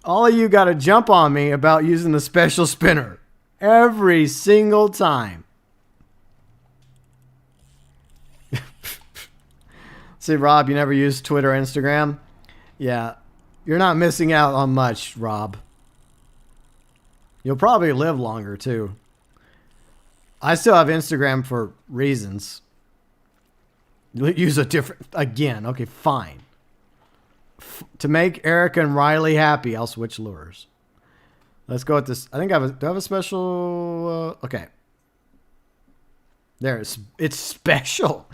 all of you got to jump on me about using the special spinner. Every single time. See, Rob, you never use Twitter or Instagram? Yeah, you're not missing out on much, Rob. You'll probably live longer, too. I still have Instagram for reasons. Use a different... Again, okay, fine. To make Erica and Riley happy, I'll switch lures. Let's go with this. I think do I have a special... okay. There, it's special.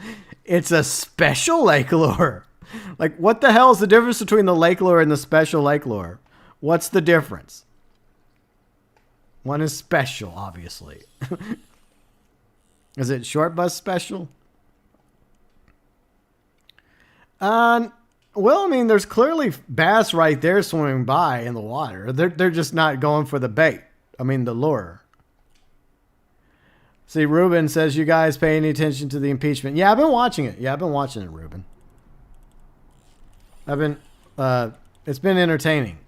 It's a special lake lure. Like, what the hell is the difference between the lake lure and the special lake lure? What's the difference? One is special, obviously. Is it short bus special? Well, I mean, there's clearly bass right there swimming by in the water. They're just not going for the bait. I mean, the lure. See, Ruben says, you guys pay any attention to the impeachment? Yeah, I've been watching it. Ruben. It's been entertaining,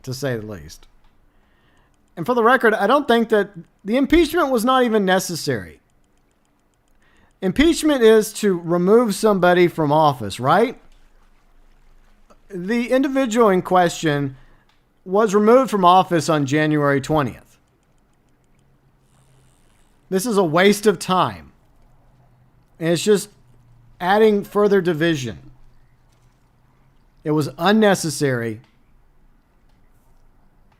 to say the least. And for the record, I don't think that the impeachment was not even necessary. Impeachment is to remove somebody from office, right? The individual in question was removed from office on January 20th. This is a waste of time. And it's just adding further division. It was unnecessary.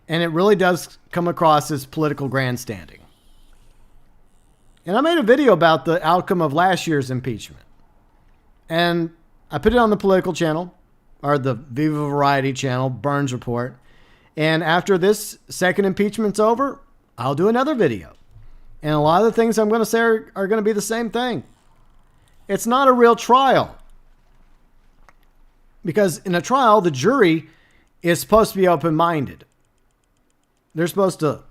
And it really does come across as political grandstanding. And I made a video about the outcome of last year's impeachment. And I put it on the political channel, or the Viva Variety channel, Burns Report. And after this second impeachment's over, I'll do another video. And a lot of the things I'm going to say are going to be the same thing. It's not a real trial. Because in a trial, the jury is supposed to be open-minded. They're supposed to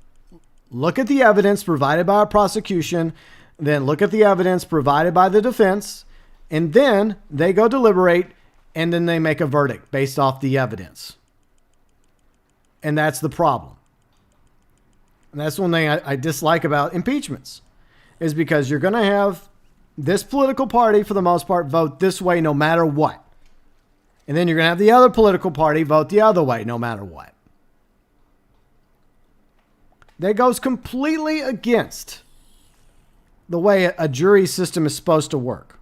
look at the evidence provided by a prosecution, then look at the evidence provided by the defense, and then they go deliberate, and then they make a verdict based off the evidence. And that's the problem. And that's one thing I dislike about impeachments, is because you're going to have this political party, for the most part, vote this way no matter what. And then you're going to have the other political party vote the other way no matter what. That goes completely against the way a jury system is supposed to work.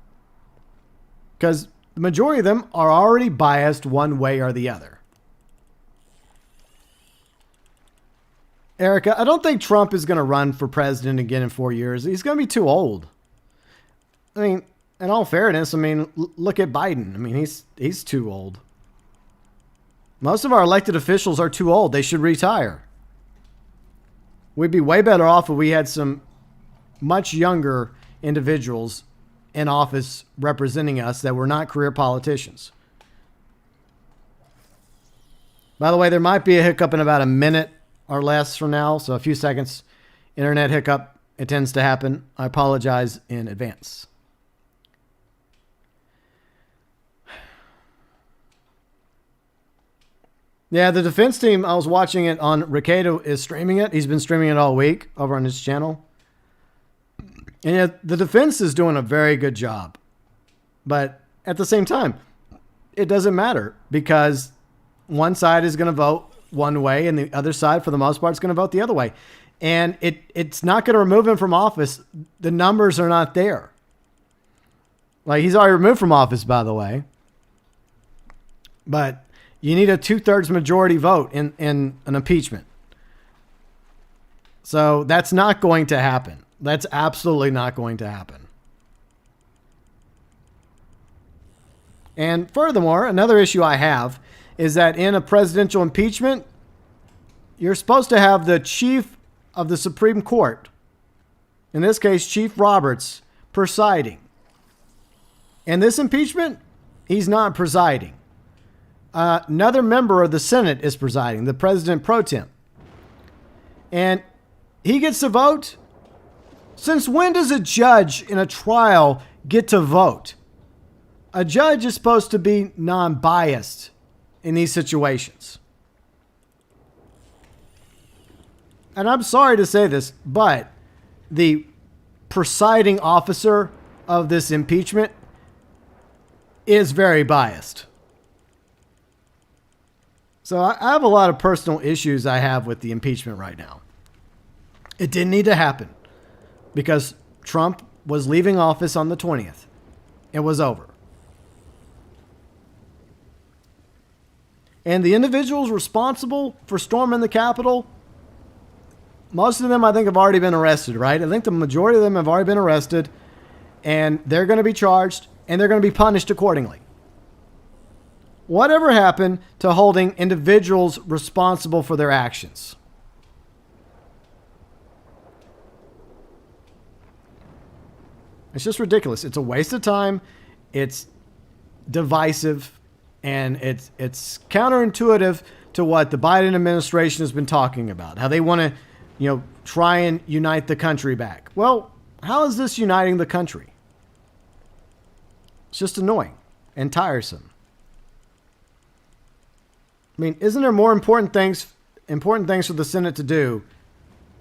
Because the majority of them are already biased one way or the other. Erica, I don't think Trump is going to run for president again in 4 years. He's going to be too old. I mean, in all fairness, look at Biden. I mean, he's too old. Most of our elected officials are too old. They should retire. We'd be way better off if we had some much younger individuals in office representing us that were not career politicians. By the way, there might be a hiccup in about a minute or less from now, so a few seconds. Internet hiccup, it tends to happen. I apologize in advance. Yeah, the defense team, I was watching it on Ricardo is streaming it. He's been streaming it all week over on his channel. And yet the defense is doing a very good job. But at the same time, it doesn't matter because one side is going to vote one way and the other side, for the most part, is going to vote the other way. And it's not going to remove him from office. The numbers are not there. Like, he's already removed from office, by the way. But You need a 2/3 majority vote in an impeachment. So that's not going to happen. That's absolutely not going to happen. And furthermore, another issue I have is that in a presidential impeachment, you're supposed to have the chief of the Supreme Court, in this case, Chief Roberts, presiding. In this impeachment, he's not presiding. Another member of the Senate is presiding, the president pro tem. And he gets to vote. Since when does a judge in a trial get to vote? A judge is supposed to be non-biased in these situations. And I'm sorry to say this, but the presiding officer of this impeachment is very biased. So I have a lot of personal issues I have with the impeachment right now. It didn't need to happen because Trump was leaving office on the 20th. It was over. And the individuals responsible for storming the Capitol, most of them I think have already been arrested, right? I think the majority of them have already been arrested, and they're going to be charged and they're going to be punished accordingly. Whatever happened to holding individuals responsible for their actions? It's just ridiculous. It's a waste of time. It's divisive. And it's counterintuitive to what the Biden administration has been talking about. How they want to, try and unite the country back. Well, how is this uniting the country? It's just annoying and tiresome. I mean, isn't there more important things for the Senate to do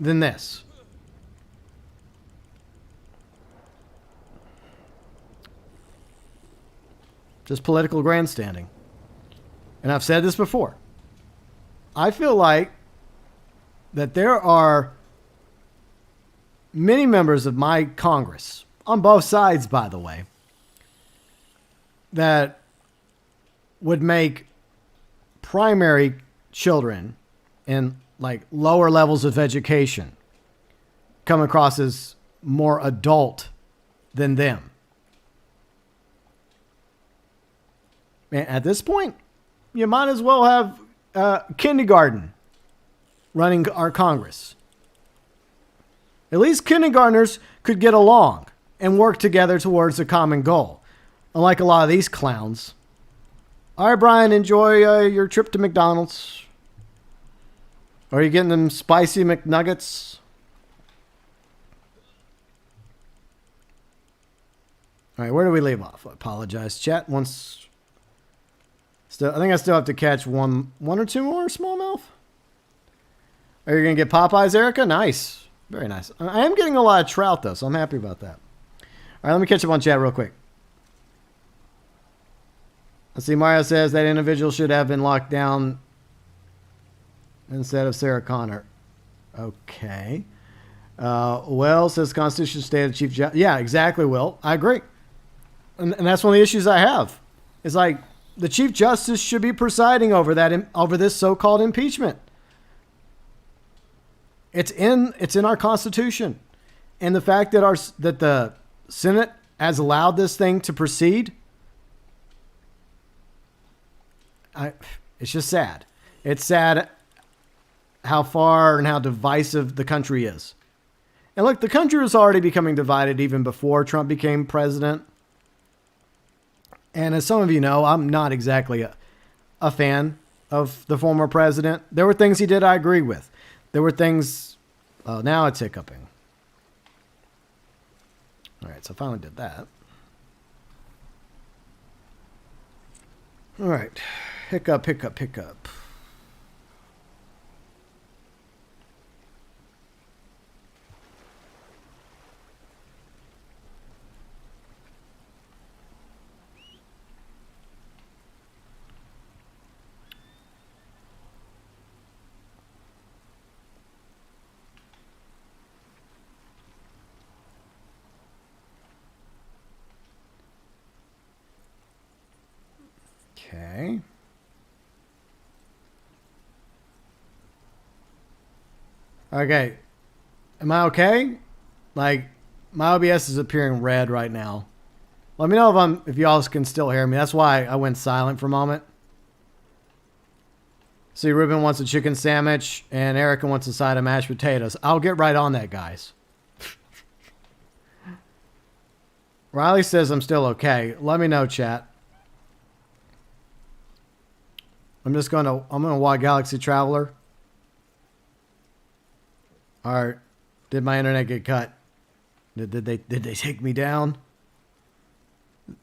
than this? Just political grandstanding. And I've said this before. I feel like that there are many members of my Congress, on both sides, by the way, that would make primary children in like lower levels of education come across as more adult than them. Man, at this point, you might as well have kindergarten running our Congress. At least kindergartners could get along and work together towards a common goal, unlike a lot of these clowns. All right, Brian, enjoy your trip to McDonald's. Are you getting them spicy McNuggets? All right, where do we leave off? I apologize. Chat wants... I think I still have to catch one or two more smallmouth. Are you going to get Popeyes, Erica? Nice. Very nice. I am getting a lot of trout, though, so I'm happy about that. All right, let me catch up on chat real quick. Let's see. Mario says that individual should have been locked down instead of Sarah Connor. Okay. Will says Constitution state of Chief Justice. Yeah, exactly, Will. I agree. And that's one of the issues I have. It's like, the Chief Justice should be presiding over this so-called impeachment. It's in our Constitution, and the fact that that the Senate has allowed this thing to proceed, it's just sad. It's sad how far and how divisive the country is. And look, the country was already becoming divided even before Trump became president. And as some of you know, I'm not exactly a fan of the former president. There were things he did I agree with. There were things... now it's hiccuping. All right, so I finally did that. All right. Hiccup, hiccup, hiccup. Okay. Okay. Am I okay? Like, my OBS is appearing red right now. Let me know if y'all can still hear me. That's why I went silent for a moment. See, Ruben wants a chicken sandwich, and Erica wants a side of mashed potatoes. I'll get right on that, guys. Riley says I'm still okay. Let me know, chat. I'm gonna watch Galaxy Traveler. Alright. Did my internet get cut? Did they take me down?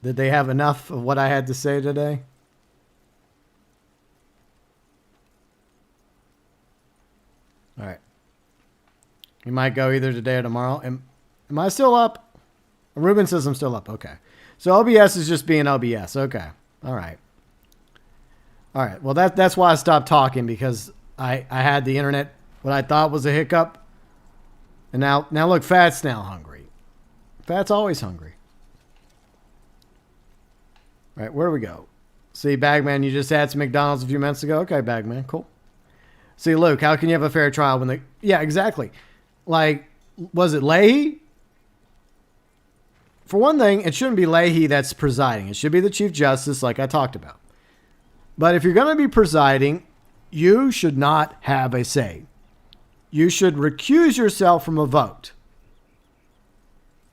Did they have enough of what I had to say today? Alright. You might go either today or tomorrow. Am I still up? Ruben says I'm still up. Okay. So OBS is just being OBS. Okay. Alright. Alright. Well, that's why I stopped talking, because I had the internet, what I thought was a hiccup. And now look, Fat's now hungry. Fat's always hungry. All right, where do we go? See, Bagman, you just had some McDonald's a few minutes ago. Okay, Bagman, cool. See, Luke, how can you have a fair trial when yeah, exactly. Like, was it Leahy? For one thing, it shouldn't be Leahy that's presiding. It should be the Chief Justice, like I talked about. But if you're going to be presiding, you should not have a say. You should recuse yourself from a vote.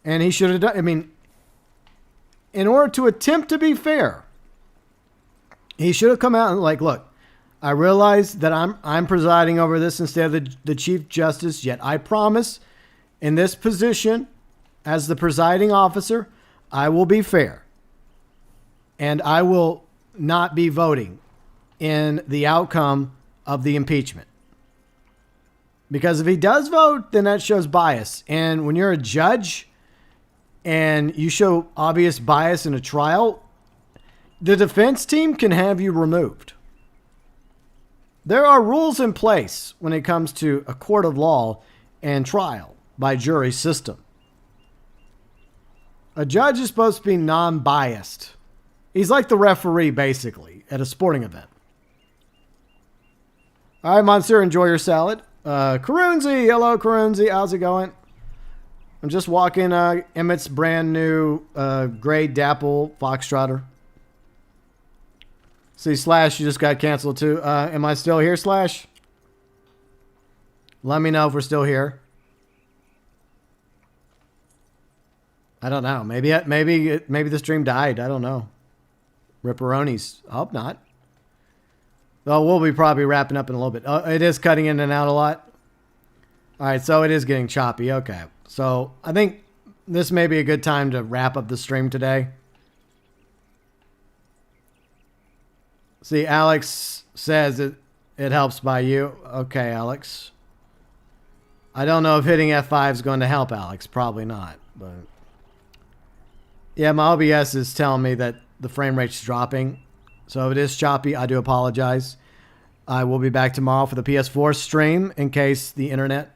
And he should have done, I mean, in order to attempt to be fair, he should have come out and like, look, I realize that I'm presiding over this instead of the Chief Justice, yet I promise in this position as the presiding officer, I will be fair. And I will not be voting in the outcome of the impeachment. Because if he does vote, then that shows bias. And when you're a judge and you show obvious bias in a trial, the defense team can have you removed. There are rules in place when it comes to a court of law and trial by jury system. A judge is supposed to be non-biased. He's like the referee, basically, at a sporting event. All right, Monsieur, enjoy your salad. Karunzi, hello Karunzi, how's it going? I'm just walking Emmett's brand new gray Dapple Foxtrotter. See, Slash, you just got canceled too. Am I still here, Slash? Let me know if we're still here. I don't know. Maybe the stream died. I don't know. Ripperonis. I hope not. Well, we'll be probably wrapping up in a little bit. It is cutting in and out a lot. All right, so it is getting choppy. Okay. So I think this may be a good time to wrap up the stream today. See, Alex says it helps by you. Okay, Alex. I don't know if hitting F5 is going to help, Alex. Probably not. But yeah, my OBS is telling me that the frame rate's dropping. So if it is choppy, I do apologize. I will be back tomorrow for the PS4 stream in case the internet.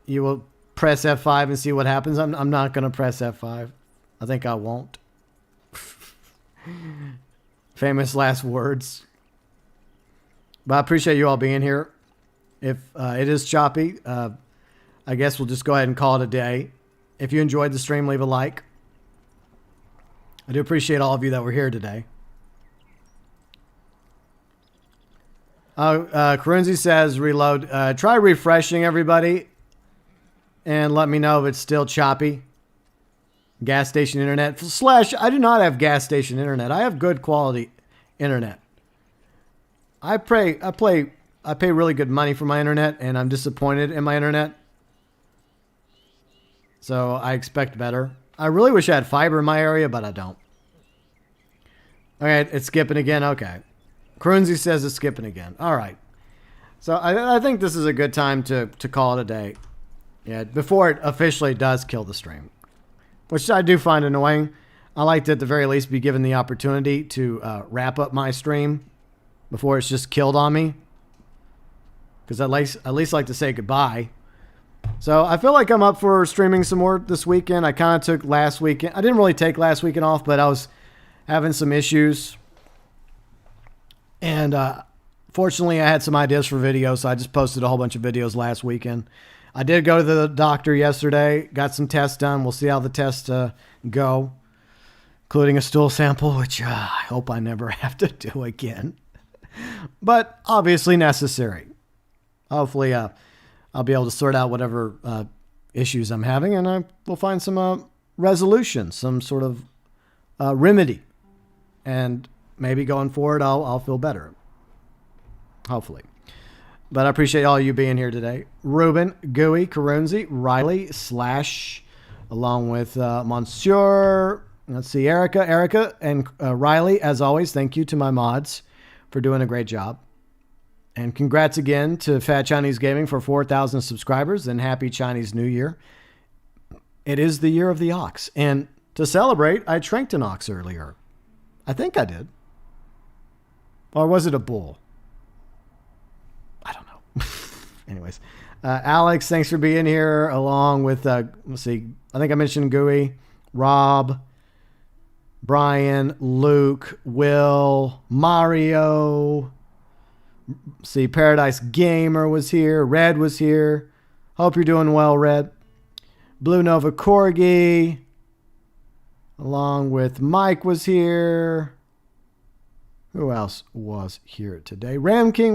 You will press F5 and see what happens. I'm not going to press F5. I think I won't. Famous last words. But I appreciate you all being here. If it is choppy, I guess we'll just go ahead and call it a day. If you enjoyed the stream, leave a like. I do appreciate all of you that were here today. Karunzi says reload. Try refreshing, everybody. And let me know if it's still choppy. Gas station internet. Slash, I do not have gas station internet. I have good quality internet. I pay really good money for my internet, and I'm disappointed in my internet. So I expect better. I really wish I had fiber in my area, but I don't. All right, it's skipping again. Okay. Krunzi says it's skipping again. All right. So I think this is a good time to call it a day. Yeah, before it officially does kill the stream, which I do find annoying. I like to at the very least be given the opportunity to wrap up my stream before it's just killed on me. Because at least like to say goodbye. So I feel like I'm up for streaming some more this weekend. I kind of took last weekend. I didn't really take last weekend off, but I was having some issues. And Fortunately, I had some ideas for videos, so I just posted a whole bunch of videos last weekend. I did go to the doctor yesterday, got some tests done. We'll see how the tests go, including a stool sample, which I hope I never have to do again. But obviously necessary. Hopefully, I'll be able to sort out whatever issues I'm having, and I will find some resolution, some sort of remedy. And maybe going forward, I'll feel better. Hopefully. But I appreciate all you being here today. Ruben, Gooey, Karunzi, Riley, Slash, along with Monsieur, let's see, Erica, and Riley. As always, thank you to my mods for doing a great job. And congrats again to Fat Chinese Gaming for 4,000 subscribers, and happy Chinese New Year. It is the year of the ox. And to celebrate, I tranked an ox earlier. I think I did. Or was it a bull? I don't know. Anyways, Alex, thanks for being here, along with, let's see, I think I mentioned Gooey, Rob, Brian, Luke, Will, Mario. See, Paradise Gamer was here. Red was here. Hope you're doing well, Red. Blue Nova Corgi, along with Mike was here. Who else was here today? Ram King